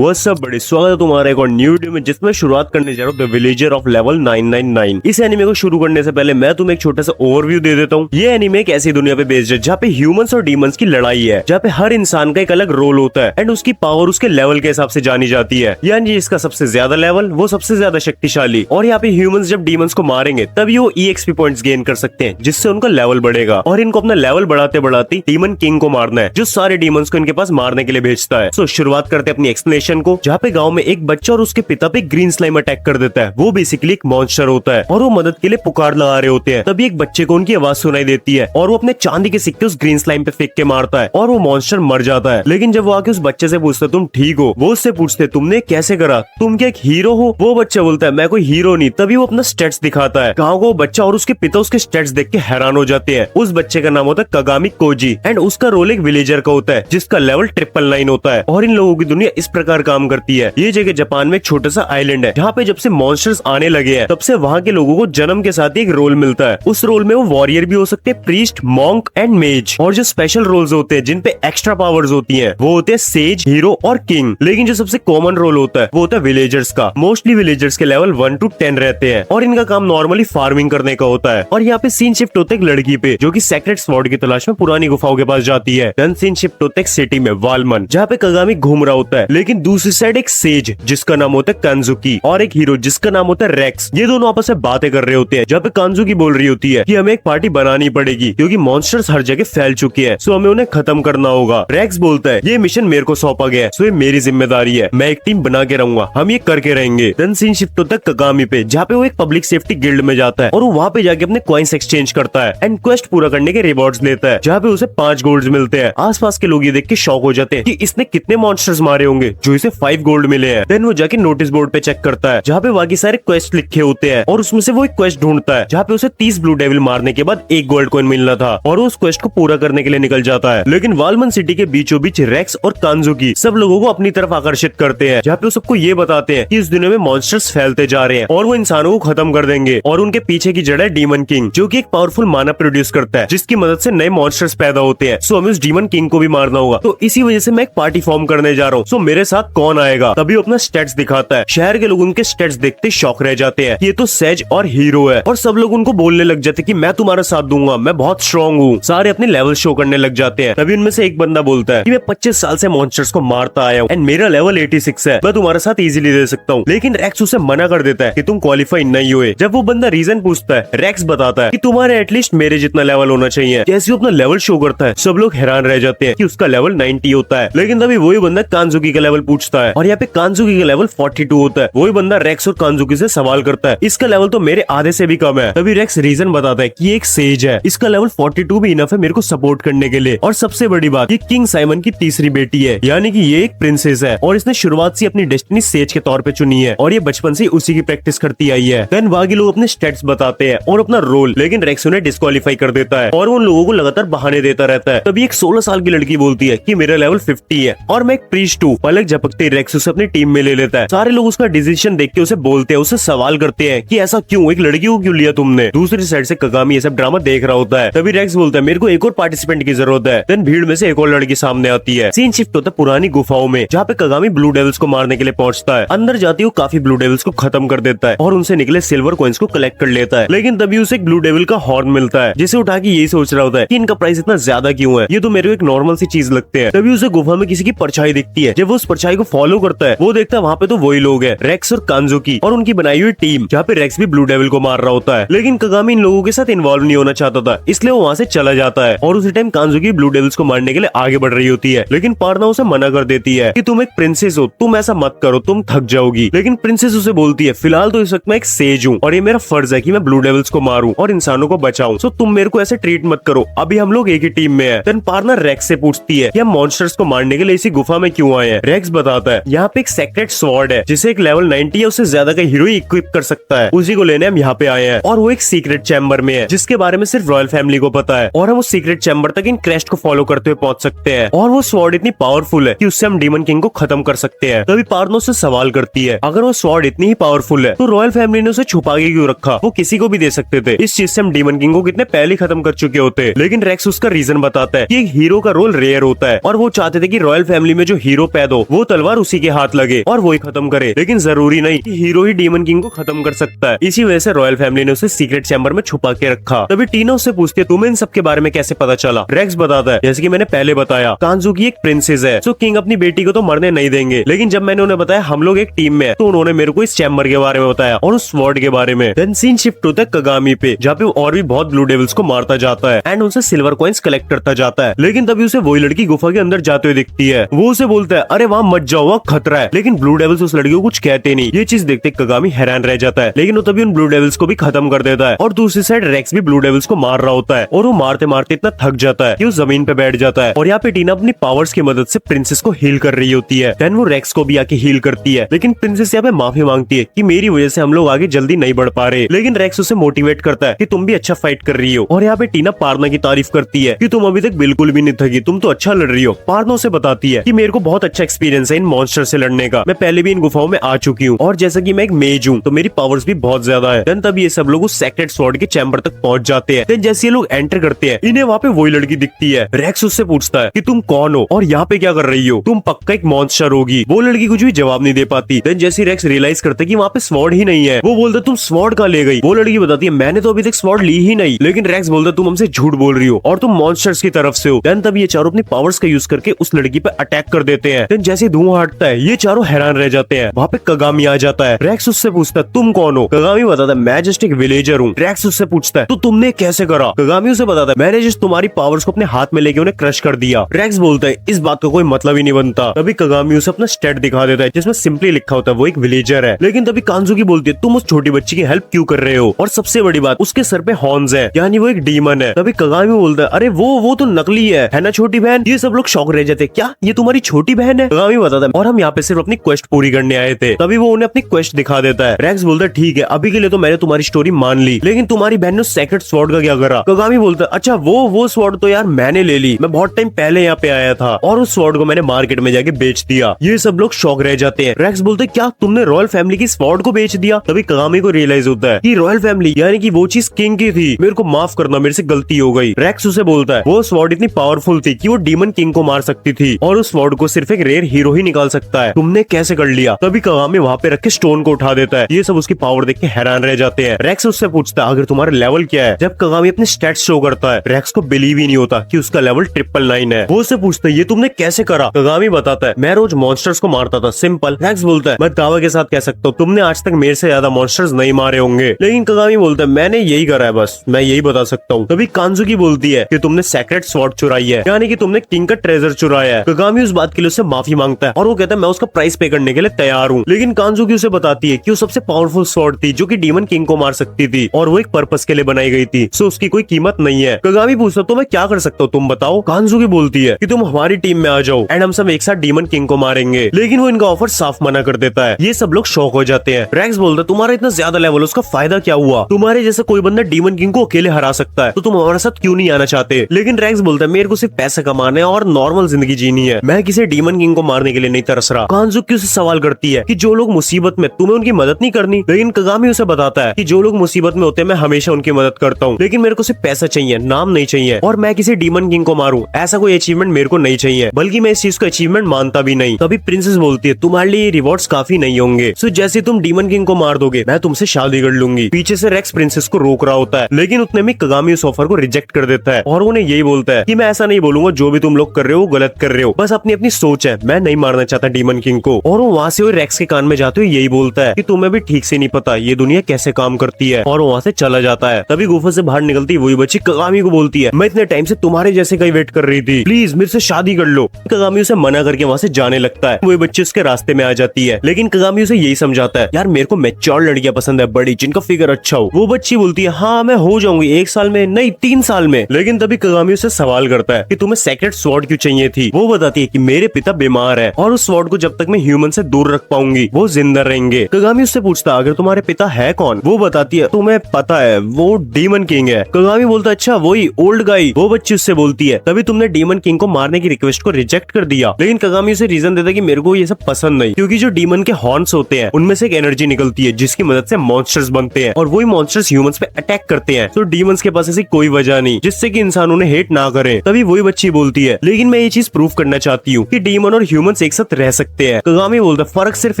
वो सब बड़ी स्वागत है तुम्हारे एक और न्यू वीडियो में, जिसमें शुरुआत करने जा रहा हूँ द विलेजर ऑफ लेवल 999। इस एनिमे को शुरू करने से पहले मैं तुम्हें एक छोटा सा ओवरव्यू दे देता हूँ। ये एनिमे एक ऐसी दुनिया पे बेस्ड है जहाँ पे ह्यूमंस और डीमंस की लड़ाई है, जहाँ पे हर इंसान का एक अलग रोल होता है एंड उसकी पावर उसके लेवल के हिसाब से जानी जाती है। यानी जिसका सबसे ज्यादा लेवल वो सबसे ज्यादा शक्तिशाली। और यहाँ पे ह्यूमंस जब डीमंस को मारेंगे तभी वो EXP पॉइंट्स गेन कर सकते हैं, जिससे उनका लेवल बढ़ेगा। और इनको अपना लेवल बढ़ाते बढ़ाते डीमन किंग को मारना है, जो सारे डीमंस को इनके पास मारने के लिए भेजता है। सो शुरुआत करते हैं अपनी एक्सप्लेनेशन को, जहाँ पे गांव में एक बच्चा और उसके पिता पे ग्रीन स्लाइम अटैक कर देता है। वो बेसिकली एक मॉन्स्टर होता है और वो मदद के लिए पुकार लगा रहे होते हैं। तभी एक बच्चे को उनकी आवाज सुनाई देती है और वो अपने चांदी के सिक्के उस ग्रीन स्लाइम पे फेंक के मारता है और वो मॉन्स्टर मर जाता है। लेकिन जब वो आके उस बच्चे से पूछता है तुम ठीक हो, वो उससे पूछते तुमने कैसे करा, तुम क्या एक हीरो हो? वो बच्चा बोलता है मैं कोई हीरो नहीं। तभी वो अपना स्टेट्स दिखाता है। गाँव को बच्चा और उसके पिता उसके स्टेट्स देख के हैरान हो जाते हैं। उस बच्चे का नाम होता है कागामी कोजी एंड उसका रोल एक विलेजर का होता है, जिसका लेवल 999 होता है। और इन लोगों की दुनिया इस प्रकार काम करती है। ये जगह जापान में एक छोटा सा आइलैंड है, जहाँ पे जब से मॉन्स्टर्स आने लगे हैं तब से वहाँ के लोगों को जन्म के साथ ही एक रोल मिलता है। उस रोल में वो वॉरियर भी हो सकते हैं, प्रीस्ट, मॉन्क एंड मेज। और जो स्पेशल रोल्स होते हैं जिन पे एक्स्ट्रा पावर्स होती हैं वो होते हैं सेज, हीरो और किंग। लेकिन जो सबसे कॉमन रोल होता है वो होता है विलेजर्स का। मोस्टली विलेजर्स के लेवल 1 to 10 रहते हैं और इनका काम नॉर्मली फार्मिंग करने का होता है। और यहाँ पे सीन शिफ्ट होता है एक लड़की पे, जो की सेक्रेट स्वॉर्ड की तलाश में पुरानी गुफाओं के पास जाती है। देन सीन शिफ्ट होता है सिटी में वालमन, जहाँ पे कागामी घूम रहा होता है। लेकिन दूसरी साइड एक सेज जिसका नाम होता है कांजुकी और एक हीरो जिसका नाम होता है रेक्स। ये दोनों आपस में बातें कर रहे होते हैं, जहाँ पे कांजुकी बोल रही होती है कि हमें एक पार्टी बनानी पड़ेगी क्योंकि मॉन्स्टर्स हर जगह फैल चुके हैं, सो हमें उन्हें खत्म करना होगा। रेक्स बोलता है ये मिशन मेरे को सौंपा गया है, सो ये मेरी जिम्मेदारी है, मैं एक टीम बना के रहूंगा, हम ये करके रहेंगे। देन सीन शिफ्ट होता है कागामी पे, जहाँ पे वो एक पब्लिक सेफ्टी गिल्ड में जाता है और वो वहाँ पे जाके अपने कॉइन्स एक्सचेंज करता है एंड क्वेस्ट पूरा करने के रिवॉर्ड्स लेता है, जहाँ पे उसे 5 गोल्ड मिलते हैं। आसपास के लोग ये देख के शॉक हो जाते हैं कि इसने कितने मॉन्स्टर्स मारे होंगे जो इसे 5 गोल्ड मिले हैं। देन वो जाके नोटिस बोर्ड पे चेक करता है, जहाँ पे बाकी सारे क्वेस्ट लिखे होते हैं और उसमें से वो एक क्वेस्ट ढूंढता है, जहाँ पे उसे 30 ब्लू डेविल मारने के बाद 1 गोल्ड कॉइन मिलना था और वो उस क्वेस्ट को पूरा करने के लिए निकल जाता है। लेकिन वालमन सिटी के बीचों बीच रेक्स और कांजुकी सब लोगों को अपनी तरफ आकर्षित करते हैं, जहाँ पे वो सबको ये बताते हैं कि इस दुनिया में मॉन्स्टर्स फैलते जा रहे हैं और वो इंसानों को खत्म कर देंगे। और उनके पीछे की जड़ है डीमन किंग, जो की एक पावरफुल माना प्रोड्यूस करता है, जिसकी मदद से नए मॉन्स्टर्स पैदा होते हैं। सो हमें उस डीमन किंग को भी मारना होगा, तो इसी वजह से मैं एक पार्टी फॉर्म करने जा रहा हूँ। सो मेरे साथ कौन आएगा? तभी अपना स्टेट्स दिखाता है। शहर के लोग उनके स्टेट्स देखते शॉक रह जाते हैं, ये तो सेज और हीरो है। और सब लोग उनको बोलने लग जाते कि मैं तुम्हारा साथ दूंगा, मैं बहुत स्ट्रॉन्ग हूँ। सारे अपने लेवल शो करने लग जाते हैं। तभी उनमें से एक बंदा बोलता है कि मैं 25 साल से मॉन्स्टर्स को मारता आया हूँ एंड मेरा लेवल 86 है, मैं तुम्हारे साथ इजीली दे सकता हूँ। लेकिन रेक्स उसे मना कर देता है कि तुम क्वालिफाई नहीं हुए। जब वो बंदा रीजन पूछता है, रेक्स बताता है कि तुम्हारे एटलीस्ट मेरे जितना लेवल होना चाहिए। जैसे वो अपना लेवल शो करता है सब लोग हैरान रह जाते हैं कि उसका लेवल 90 होता है। लेकिन तभी वही बंदा कांजुकी का लेवल पूछता है और यहाँ पे कांजुकी का लेवल 42 होता है। वही बंदा रेक्स और कांजुकी से सवाल करता है इसका लेवल तो मेरे आधे से भी कम है। तभी रेक्स रीजन बताता है कि ये एक सेज है, इसका लेवल 42 भी इनफ है मेरे को सपोर्ट करने के लिए। और सबसे बड़ी बात, ये किंग साइमन की तीसरी बेटी है, यानी कि ये एक प्रिंसेस है और इसने शुरुआत से अपनी डेस्टिनी सेज के तौर पे चुनी है और ये बचपन से उसी की प्रैक्टिस करती आई है। देन बाकी लोग अपने स्टेट्स बताते हैं और अपना रोल, लेकिन रेक्स उन्हें डिस्क्वालीफाई कर देता है और उन लोगों को लगातार बहाने देता रहता है। तभी एक 16 साल की लड़की बोलती है कि मेरा लेवल 50 है और मैं एक प्रीस्ट हूँ। पलक झपकते रेक्स उसे अपनी टीम में ले लेता है। सारे लोग उसका डिसीजन देख के उसे बोलते हैं, उसे सवाल करते हैं कि ऐसा क्यों, एक लड़की को क्यों लिया तुमने? दूसरी साइड से कागामी ये सब ड्रामा देख रहा होता है। तभी रेक्स बोलता है मेरे को एक और पार्टिसिपेंट की जरूरत है। देन भीड़ में से एक और लड़की सामने आती है। सीन शिफ्ट होता है पुरानी गुफाओं में, जहाँ पे कागामी ब्लू डेविल्स को मारने के लिए पहुंचता है। अंदर जाती वो काफी ब्लू डेविल्स को खत्म कर देता है और उनसे निकले सिल्वर कॉइन्स को कलेक्ट कर लेता है। लेकिन तभी उसे एक ब्लू डेविल का हॉर्न मिलता है, जिसे उठा के यही सोच रहा होता है कि इनका प्राइस इतना ज्यादा क्यों है, ये तो मेरे को एक नॉर्मल सी चीज लगते हैं। तभी उसे गुफा में किसी की परछाई दिखती है। जब वो उस परछाई को फॉलो करता है वो देखता है वहाँ पे तो वही लोग हैं, रेक्स और कांजुकी और उनकी बनाई हुई टीम, जहाँ पे रेक्स भी ब्लू डेविल को मार रहा होता है। लेकिन कागामी इन लोगों के साथ इन्वॉल्व नहीं होना चाहता था, इसलिए वो वहाँ से चला जाता है। और उसी टाइम कांजुकी ब्लू डेविल्स को मारने के लिए आगे बढ़ रही होती है, लेकिन पारना उसे मना कर देती है कि तुम एक प्रिंसेस हो, तुम ऐसा मत करो, तुम थक जाओगी। लेकिन प्रिंसेस उसे बोलती है फिलहाल तो इस वक्त मैं एक सेज हूँ और ये मेरा फर्ज है कि मैं ब्लू डेविल्स को मारूं और इंसानों को बचाऊं, सो तुम मेरे को ऐसे ट्रीट मत करो, अभी हम लोग एक ही टीम में हैं। देन पारना रेक्स से पूछती है कि हम मॉन्स्टर्स को मारने के लिए इसी गुफा में क्यों आए हैं। रेक्स बताता है यहाँ पे एक सेक्रेट स्वॉर्ड है जिसे एक लेवल 90 या उससे ज्यादा का हीरो इक्विप कर सकता है, उसी को लेने हम यहाँ पे आए हैं। और वो एक सीक्रेट चैम्बर में है जिसके बारे में सिर्फ रॉयल फैमिली को पता है और हम उस सीक्रेट चैम्बर तक इन क्रेस्ट को फॉलो करते हुए पहुंच सकते हैं। और वो स्वॉर्ड इतनी पावरफुल है कि उससे हम डीमन किंग को खत्म कर सकते हैं। तभी पारना उससे सवाल करती है अगर वो स्वॉर्ड इतनी ही पावरफुल है तो रॉयल फैमिली ने उसे छुपा के क्यों रखा, वो किसी को भी दे सकते थे, इस चीज से हम डीमन किंग को कितने पहले खत्म कर चुके होते। लेकिन रेक्स उसका रीजन बताता है कि एक हीरो का रोल रेयर होता है और वो चाहते थे कि रॉयल फैमिली में जो हीरो पैदा हो वो तलवार उसी के हाथ लगे और वो ही खत्म करे। लेकिन जरूरी नहीं कि हीरो ही डीमन किंग को खत्म कर सकता है। इसी वजह से रॉयल फैमिली ने उसे सीक्रेट चैम्बर में छुपा के रखा। तभी टीना उससे पूछती है तुम्हें इन सब के बारे में कैसे पता चला। रेक्स बताता है जैसे कि मैंने पहले बताया, कांजुकी एक प्रिंसेस है, सो किंग अपनी बेटी को तो मरने नहीं देंगे। लेकिन जब मैंने उन्हें बताया हम लोग एक टीम में है, तो उन्होंने मेरे को इस चैम्बर के बारे में बताया और उस स्वॉर्ड के बारे में। देन सीन शिफ्ट होता है कगामी पे, जहाँ पे और भी बहुत ब्लू डेविल्स को मारता जाता है एंड उनसे सिल्वर कॉइन्स कलेक्ट करता जाता है। लेकिन तभी उसे वही लड़की गुफा के अंदर जाते हुए दिखती है। वो उसे बोलता है अरे वहाँ मत जाओ, वहाँ खतरा है। लेकिन ब्लू डेविल्स उस लड़की को कुछ कहते नहीं। ये चीज देखते कगामी हैरान रह जाता है, लेकिन वो तभी उन ब्लू डेविल्स को भी खत्म कर देता है। और दूसरी साइड रेक्स भी ब्लू डेविल्स को मार रहा होता है और वो मारते मारते इतना थक जाता है कि वो जमीन पे बैठ जाता है। और यहाँ पे टीना अपनी पावर्स की मदद से प्रिंसेस को हील कर रही होती है। देन वो रेक्स को भी आके हील करती है, लेकिन प्रिंसेस यहाँ पे माफी मांगती है कि मेरी वजह से हम लोग आगे जल्दी नहीं बढ़ पा रहे। लेकिन रेक्स उसे मोटिवेट करता है कि तुम भी अच्छा फाइट कर रही हो। और यहाँ पे टीना पारना की तारीफ करती है कि तुम अभी तक बिल्कुल भी नहीं थकी, तुम तो अच्छा लड़ रही हो। पारना उसे बताती है कि मेरे को बहुत अच्छा एक्सपीरियंस है इन मॉन्स्टर से लड़ने का, मैं पहले भी इन गुफाओं में आ चुकी हूँ और जैसा कि मैं एक मेज हूँ तो मेरी पावर्स भी बहुत ज्यादा है। देन तब ये सब लोग उस सेक्रेट स्वॉर्ड के चैम्बर तक पहुंच जाते हैं। देन जैसे ये लोग एंटर करते हैं, इन्हें वहाँ पे वही लड़की दिखती है। रेक्स उससे पूछता है कि तुम कौन हो और यहाँ पे क्या कर रही हो, तुम पक्का एक मॉन्स्टर होगी। वो लड़की कुछ भी जवाब नहीं दे पाती। देन जैसे रेक्स रियलाइज करता है कि वहाँ पे स्वॉर्ड ही नहीं है, वो बोलता तुम स्वॉर्ड कहाँ ले गई। वो लड़की बताती है मैंने तो अभी तक स्वॉर्ड ली ही नहीं। लेकिन रेक्स बोलता तुम हमसे झूठ बोल रही हो और तुम मॉन्स्टर्स की तरफ से हो। देन तब ये चारों अपनी पावर्स का यूज करके उस लड़की पे अटैक कर देते हैं। देन जैसे धुआं हटता है ये चारों हैरान रह जाते हैं। वहाँ पे कगामी आ जाता है। रेक्स उससे पूछता है तुम कौन हो। कगामी बताता है मैं जस्ट एक विलेजर हूँ। रेक्स उससे पूछता है तो तुमने कैसे करा। कगामी उसे बताता है मैंने जस्ट तुम्हारी पावर्स को अपने हाथ में लेके उन्हें क्रश कर दिया। रेक्स बोलता है इस बात का कोई मतलब ही नहीं बनता। तभी कगामी उसे अपना स्टेट दिखा देता है जिसमें सिंपली लिखा होता है वो एक विलेजर है। लेकिन तभी कांजुकी बोलती है तुम उस छोटी बच्ची की हेल्प क्यों कर रहे हो, और सबसे बड़ी बात उसके सर पे हॉर्न्स है, यानी वो एक डीमन है। तभी कगामी बोलता है अरे वो तो नकली है ना छोटी बहन। ये सब लोग शॉक रह जाते हैं, क्या ये तुम्हारी छोटी बहन है। कगामी बताता है और हम यहाँ पे सिर्फ अपनी क्वेस्ट पूरी करने आए थे। तभी वो उन्हें अपनी क्वेस्ट दिखा देता है। रेक्स बोलता है ठीक है अभी के लिए तो मैंने तुम्हारी स्टोरी मान ली, लेकिन तुम्हारी बहन ने सेक्रेट स्वॉर्ड का क्या करा। कगामी बोलता है अच्छा वो स्वॉर्ड तो यार मैंने ले ली, मैं बहुत टाइम पहले यहाँ पे आया था और उस स्वॉर्ड को मैंने मार्केट में जाके बेच दिया। ये सब लोग शॉक रह जाते हैं। रेक्स बोलते क्या तुमने रॉयल फैमिली की स्वॉर्ड को बेच दिया। तभी कगामी को रियलाइज होता है कि रॉयल फैमिली यानी कि वो चीज किंग की थी, मेरे को माफ करना मेरे से गलती हो गई। रेक्स उसे बोलता है वो स्वॉर्ड इतनी पावरफुल थी कि वो डीमन किंग को मार सकती थी और उस स्वॉर्ड को सिर्फ एक रेयर हीरो ही निकाल सकता है, तुमने कैसे कर लिया। तभी कगामी वहाँ पे रख के स्टोन को उठा देता है। ये सब उसकी पावर देख के हैरान रह जाते हैं। रेक्स उससे पूछता है अगर तुम्हारा लेवल क्या है। जब कगामी अपने स्टैट्स शो करता है रेक्स को बिलीव ही नहीं होता कि उसका लेवल 999 है। वो उससे पूछता है ये तुमने कैसे करा। कगामी बताता है मैं रोज मॉन्स्टर्स को मारता था, सिंपल। रेक्स बोलता है मैं दावा के साथ कह सकता हूँ तुमने आज तक मेरे से ज्यादा मॉन्स्टर्स नहीं मारे होंगे। लेकिन कगामी बोलता है मैंने यही करा है, बस मैं यही बता सकता हूँ। तभी कांजुकी बोलती है कि तुमने सेक्रेट स्वॉर्ड चुराई है, यानी कि तुमने किंग का ट्रेजर चुराया है। कगामी उस बात के लिए उससे माफी मांगता है और वो कहता है मैं उसका प्राइस पे करने के लिए तैयार हूँ। लेकिन कांजुकी उसे बताती है कि वो सबसे पावरफुल स्वॉर्ड थी जो कि डीमन किंग को मार सकती थी और वो एक पर्पस के लिए बनाई गई थी, सो उसकी कोई कीमत नहीं है। कगामी पूछता तो मैं क्या कर सकता हूँ तुम बताओ। कांजुकी बोलती है कि तुम हमारी टीम में आ जाओ एंड हम सब एक साथ डीमन किंग को मारेंगे। लेकिन वो इनका ऑफर साफ मना कर देता है। ये सब लोग शॉक हो जाते हैं। रेक्स बोलता है तुम्हारा इतना ज्यादा लेवल उसका फायदा क्या हुआ, तुम्हारे जैसे कोई बंदा डीमन किंग को अकेले हरा सकता है तो तुम हमारे साथ क्यों नहीं आना चाहते। लेकिन रेक्स बोलता है मेरे को सिर्फ पैसा कमाना है और नॉर्मल जिंदगी जीनी है, मैं किसी डीमन किंग को मारने के लिए नहीं तरस रहा। कांजुकी उसे सवाल करती है कि जो लोग मुसीबत में तुम्हें उनकी मदद नहीं करनी। लेकिन कगामी उसे बताता है कि जो लोग मुसीबत में होते हैं मैं हमेशा उनकी मदद करता हूँ, लेकिन मेरे को सिर्फ पैसा चाहिए, नाम नहीं चाहिए और मैं किसी डीमन किंग को मारूं ऐसा कोई अचीवमेंट मेरे को नहीं चाहिए, बल्कि मैं इस चीज को अचीवमेंट मानता भी नहीं। तभी प्रिंसेस बोलती है तुम्हारे लिए रिवॉर्ड्स काफी नहीं होंगे, सो जैसे तुम डीमन किंग को मार दोगे मैं तुमसे शादी कर लूंगी। पीछे से रेक्स प्रिंसेस को रोक रहा होता है, लेकिन उतने में कगामी उस ऑफर को रिजेक्ट कर देता है और उन्हें यही बोलता है कि मैं ऐसा नहीं बोलूंगा, जो भी तुम लोग कर रहे हो गलत कर रहे हो, बस अपनी अपनी सोच है, मैं नहीं मारना चाहता डीमन किंग को। और वो वहाँ से रेक्स के कान में जाते हुए यही बोलता है कि तुम्हें भी ठीक से नहीं पता ये दुनिया कैसे काम करती है, और वहाँ से चला जाता है। तभी गुफा से बाहर निकलती वही बच्ची कगामी को बोलती है मैं इतने टाइम से तुम्हारे जैसे का ही वेट कर रही थी, प्लीज मेरे से शादी कर लो। कगामी उसे मना करके वहाँ से जाने लगता है। वही बच्ची उसके रास्ते में आ जाती है, लेकिन कगामी उसे यही समझाता है यार मेरे को मैच्योर लड़कियां पसंद है, बड़ी जिनका फिगर अच्छा हो। वो बच्ची बोलती है हाँ मैं हो जाऊंगी 1 साल में, नहीं 3 साल में। लेकिन तभी कगामी उसे सवाल करता है कि तुम्हें सेक्रेट स्वॉर्ड क्यों चाहिए थी। वो बताती है कि मेरे पिता बीमार है और उस स्वॉर्ड को जब तक मैं ह्यूमन से दूर रख पाऊंगी वो जिंदा रहेंगे। कगामी उससे पूछता अगर तुम्हारे पिता है कौन। वो बताती है तुम्हें पता है वो डीमन किंग है। कगामी बोलता अच्छा वही ओल्ड गाई। वो बच्ची उससे बोलती है तभी तुमने डीमन किंग को मारने की रिक्वेस्ट को रिजेक्ट कर दिया। लेकिन कगामी उसे रीजन देता है कि मेरे को ये सब पसंद नहीं, क्योंकि जो डीमन के हॉर्न्स होते हैं उनमें से एक एनर्जी निकलती है जिसकी मदद से मॉन्स्टर्स बनते हैं और वही मॉन्स्टर्स ह्यूमंस पे अटैक करते हैं। तो डीमंस के पास ऐसी कोई वजह नहीं जिससे कि इंसान उन्हें हेट ना करे। तभी वही बच्ची बोलती है लेकिन मैं ये चीज प्रूव करना चाहती हूँ कि डीमन और ह्यूमन ह्यूमंस एक साथ रह सकते हैं। कगामी बोलता है फर्क सिर्फ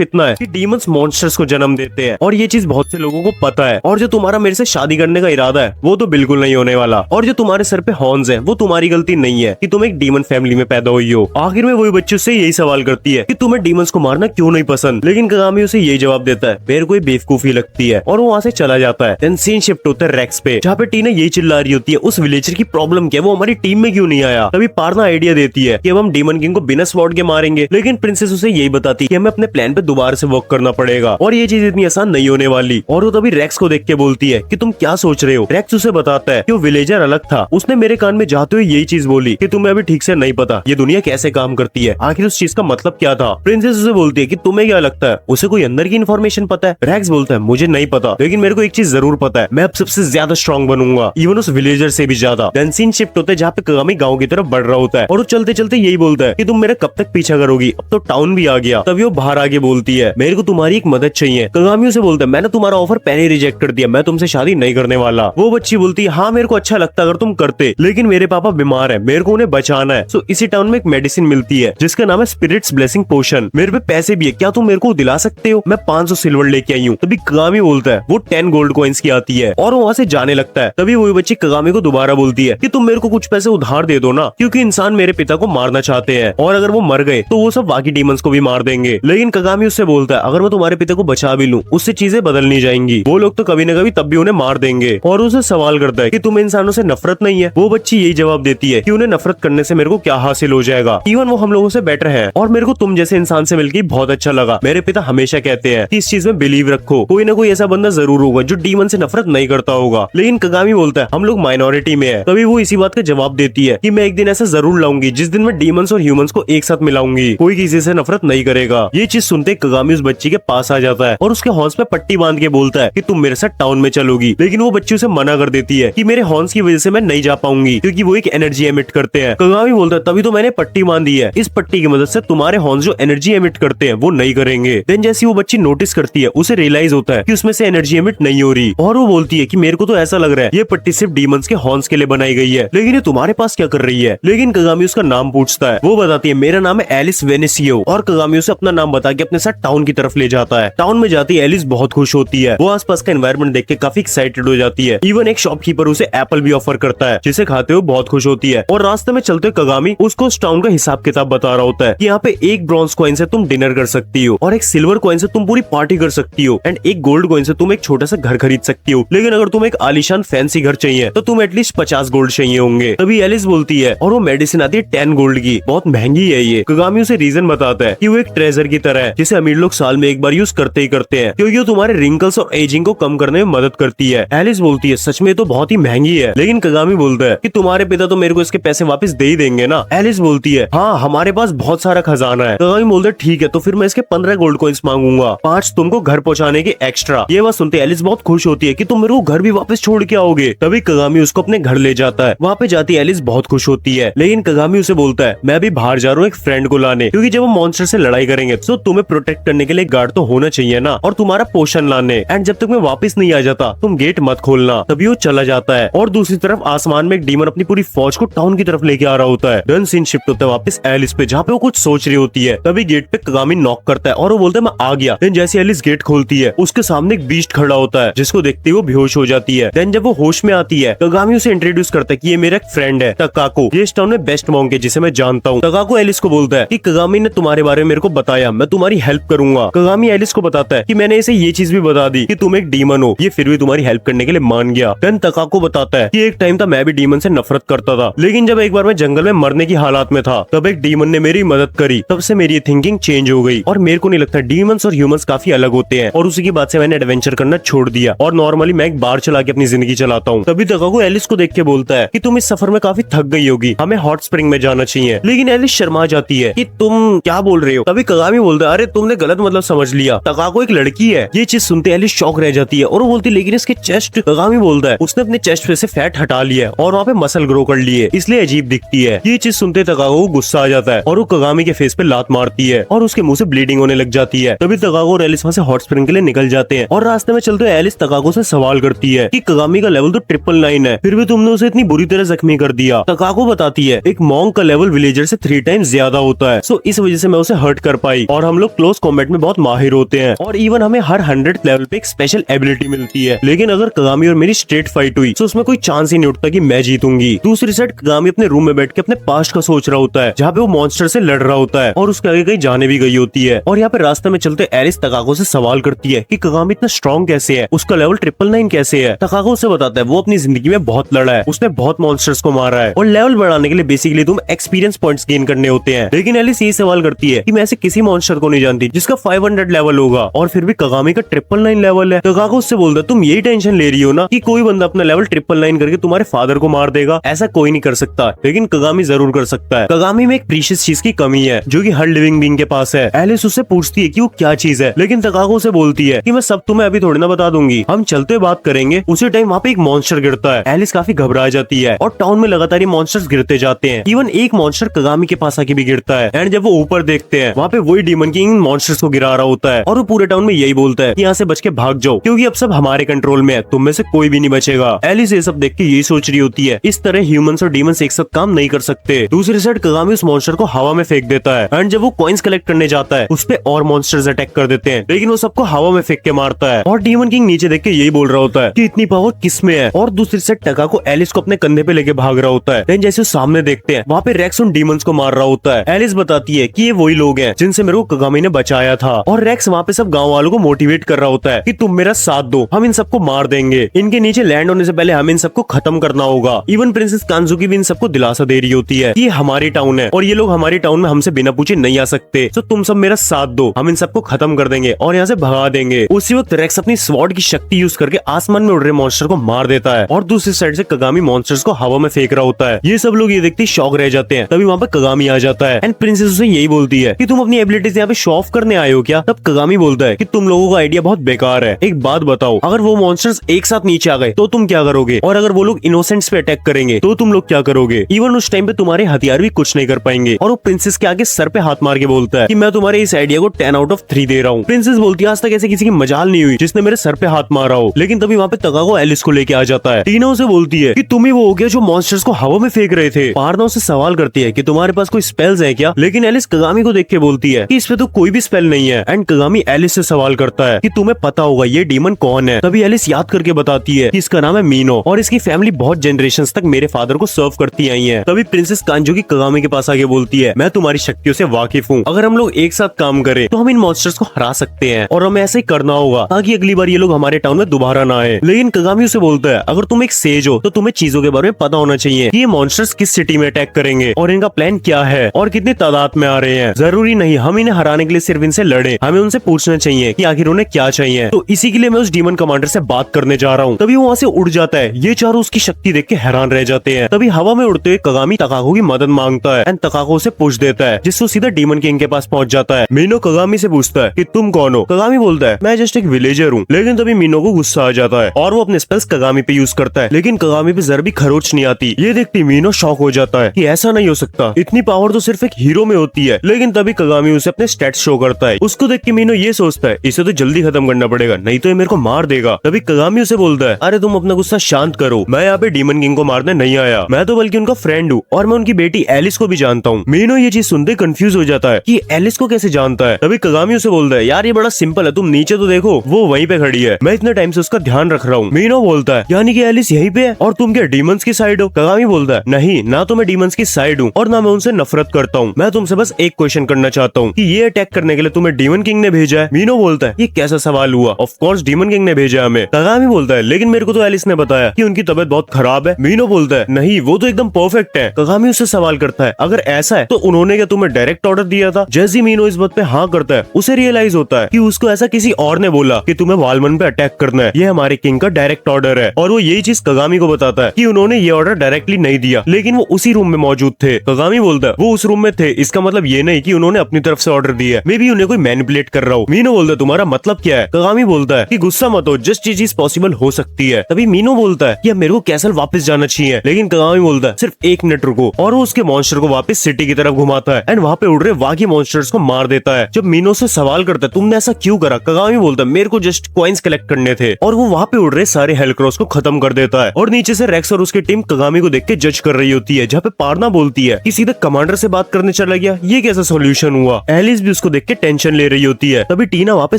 इतना है कि डीमंस मॉन्स्टर्स को जन्म देते हैं और ये चीज बहुत से लोगों को पता है। और जो तुम्हारा मेरे से शादी करने का इरादा है वो तो बिल्कुल नहीं होने वाला। और जो तुम्हारे सर पे हॉर्न्स है वो तुम्हारी गलती नहीं है कि तुम एक डीमन फैमिली में पैदा हुई हो। आखिर में वही बच्चे से यही सवाल करती है कि तुम्हें डीमंस को मारना क्यों नहीं पसंद, लेकिन कगामी उसे यही जवाब देता है मेरे को बेवकूफी लगती है और वो वहाँ से चला जाता है। देन सीन शिफ्ट होता है रेक्स पे, जहाँ पे टीना यही चिल्ला रही होती है उस विलेजर की प्रॉब्लम क्या है, वो हमारी टीम में क्यों नहीं आया। तभी पारना आइडिया देती है कि अब हम डीमन किंग को बिना स्वॉर्ड के मारेंगे, लेकिन प्रिंसेस उसे यही बताती है कि हमें अपने प्लान पे दोबारा से वर्क करना पड़ेगा और ये चीज इतनी आसान नहीं होने वाली। और वो तभी रेक्स को देख के बोलती है कि तुम क्या सोच रहे हो। रेक्स उसे बताता है कि वो विलेजर अलग था, उसने मेरे कान में जाते हुए यही चीज बोली कि तुम्हें अभी ठीक से नहीं पता ये दुनिया कैसे काम करती है, आखिर उस चीज का मतलब क्या था। प्रिंसेस उसे बोलती है कि तुम्हें क्या लगता है उसे कोई अंदर की इन्फॉर्मेशन पता है। रेक्स बोलता है मुझे नहीं पता, लेकिन मेरे को एक चीज जरूर पता है, मैं अब सबसे ज्यादा स्ट्रॉन्ग बनूंगा, इवन उस विलेजर से भी ज्यादा। देन सीन शिफ्ट होता है जहाँ पे कगामी गांव की तरफ बढ़ रहा होता है और वो चलते चलते यही बोलता है कि तुम मेरा कब तक पीछा करोगी, अब तो टाउन भी आ गया। तभी वो बाहर आके बोलती है मेरे को तुम्हारी एक मदद चाहिए। कगामी उसे बोलता है मैंने तुम्हारा ऑफर पहले रिजेक्ट कर दिया, मैं तुमसे शादी नहीं करने वाला। वो बच्ची बोलती है हाँ मेरे को अच्छा लगता अगर तुम करते, लेकिन मेरे पापा बीमार है, मेरे को उन्हें बचाना है। सो इसी टाउन में एक मेडिसिन मिलती है जिसका नाम है स्पिरिट्स ब्लेसिंग पोशन, मेरे पे पैसे भी है, क्या तुम मेरे को दिला सकते हो, मैं 500 सिल्वर लेके आई हूँ। तभी कगामी बोलता है वो 10 गोल्ड कॉइन्स की आती है और वो वहाँ से जाने लगता है। तभी वही बच्ची कगामी को दोबारा बोलती है कि तुम मेरे को कुछ पैसे उधार दे दो ना, क्योंकि इंसान मेरे पिता को मारना चाहते हैं और अगर वो मर गए तो वो सब बाकी डीमंस को भी मार देंगे। लेकिन कगामी उससे बोलता है अगर मैं तुम्हारे पिता को बचा भी लूं उससे चीजें बदल नहीं जाएंगी, वो लोग तो कभी न कभी तब भी उन्हें मार देंगे। और उसे सवाल करता है कि तुम्हें इंसानों से नफरत नहीं है। वो बच्ची यही जवाब देती है कि उन्हें नफरत करने से मेरे को क्या हासिल हो जाएगा, इवन वो हम लोगों से बेटर है और मेरे को तुम जैसे इंसान से मिलकर बहुत अच्छा लगा। मेरे पिता हमेशा कहते हैं कि इस चीज में बिलीव रखो, कोई ना कोई ऐसा बंदा जरूर होगा जो डीमन से नफरत नहीं करता होगा। लेकिन कगामी बोलता है हम लोग माइनॉरिटी में है। तभी वो इसी बात का जवाब देती है कि मैं एक दिन ऐसा जरूर लाऊंगी जिस दिन मैं डीमंस और ह्यूमंस को एक साथ मिलाऊंगी, कोई किसी से नफरत नहीं करेगा। ये चीज सुनते कगामी उस बच्ची के पास आ जाता है और उसके हॉर्न्स पे पट्टी बांध के बोलता है कि तुम मेरे साथ टाउन में चलोगी, लेकिन वो बच्ची उसे मना कर देती है कि मेरे हॉर्न्स की वजह से मैं नहीं जा पाऊंगी क्योंकि वो एक एनर्जी एमिट करते हैं। कगामी बोलता है तभी तो मैंने पट्टी बांधी है, इस पट्टी की मदद से तुम्हारे हॉर्न्स जो एनर्जी एमिट करते हैं वो नहीं करेंगे। देन जैसी वो बच्ची नोटिस करती है उसे रियलाइज होता है कि उसमें से एनर्जी एमिट नहीं हो रही और वो बोलती है कि मेरे को तो ऐसा लग रहा है ये पट्टी सिर्फ डीमंस के हॉर्न्स के लिए बनाई गई है, लेकिन ये तुम्हारे पास क्या कर रही है। लेकिन कगामी उसका नाम पूछता है, वो बताती है मेरा नाम है एलिस वेनेसियो और कगामी उसे अपना नाम बता के अपने साथ टाउन की तरफ ले जाता है। टाउन में जाती है एलिस बहुत खुश होती है, वो आसपास का एनवायरनमेंट देख के काफी एक्साइटेड हो जाती है। इवन एक शॉपकीपर उसे एप्पल भी ऑफर करता है जिसे खाते हुए बहुत खुश होती है। और रास्ते में चलते कगामी उसको उस टाउन का हिसाब किताब बता रहा होता है कि यहाँ पे एक ब्रॉन्ज कॉइन से तुम डिनर कर सकती हो और एक सिल्वर कॉइन से तुम पूरी पार्टी कर सकती हो एंड एक गोल्ड कॉइन से तुम एक छोटा सा घर खरीद सकती हो, लेकिन अगर तुम एक आलीशान फैंसी घर चाहिए तो तुम एटलीस्ट 50 गोल्ड चाहिए होंगे। तभी एलिस बोलती है और वो मेडिसिन आती है 10 गोल्ड की, बहुत महंगी है ये। कगामी उसे रीजन बताता है कि वो एक ट्रेजर की तरह है जिसे अमीर लोग साल में एक बार यूज करते ही करते हैं क्योंकि वो तुम्हारे रिंकल्स और एजिंग को कम करने में मदद करती है। एलिस बोलती है सच में तो बहुत ही महंगी है, लेकिन कगामी बोलता है कि तुम्हारे पिता तो मेरे को इसके पैसे वापस दे ही देंगे ना। एलिस बोलती है हाँ हमारे पास बहुत सारा खजाना है। कगामी बोलता है ठीक है तो फिर मैं इसके 15 गोल्ड कॉइन्स मांगूंगा, 5 तुमको घर पहुंचाने के एक्स्ट्रा। ये बात सुनते एलिस बहुत खुश होती है कि तुम मेरे को घर भी वापस छोड़ के आओगे। तभी कगामी उसको अपने घर ले जाता है, वहाँ पे जाती एलिस बहुत खुश होती है, लेकिन कगामी उसे बोलता है मैं अभी बाहर जा रहा हूँ एक फ्रेंड को लाने, क्योंकि जब वो मॉन्स्टर से लड़ाई करेंगे तो तुम्हें प्रोटेक्ट करने के लिए गार्ड तो होना चाहिए ना, और तुम्हारा पोशन लाने, एंड जब तक मैं वापस नहीं आ जाता तुम गेट मत खोलना। तभी वो चला जाता है और दूसरी तरफ आसमान में एक डीमन अपनी पूरी फौज को टाउन की तरफ लेके आ रहा होता है। डन सीन शिफ्ट होता है वापस एलिस पे जहाँ पे वो कुछ सोच रही होती है। तभी गेट पे कगामी नॉक करता है और वो बोलता है मैं आ गया। देन जैसे एलिस गेट खोलती है उसके सामने एक बीस्ट खड़ा होता है जिसको देखते ही वो बेहोश हो जाती है। देन जब वो होश में आती है कगामी उसे इंट्रोड्यूस करता है कि ये मेरा एक फ्रेंड है तकाको, ये इस टाउन में बेस्ट मॉन्क है जिसे मैं जानता हूँ। तकाको एलिस को बोलता है कि कगामी ने तुम्हारे बारे में मेरे को बताया, मैं तुम्हारी हेल्प करूंगा। कगामी एलिस को बताता है कि मैंने इसे ये चीज भी बता दी कि तुम एक डीमन हो, ये फिर भी तुम्हारी हेल्प करने के लिए मान गया। देन तकाको बताता है कि एक टाइम था मैं भी डीमन से नफरत करता था, लेकिन जब एक बार मैं जंगल में मरने की हालात में था तब एक डीमन ने मेरी मदद करी, तब से मेरी थिंकिंग चेंज हो गई और मेरे को नहीं लगता डीमंस और ह्यूमंस काफी अलग होते हैं, और उसी की बात से मैंने एडवेंचर करना छोड़ दिया और नॉर्मली मैं एक बार चला के अपनी जिंदगी चलाता हूँ। तभी तकाको एलिस को देख के बोलता है कि तुम इस सफर में काफी थक गई होगी, हमें हॉट स्प्रिंग में जाना चाहिए। लेकिन एलिस शर्मा जाती है कि तुम क्या बोल रहे हो। तभी कगामी बोलता है अरे तुमने गलत मतलब समझ लिया, तकाको एक लड़की है। ये चीज सुनते एलिस शॉक रह जाती है और वो बोलती लेकिन इसके चेस्ट, कगामी बोलता है उसने अपने चेस्ट पे से फैट हटा लिया है और वहाँ पे मसल ग्रो कर लिए इसलिए अजीब दिखती है। ये चीज सुनते तकाको गुस्सा आ जाता है और वो कगामी के फेस पे लात मारती है और उसके मुंह से ब्लीडिंग होने लग जाती है। तभी तकाको और एलिस वहाँ से हॉट स्प्रिंग के लिए निकल जाते हैं और रास्ते में चलते हुए एलिस तकाको से सवाल करती है कि कगामी का लेवल तो 999 है, फिर भी तुमने उसे इतनी बुरी तरह जख्मी कर दिया। तकाको बताती है एक मॉन्क का लेवल विलेजर से 3 टाइम्स ज्यादा होता है, है, सो इस वजह से मैं उसे हर्ट कर पाई और हम लोग क्लोज कॉम्बैट में बहुत माहिर होते हैं और इवन हमें हर 100 लेवल पे एक स्पेशल एबिलिटी मिलती है। लेकिन अगर कगामी और मेरी स्ट्रेट फाइट हुई तो उसमें कोई चांस ही नहीं उठता कि मैं जीतूंगी। दूसरी साइड कगामी अपने रूम में बैठ के अपने पास्ट का सोच रहा होता है, जहाँ पे वो मॉन्स्टर से लड़ रहा होता है और उसके आगे कहीं जाने भी गई होती है। और यहाँ पे रास्ते में चलते एलिस तकाको से सवाल करती है कि कगामी इतना स्ट्रॉन्ग कैसे है, उसका लेवल 999 कैसे है। तकाको उसे बताता है वो अपनी जिंदगी में बहुत लड़ा है, उसने बहुत मॉन्स्टर्स को मारा है और लेवल बढ़ाने के लिए बेसिकली तुम एक्सपीरियंस पॉइंट्स गेन करने होते हैं। लेकिन एलिस ये सवाल करती है कि मैं ऐसे किसी मॉन्स्टर को नहीं जानती जिसका 500 लेवल होगा और फिर भी कगामी का 999 लेवल है। तकाको उससे बोलता है तुम यही टेंशन ले रही हो ना कि कोई बंदा अपना लेवल 999 करके तुम्हारे फादर को मार देगा, ऐसा कोई नहीं कर सकता, लेकिन कगामी जरूर कर सकता है। कगामी में एक प्रीशियस चीज की कमी है जो कि हर लिविंग बीइंग के पास है। एलिस उससे पूछती है कि वो क्या चीज है, लेकिन तकाको से बोलती है कि मैं सब तुम्हें अभी थोड़ी ना बता दूंगी, हम चलते बात करेंगे। उसी टाइम वहाँ पे एक मॉन्स्टर गिरता है। एलिस काफी घबरा जाती है और टाउन में लगातार ये मॉन्स्टर्स गिरते जाते हैं। इवन एक मॉन्स्टर कगामी के पास आके भी गिरता है एंड जब वो ऊपर देखते हैं वहाँ पे वही डीमन किंग मॉन्स्टर्स को गिरा रहा होता है और वो पूरे टाउन में यही बोलता है कि यहाँ से बच के भाग जाओ क्योंकि अब सब हमारे कंट्रोल में है, तुम में से कोई भी नहीं बचेगा। एलिस ये सब देख के यही सोच रही होती है इस तरह ह्यूमंस और डीमंस एक साथ काम नहीं कर सकते। दूसरी साइड कगामी उस मॉन्स्टर को हवा में फेंक देता है एंड जब वो कॉइंस कलेक्ट करने जाता है उस पे और मॉन्स्टर्स अटैक कर देते हैं, लेकिन वो सबको हवा में फेंक के मारता है और डीमन किंग नीचे देख के यही बोल रहा होता है कि इतनी पावर किस में है। और दूसरी साइड तकाको एलिस को अपने कंधे पे लेके भाग रहा होता है। लेकिन जैसे वो सामने देखते हैं वहाँ पे रेक्स उन डीमंस को मार रहा होता है। एलिस बताती है कि ये वही लोग हैं जिनसे मेरे को कगामी ने बचाया था और रेक्स वहाँ पे सब गाँव वालों को मोटिवेट कर रहा होता है कि तुम मेरा साथ दो, हम इन सबको मार देंगे, इनके नीचे लैंड होने से पहले हमें इन सबको खत्म करना होगा। इवन प्रिंसेस कांजुकी भी इन सबको दिलासा दे रही होती है कि ये हमारी टाउन है और ये लोग हमारी टाउन में हमसे बिना पूछे नहीं आ सकते, तो तुम सब मेरा साथ दो, हम इन सबको खत्म कर देंगे और यहाँ से भगा देंगे। उसी वक्त रेक्स अपनी स्वॉर्ड की शक्ति यूज करके आसमान में उड़ रहे मॉन्स्टर को मार देता है और दूसरी साइड से कगामी मॉन्स्टर्स को हवा में फेंक रहा होता है। ये सब लोग ये देखते शॉक रह जाते हैं। तभी वहाँ पे कगामी आ जाता है एंड प्रिंसेस उसे यही बोलती है कि तुम अपनी एबिलिटीज यहाँ पे शो ऑफ करने आए हो क्या। तब कगामी बोलता है कि तुम लोगों का आइडिया बहुत बेकार है, एक बात बताओ, अगर वो मॉन्स्टर्स एक साथ नीचे आ गए तो तुम क्या करोगे, और अगर वो लोग इनोसेंट्स पे अटैक करेंगे तो तुम लोग क्या करोगे। इवन उस टाइम पे तुम्हारे हथियार भी कुछ नहीं कर पाएंगे। और वो प्रिंसेस के आगे सर पे हाथ मार के बोलता है कि मैं तुम्हारे इस आइडिया को 10 आउट ऑफ 3 दे रहा हूँ। प्रिंसेस बोलती है आज तक ऐसे किसी की मजाल नहीं हुई जिसने मेरे सर पे हाथ मारा हो। लेकिन तभी वहाँ पे तकाको एलिस को लेके आ जाता है। टीना उसे बोलती है कि तुम ही वो हो गया जो मॉन्स्टर्स को हवा में फेंक रहे थे। पारना उसे सवाल करती है कि तुम्हारे पास कोई स्पेल्स है क्या, लेकिन एलिस कगामी को देख के बोलती है कि इस पे तो कोई भी स्पेल नहीं है। एंड कगामी एलिस से सवाल करता है कि तुम्हें पता होगा ये डीमन कौन है। तभी एलिस याद करके बताती है कि इसका नाम है मीनो और इसकी फैमिली बहुत जनरेशंस तक मेरे फादर को सर्व करती आई है। तभी प्रिंसेस कांजुकी कगामी के पास आके बोलती है मैं तुम्हारी शक्तियों से वाकिफ हूँ, अगर हम लोग एक साथ काम करें तो हम इन मॉन्स्टर्स को हरा सकते हैं और हमें ऐसा ही करना होगा ताकि अगली बार ये लोग हमारे टाउन में दोबारा ना आए। लेकिन कगामी उसे बोलता है अगर तुम एक सेज हो तो तुम्हें चीजों के बारे में पता होना चाहिए कि ये मॉन्स्टर्स किस सिटी में अटैक करेंगे और इनका प्लान क्या है और कितनी तादाद में आ रहे हैं। जरूरी नहीं हम इन्हें हराने के लिए सिर्फ इनसे लड़े, हमें उनसे पूछना चाहिए कि आखिर उन्हें क्या चाहिए। तो इसी के लिए मैं उस डीमन कमांडर से बात करने जा रहा हूँ। तभी वो वहाँ से उड़ जाता है। ये चारों उसकी शक्ति देख के हैरान रह जाते हैं। तभी हवा में उड़ते हुए कगामी तकाको की मदद मांगता है एंड तकाको से पुश देता है जिससे सीधा डीमन किंग के पास पहुंच जाता है। मीनो कगामी से पूछता है कि तुम कौन हो। कगामी बोलता है मैं जस्ट एक विलेजर हूँ। लेकिन तभी मीनो को गुस्सा आ जाता है और वो अपने स्पेल्स कगामी पे यूज करता है, लेकिन कगामी पे जरा भी खरोच नहीं आती। ये देखती मीनो शॉक हो जाता है कि ऐसा नहीं हो सकता, इतनी पावर तो सिर्फ एक हीरो में होती है। लेकिन तभी कगामी उसे अपने स्टैट्स शो करता है। उसको देख के मीनो ये सोचता है इसे तो जल्दी खत्म करना पड़ेगा नहीं तो ये मेरे को मार देगा। तभी कगामी उसे बोलता है अरे तुम अपना गुस्सा शांत करो, मैं यहाँ पे डीमन किंग को मारने नहीं आया, मैं तो बल्कि उनका फ्रेंड हूँ और मैं उनकी बेटी एलिस को भी जानता हूँ। मीनो ये चीज सुनते कंफ्यूज हो जाता है कि एलिस को कैसे जानता है। तभी कगामी उसे बोलता है यार ये बड़ा सिंपल है, तुम नीचे तो देखो वो वहीं पे खड़ी है, मैं इतने टाइम से उसका ध्यान रख रहा हूँ। मीनो बोलता है यानी कि एलिस यहीं पे है और तुम क्या डीमंस की साइड हो। कगामी बोलता है नहीं, ना तो मैं डीमंस की साइड हूँ और ना मैं उनसे नफरत करता हूँ, मैं तुमसे बस एक क्वेश्चन करना चाहता हूँ कि ये अटैक करने के लिए तुम्हें डीमन किंग ने भेजा है। मीनो बोलता है ये कैसा सवाल हुआ, ऑफ कोर्स डीमन किंग ने भेजा हमें। कगामी बोलता है लेकिन मेरे को तो एलिस ने बताया कि उनकी तबीयत बहुत खराब है। मीनो बोलता है नहीं वो तो एकदम परफेक्ट है। कगामी उससे सवाल करता है अगर ऐसा है तो उन्होंने क्या तुम्हें डायरेक्ट ऑर्डर दिया था। जैसे मीनो इस बात पे हाँ करता है उसे रियलाइज होता है कि उसको ऐसा किसी और ने बोला कि तुम्हें वालमन पे अटैक करना है, ये हमारे किंग का डायरेक्ट ऑर्डर है। और वो यही चीज कगामी को बताता है कि उन्होंने ये ऑर्डर डायरेक्टली नहीं दिया लेकिन वो उसी रूम में मौजूद थे। कगामी बोलता है वो उस रूम में थे, इसका मतलब ये नहीं कि उन्होंने अपनी तरफ से ऑर्डर दिया, मे बी उन्हें कोई मैनिपुलेट कर रहा हो। मीनो बोलता है तुम्हारा मतलब क्या है। कगामी बोलता है कि गुस्सा मत हो, जस्ट ये चीज पॉसिबल हो सकती है। तभी मीनो बोलता है कि मेरे को कैसल वापस जाना चाहिए, लेकिन कगामी बोलता है सिर्फ 1 मिनट रुको और वो उसके मॉन्स्टर को वापस सिटी की तरफ घुमाता है एंड वहाँ पे उड़ रहे बाकी मॉन्स्टर्स को मार देता है। जब मीनो से सवाल करता है तुमने ऐसा क्यों करा, कगामी बोलता है मेरे को जस्ट कॉइंस कलेक्ट करने थे और वो वहाँ पे उड़ रहे सारे हेलक्रॉस को खत्म कर देता है। और नीचे से रेक्स और उसकी टीम कगामी को देख के जज कर रही होती है, जहाँ पे पारना बोलती है कि सीधे कमांडर से बात करने चल चला गया, ये कैसा सोल्यूशन हुआ। एलिस भी उसको देख के टेंशन ले रही होती है। तभी टीना वहाँ पे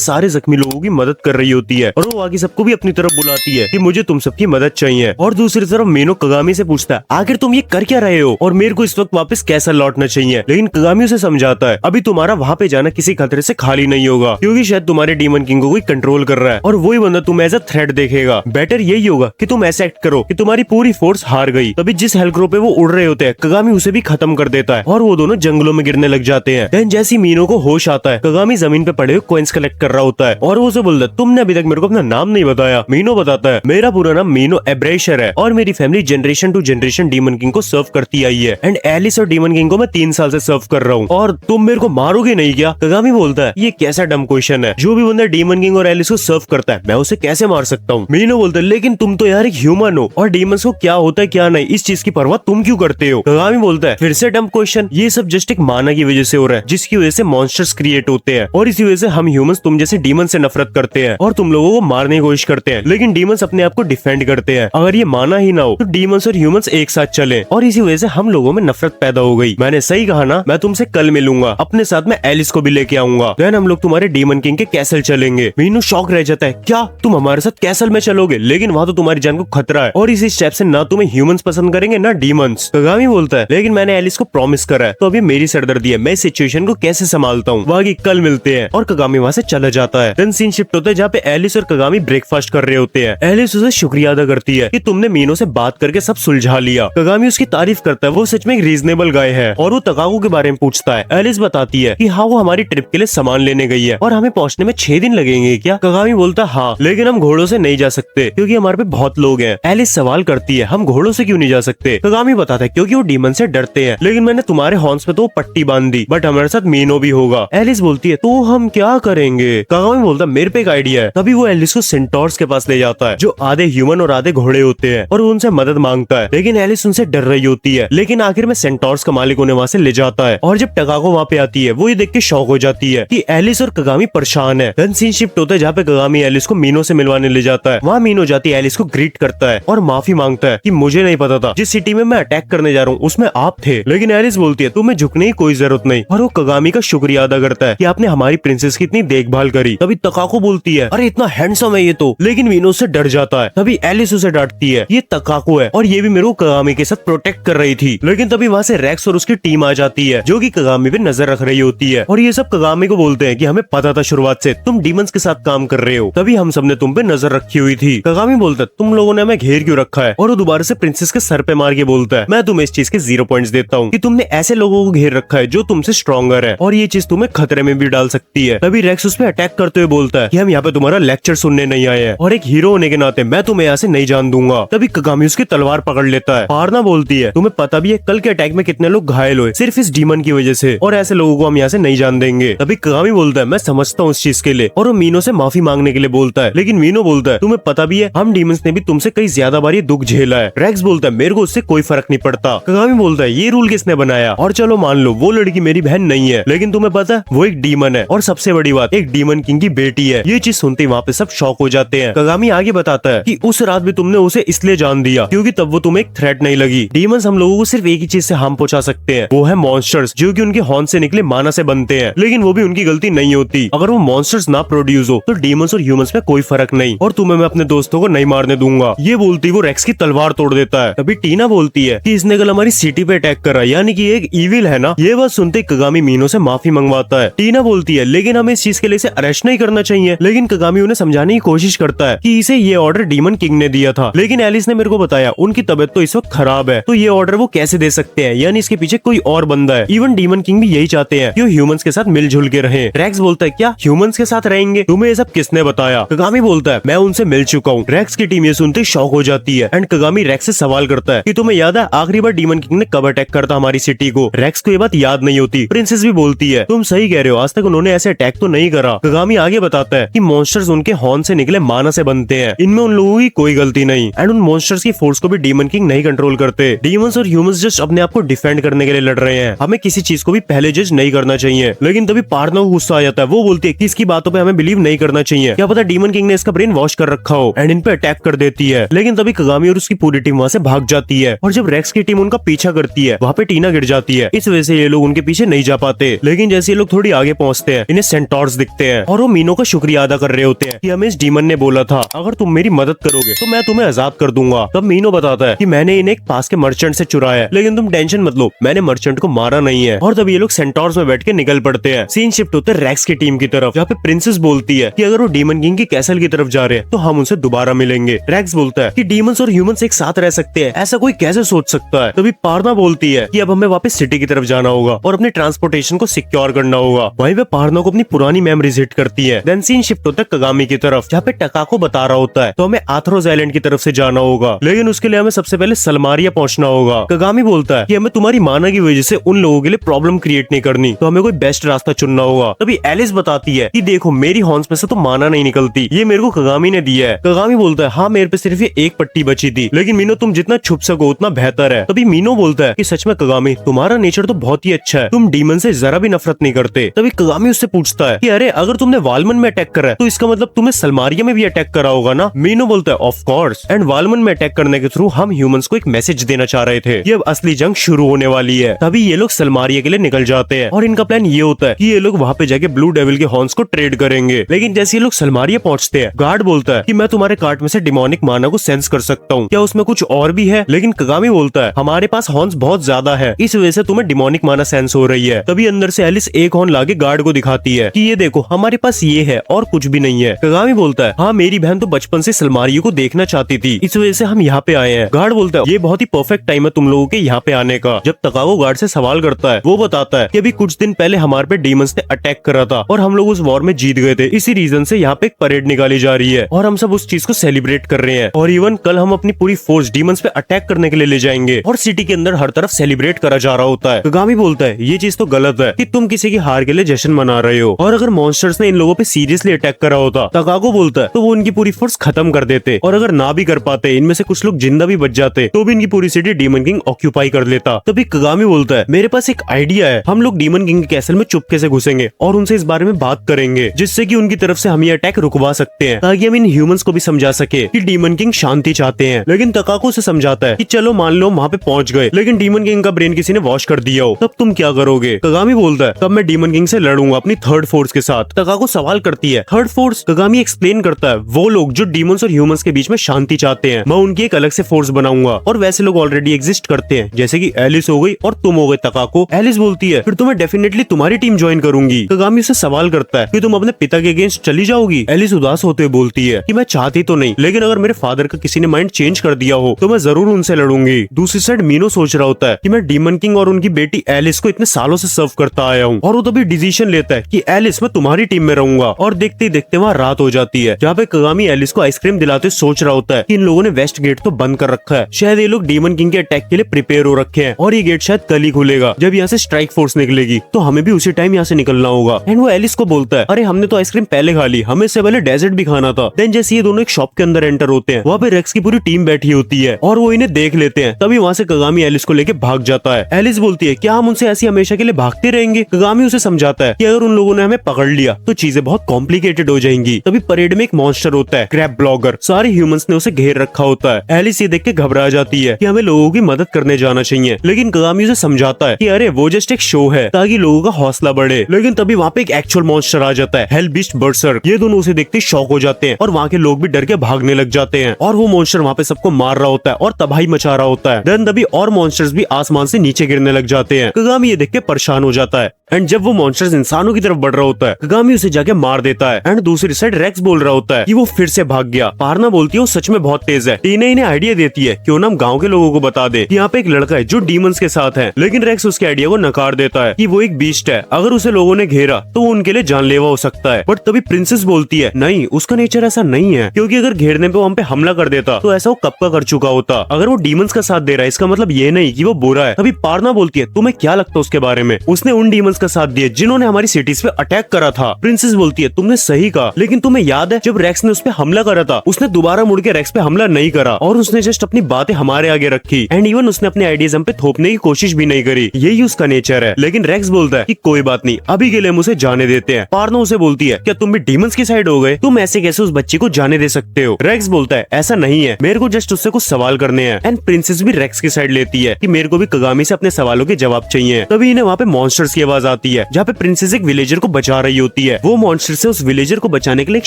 सारे जख्मी लोगों की मदद कर रही होती है और वो आगे सबको भी अपनी तरफ बुलाती है कि मुझे तुम सबकी मदद चाहिए। और दूसरी तरफ मीनो कगामी से पूछता है आखिर तुम ये कर क्या रहे हो और मेरे को इस वक्त वापस कैसा लौटना चाहिए। लेकिन कगामी उसे समझाता है अभी तुम्हारा वहाँ पे जाना किसी खतरे से खाली नहीं होगा, क्योंकि शायद तुम्हारे डीमन किंग को कोई कंट्रोल कर रहा है और वही बंदा तुम एज अ थ्रेट देखेगा। बेटर यही होगा कि तुम ऐसे एक्ट करो कि तुम्हारी पूरी फोर्स हार गई। तभी जिस हेलिक्रो पे वो उड़ रहे होते हैं कगामी उसे भी खत्म कर देता है और वो दोनों जंगलों में गिरने लग जाते हैं। देन जैसी मीनो को होश आता है कगामी जमीन पे पड़े हुए कॉइंस कलेक्ट कर रहा होता है और वो उसे बोलता है तुमने अभी तक मेरे को अपना नाम नहीं बताया। मीनो बताता है मेरा पूरा नाम मीनो एब्रेशर है और मेरी family generation to generation demon king को सर्व करती आई है एंड एलिस और डीमन किंग को मैं 3 साल से सर्व कर रहा हूँ और तुम मेरे को मारोगे नहीं क्या। कगामी बोलता है ये कैसा डम क्वेश्चन है, जो भी बंदा डीमन किंग और एलिस को सर्व करता है मैं उसे कैसे मार सकता हूँ। मीनो बोलता है लेकिन तुम तो यार एक ह्यूमन हो और डीमंस को क्या होता है क्या नहीं इस चीज की परवाह तुम क्यों करते हो। कगामी बोलता है फिर से डम क्वेश्चन, ये सब जस्ट एक माना की वजह से हो रहा है जिसकी वजह से मॉन्स्टर्स क्रिएट होते हैं और इसी वजह से हम ह्यूमंस तुम जैसे डीमन से नफरत करते हैं और तुम लोगों को मारने की कोशिश करते हैं, लेकिन डीमंस अपने आप को डिफेंड करते हैं। अगर ये माना ही ना हो तो डीमंस और ह्यूमंस एक साथ चले और इसी वजह से हम लोगों में नफरत पैदा हो गई। मैंने सही कहा ना, मैं तुमसे कल मिलूंगा, अपने साथ में एलिस को भी लेके आऊंगा, देन हम लोग तुम्हारे डीमन किंग के कैसल चलेंगे। मीनू शॉक रह जाता है क्या तुम हमारे साथ कैसल में चलोगे, लेकिन वहाँ तो तुम्हारी जान को खतरा है और इसी स्टेप से ना तुम्हें ह्यूमंस पसंद करेंगे ना डीमंस। कगामी बोलता है लेकिन मैंने एलिस को प्रॉमिस करा है तो अभी मेरी सरदर्दी है, मैं इस सिचुएशन को कैसे संभालता हूँ। बाकी कल मिलते हैं और कगामी वहाँ से चला जाता है। देन सीन शिफ्ट होता है जहाँ पे एलिस और कगामी ब्रेकफास्ट कर रहे होते हैं। एलिस उसे शुक्रिया अदा करती है कि तुमने मीनो से बात करके सब सुलझा लिया। कगामी उसकी तारीफ करता है, वो सच में एक रीजनेबल गाय है और वो तकागु के बारे में पूछता है। एलिस बताती है कि हाँ वो हमारी ट्रिप के लिए सामान लेने गई है और हमें पहुँचने में 6 दिन लगेंगे क्या। कगामी बोलता है हाँ, लेकिन हम घोड़ों से नहीं जा सकते क्योंकि हमारे पे बहुत लोग हैं। एलिस सवाल करती है हम घोड़ों से क्यों नहीं जा सकते। कगामी बताता है क्योंकि वो डीमन से डरते हैं, लेकिन मैंने तुम्हारे हॉर्न्स पे तो पट्टी बांध दी, बट हमारे साथ मीनो भी होगा। एलिस बोलती है तो हम क्या करेंगे। कगामी बोलता है मेरे पे एक आइडिया है। तभी वो एलिस को सेंटोर्स के पास ले जाता है जो आधे ह्यूमन और आधे घोड़े होते हैं और उनसे मदद मांगता है, लेकिन एलिस उनसे डर रही होती है। लेकिन आखिर में सेंटोर्स का मालिक उन्हें वहाँ से ले जाता है और जब टकाको वहाँ पे आती है वो ये देख के शॉक हो जाती है कि एलिस और कगामी परेशान है। देन सीन शिफ्ट होता है जहाँ पे कगामी एलिस को मीनो से मिलवाने ले जाता है। वहाँ मीनो जाती है, एलिस को ग्रीट करता है और माफी मांगता है कि मुझे नहीं पता था जिस सिटी में मैं अटैक करने जा रहा हूँ उसमें आप थे। लेकिन एलिस बोलती है तुम्हें झुकने की कोई जरूरत नहीं और वो कगामी का शुक्रिया अदा करता है कि आपने हमारी प्रिंसेस की इतनी देखभाल करी। तभी तकाको बोलती है अरे इतना हैंडसम है ये तो, लेकिन मीनो उससे डर जाता है। तभी एलिस उसे डांटती है ये तकाको है और ये भी मेरे को कगामी के साथ प्रोटेक्ट कर रही थी। लेकिन तभी वहाँ से रेक्स और उसकी टीम आ जाती है जो कि कगामी पे नजर रख रही होती है और ये सब कगामी को बोलते हैं कि हमें पता था शुरुआत से तुम डीमंस के साथ काम कर रहे हो, तभी हम सबने तुम पे नजर रखी हुई थी। कगामी बोलता है तुम लोगों ने हमें घेर क्यों रखा है और वो दोबारा से प्रिंसेस के सर पे मार के बोलता है मैं तुम्हें इस चीज के 0 पॉइंट्स देता हूँ कि तुमने ऐसे लोगों को घेर रखा है जो तुमसे स्ट्रॉन्गर है और ये चीज तुम्हें खतरे में भी डाल सकती है। तभी रेक्स उस पे अटैक करते हुए बोलता है कि हम यहाँ पे तुम्हारा लेक्चर सुनने नहीं आए हैं और एक हीरो होने के नाते मैं तुम्हें यहाँ से नहीं जान दूंगा। तभी कगामी उसकी तलवार पकड़ लेता है। पारना बोलती है तुम्हें पता भी है कल के अटैक में कितने लोग घायल हुए सिर्फ इस डीमन की वजह से और ऐसे लोगों को हम यहाँ से नहीं जान देंगे। तभी कगामी बोलता है मैं समझता हूँ इस चीज के लिए और वो मीनो से माफी मांगने के लिए बोलता है, लेकिन मीनो बोलता है तुम्हें पता भी है हम डीमंस ने भी तुमसे कई ज्यादा बार ये दुख झेला है। रेक्स बोलता है मेरे को उससे कोई फर्क नहीं पड़ता। कगामी बोलता है ये रूल किसने बनाया और चलो मान लो वो लड़की मेरी बहन नहीं है, लेकिन तुम्हें पता है वो एक डीमन है और सबसे बड़ी बात एक डीमन किंग की बेटी है। ये चीज सुनते वहाँ पे सब शॉक हो जाते हैं। कगामी आगे बताता है कि उस रात भी तुमने उसे इसलिए जान दिया क्योंकि तब वो तुम्हें एक थ्रेट नहीं लगी। डीमंस हम लोगों को सिर्फ एक ही चीज से हार्म पहुंचा सकते हैं, वो है मॉन्स्टर्स जो कि उनके हॉर्न से निकले माना से बनते हैं, लेकिन वो भी उनकी गलती नहीं होती। अगर वो मॉन्स्टर्स ना प्रोड्यूस हो तो डीमंस और ह्यूमंस में कोई फर्क नहीं और तुम्हें मैं अपने दोस्तों को नहीं मारने दूंगा। ये बोलती वो रेक्स की तलवार तोड़ देता है। तभी टीना बोलती है कि इसने कल हमारी सिटी पे अटैक करा, यानी कि एक इविल है ना। ये बात सुनते कगामी मीनो से माफी मंगवाता है। टीना बोलती है लेकिन हमें इस चीज के लिए इसे अरेस्ट नहीं करना चाहिए, लेकिन कगामी उन्हें समझाने की कोशिश करता है कि इसे ये ऑर्डर डीमन किंग ने दिया था, लेकिन एलिस ने मेरे को बताया उनकी तबीयत तो इस वक्त खराब है तो ये ऑर्डर वो कैसे दे सकते हैं, यानी इसके पीछे कोई और बंदा है। इवन डीमन किंग भी यही चाहते हैं कि वो ह्यूमंस के साथ मिलजुल के रहे। रेक्स बोलता है क्या ह्यूमंस के साथ रहेंगे, तुम्हें ये सब किसने बताया। कगामी बोलता है मैं उनसे मिल चुका हूँ। रेक्स की टीम ये सुनते शॉक हो जाती है एंड कगामी रेक्स से सवाल करता है कि तुम्हें याद है आखिरी बार डीमन किंग ने कब अटैक करता हमारी सिटी को। रेक्स को ये बात याद नहीं होती। प्रिंसेस भी बोलती है तुम सही कह रहे हो, आज तक उन्होंने ऐसे अटैक तो नहीं करा। कगामी आगे बताता है कि मॉन्स्टर्स उनके हॉर्न से निकले माना से बनते हैं, इनमें उन लोगों की कोई गलती नहीं एंड उन मॉन्स्टर्स की फोर्स को भी डीमन किंग नहीं कंट्रोल करते। डीमंस और ह्यूमंस जस्ट अपने आप को डिफेंड करने के लिए लड़ रहे हैं, हमें किसी चीज को भी पहले जज नहीं करना चाहिए। लेकिन तभी पार्टनर को गुस्सा आ जाता है, वो बोलती है कि इसकी बातों पे हमें बिलीव नहीं करना चाहिए, क्या पता डीमन किंग ने इसका ब्रेन वॉश कर रखा हो एंड इन पे अटैक कर देती है। लेकिन तभी कगामी और उसकी पूरी टीम वहाँ से भाग जाती है और जब रेक्स की टीम उनका पीछा करती है वहाँ पे टीना गिर जाती है। इस वजह वजह से ये लोग उनके पीछे नहीं जा पाते। लेकिन जैसे ये लोग थोड़ी आगे पहुंचते हैं, इन्हें सेंटोर्स दिखते हैं और वो मीनो का शुक्रिया अदा कर रहे होते हैं कि हमें इस डीमन ने बोला था अगर तुम मेरी मदद करोगे तो मैं तुम्हें आजाद कर दूंगा। तब मीनो बताता है कि मैंने इन्हें एक पास के मर्चेंट से चुराया है, लेकिन तुम टेंशन मत लो, मैंने मर्चेंट को मारा नहीं है। और तब ये लोग सेंटोर्स में बैठ के निकल पड़ते हैं। सीन शिफ्ट होता है रैक्स की टीम की तरफ, जहाँ पे प्रिंसेस बोलती है कि अगर वो डीमन किंग की कैसल की तरफ जा रहे हैं तो हम उनसे दोबारा मिलेंगे। रैक्स बोलता है कि डीमंस और ह्यूमंस एक साथ रह सकते हैं, ऐसा कोई कैसे सोच सकता है। तभी पारना बोलती है कि अब हमें वापस सिटी की तरफ जाना होगा और अपने ट्रांसपोर्टेशन को सिक्योर करना होगा। वहीं पे पारना को अपनी पुरानी मेमोरीज हिट करती है। देन सीन शिफ्ट होता है कगामी की तरफ, जहाँ पे टकाको बता रहा होता है तो हमें आथरोस आइलैंड की तरफ से जाना होगा, लेकिन उसके लिए हमें सबसे पहले सलमारिया पहुंचना होगा। कगामी बोलता है कि हमें तुम्हारी माना की वजह से उन लोगों के लिए प्रॉब्लम क्रिएट नहीं करनी, तो हमें कोई बेस्ट रास्ता चुनना होगा। तभी एलिस बताती है कि देखो मेरी हॉर्न्स में से तो माना नहीं निकलती, ये मेरे को कगामी ने दिया है। कगामी बोलता है हाँ मेरे पे सिर्फ ये एक पट्टी बची थी, लेकिन मीनो तुम जितना छुप सको उतना बेहतर है। तभी मीनो बोलता है कि सच में कगामी तुम्हारा नेचर तो बहुत ही अच्छा है, तुम डीमन से जरा भी नफरत नहीं करते। तभी कगामी उससे पूछता है कि अरे अगर तुमने वालमन में अटैक करा है तो इसका मतलब तुम्हें सलमारिया में भी अटैक करा होगा ना। मीनो बोलता है ऑफ कोर्स, एंड वालमन में अटैक करने के थ्रू हम ह्यूमंस को एक मैसेज देना चाह रहे थे कि अब असली जंग शुरू होने वाली है। तभी ये लोग सलमारिया के लिए निकल जाते हैं और इनका प्लान ये होता है कि ये लोग वहाँ पे जाके ब्लू डेविल के हॉर्न्स को ट्रेड करेंगे। लेकिन जैसे ये लोग सलमारिया पहुंचते हैं, गार्ड बोलता है कि मैं तुम्हारे कार्ट में से डिमोनिक माना को सेंस कर सकता हूँ, क्या उसमें कुछ और भी है। लेकिन कगामी बोलता है हमारे पास हॉर्न्स बहुत ज्यादा है, इस वजह से तुम्हें डिमोनिक माना सेंस हो रही है। तभी अंदर से एलिस एक हॉर्न लाके गार्ड को दिखाती है कि ये देखो हमारे पास ये है और कुछ भी नहीं है। कगामी बोलता है हाँ मेरी बहन तो बचपन से सलमारिया को देखना चाहती थी, इस वजह से हम यहाँ पे आए हैं। गार्ड बोलता है ये बहुत ही परफेक्ट टाइम है तुम लोगों के यहाँ पे आने का। जब तकाको गार्ड से सवाल करता है, वो बताता है कि अभी कुछ दिन पहले हमारे पे डीमंस ने अटैक करा था और हम लोग उस वॉर में जीत गए थे, इसी रीजन से यहाँ पे एक परेड निकाली जा रही है और हम सब उस चीज को सेलिब्रेट कर रहे हैं। और इवन कल हम अपनी पूरी फोर्स डीमंस पे अटैक करने के लिए ले जाएंगे और सिटी के अंदर हर तरफ सेलिब्रेट करा जा रहा होता है। कगामी बोलता है ये चीज तो गलत है कि तुम किसी की हार के लिए जश्न मना रहे हो, और अगर मॉन्स्टर्स ने इन लोगों पे सीरियसली अटैक करा होता, तकाको बोलता है तो वो उनकी पूरी फोर्स खत्म कर देते, और अगर ना भी कर पाते, इनमें से कुछ लोग जिंदा भी बच जाते, तो भी इनकी पूरी सिटी डीमन किंग ऑक्यूपाई कर लेता। तभी कगामी बोलता है मेरे पास एक आइडिया है, हम लोग डीमन किंग के कैसल में चुपके से घुसेंगे और उनसे इस बारे में बात करेंगे, जिससे कि उनकी तरफ से हम ये अटैक रुकवा सकते हैं, ताकि हम इन ह्यूमंस को भी समझा सके कि डीमन किंग शांति चाहते हैं। लेकिन तकाको से समझाता है कि चलो मान लो वहाँ पे पहुंच गए, लेकिन डीमन किंग का ब्रेन किसी ने वॉश कर दिया हो, तब तुम क्या करोगे। कगामी बोलता है तब मैं डीमन किंग से लड़ूंगा अपनी थर्ड फोर्स के साथ। तकाको सवाल करती है थर्ड फोर्स। कगामी एक्सप्लेन करता है वो लोग जो डीमंस और ह्यूमंस के बीच में शांति चाहते हैं, मैं उनकी एक अलग से फोर्स बनाऊंगा, और वैसे लोग ऑलरेडी एग्जिस्ट करते हैं, जैसे कि एलिस हो गई और तुम हो गए। तकाको एलिस बोलती है फिर तो मैं डेफिनेटली तुम्हारी टीम ज्वाइन करूंगी। कगामी उससे सवाल करता है कि तुम अपने पिता के अगेंस्ट चली जाओगी। एलिस उदास होते हुए बोलती है कि मैं चाहती तो नहीं, लेकिन अगर मेरे फादर का किसी ने माइंड चेंज कर दिया हो तो मैं जरूर उनसे लड़ूंगी। दूसरी साइड मीनो सोच रहा होता है कि मैं डीमन किंग और उनकी बेटी एलिस को इतने सालों से सर्व करता आया हूँ, और वो तभी डिसीजन लेता है कि एलिस मैं तुम्हारी टीम में रहूंगा। और देखते ही देखते वहाँ रात हो जाती है, जहाँ पे कगामी एलिस को आइसक्रीम दिलाते सोच रहा होता है कि इन लोगों ने वेस्ट गेट तो बंद कर रखा है, शायद ये लोग डीमन किंग के अटैक के लिए प्रिपेयर हो रखे हैं, और ये गेट शायद कल ही खुलेगा। जब यहाँ से स्ट्राइक फोर्स निकलेगी तो हमें भी उसी टाइम यहाँ से निकलना होगा। एंड वो एलिस को बोलता है अरे हमने तो आइसक्रीम पहले खा ली, हमें इससे पहले डेजर्ट भी खाना था। देन जैसे ये दोनों एक शॉप के अंदर एंटर होते हैं, वहाँ पे रेक्स की पूरी टीम बैठी होती है और वो इन्हें देख लेते हैं। तभी वहाँ से कगामी एलिस को लेके भाग जाता है। एलिस बोलती है क्या हम उनसे ऐसी हमेशा के लिए भागते रहेंगे। कगामी उसे समझाता है कि अगर उन लोगों ने हमें पकड़ लिया तो चीजें बहुत कॉम्प्लिकेटेड हो जाएंगी। तभी परेड में एक मॉन्स्टर होता है क्रैब ब्लॉगर, सारे ह्यूमंस ने उसे घेर रखा होता है। एलिस ये देख के घबरा जाती है कि हमें लोगों की मदद करने जाना चाहिए, लेकिन कगामी उसे समझाता है कि अरे वो जस्ट एक शो है ताकि लोगों का हौसला बढ़े। लेकिन तभी वहाँ पे एक एक्चुअल मॉन्स्टर आ जाता है, हेल बीस्ट बर्सर्क। ये दोनों उसे देखते शॉक हो जाते हैं और वहाँ के लोग भी डर के भागने लग जाते हैं, और वो मॉन्स्टर वहाँ पे सबको मार रहा होता है और तबाही मचा रहा होता है। देन तभी और मॉन्स्टर्स भी आसमान से नीचे गिरने लग जाते हैं। कगामी ये देख के परेशान हो जाता है, एंड जब वो मॉन्स्टर्स इंसानों की तरफ बढ़ रहा होता है, कगामी उसे जाके मार देता है। एंड दूसरी साइड रेक्स बोल रहा होता है कि वो फिर से भाग गया। पारना बोलती है वो सच में बहुत तेज है। टीना इन्हें आइडिया देती है क्यों ना हम गांव के लोगों को बता दे कि यहाँ पे एक लड़का है जो डीमंस के साथ है, लेकिन रेक्स उसके आइडिया को नकार देता है कि वो एक बीस्ट है, अगर उसे लोगों ने घेरा तो वो उनके लिए जानलेवा हो सकता है। बट तभी प्रिंसेस बोलती है नहीं, उसका नेचर ऐसा नहीं है, क्योंकि अगर घेरने पे वो हम पे हमला कर देता तो ऐसा वो कब का कर चुका होता। अगर वो डीमंस का साथ दे रहा है इसका मतलब ये नहीं कि वो बुरा है। तभी पारना बोलती है तुम्हें क्या लगता है उसके बारे में, उसने उन डीमंस का साथ दिया जिन्होंने हमारी सिटीज पे अटैक करा था। प्रिंसेस बोलती है तुमने सही कहा, लेकिन तुम्हें याद है जब रेक्स ने उस पे हमला करा था उसने दोबारा मुड़ के रेक्स पे हमला नहीं करा और उसने जस्ट अपनी बातें हमारे आगे रखी एंड इवन उसने अपने आइडियाज हम पे थोपने की कोशिश भी नहीं करी। यही उसका नेचर है। लेकिन रेक्स बोलता है कि कोई बात नहीं, अभी के लिए हम उसे जाने देते हैं। पार्नो उसे बोलती है क्या तुम भी डीमंस की साइड हो गए? तुम ऐसे कैसे उस बच्ची को जाने दे सकते हो? रेक्स बोलता है ऐसा नहीं है, मेरे को जस्ट उससे कुछ सवाल करने हैं। एंड प्रिंसेस भी रेक्स की साइड लेती है कि मेरे को भी कगामी से अपने सवालों के जवाब चाहिए। तभी इन्हें वहाँ पे मॉन्स्टर्स की आवाज आती है जहाँ पे प्रिंसेस एक विलेजर को बचा रही होती है। वो मॉन्स्टर से उस विलेजर को बचाने के लिए एक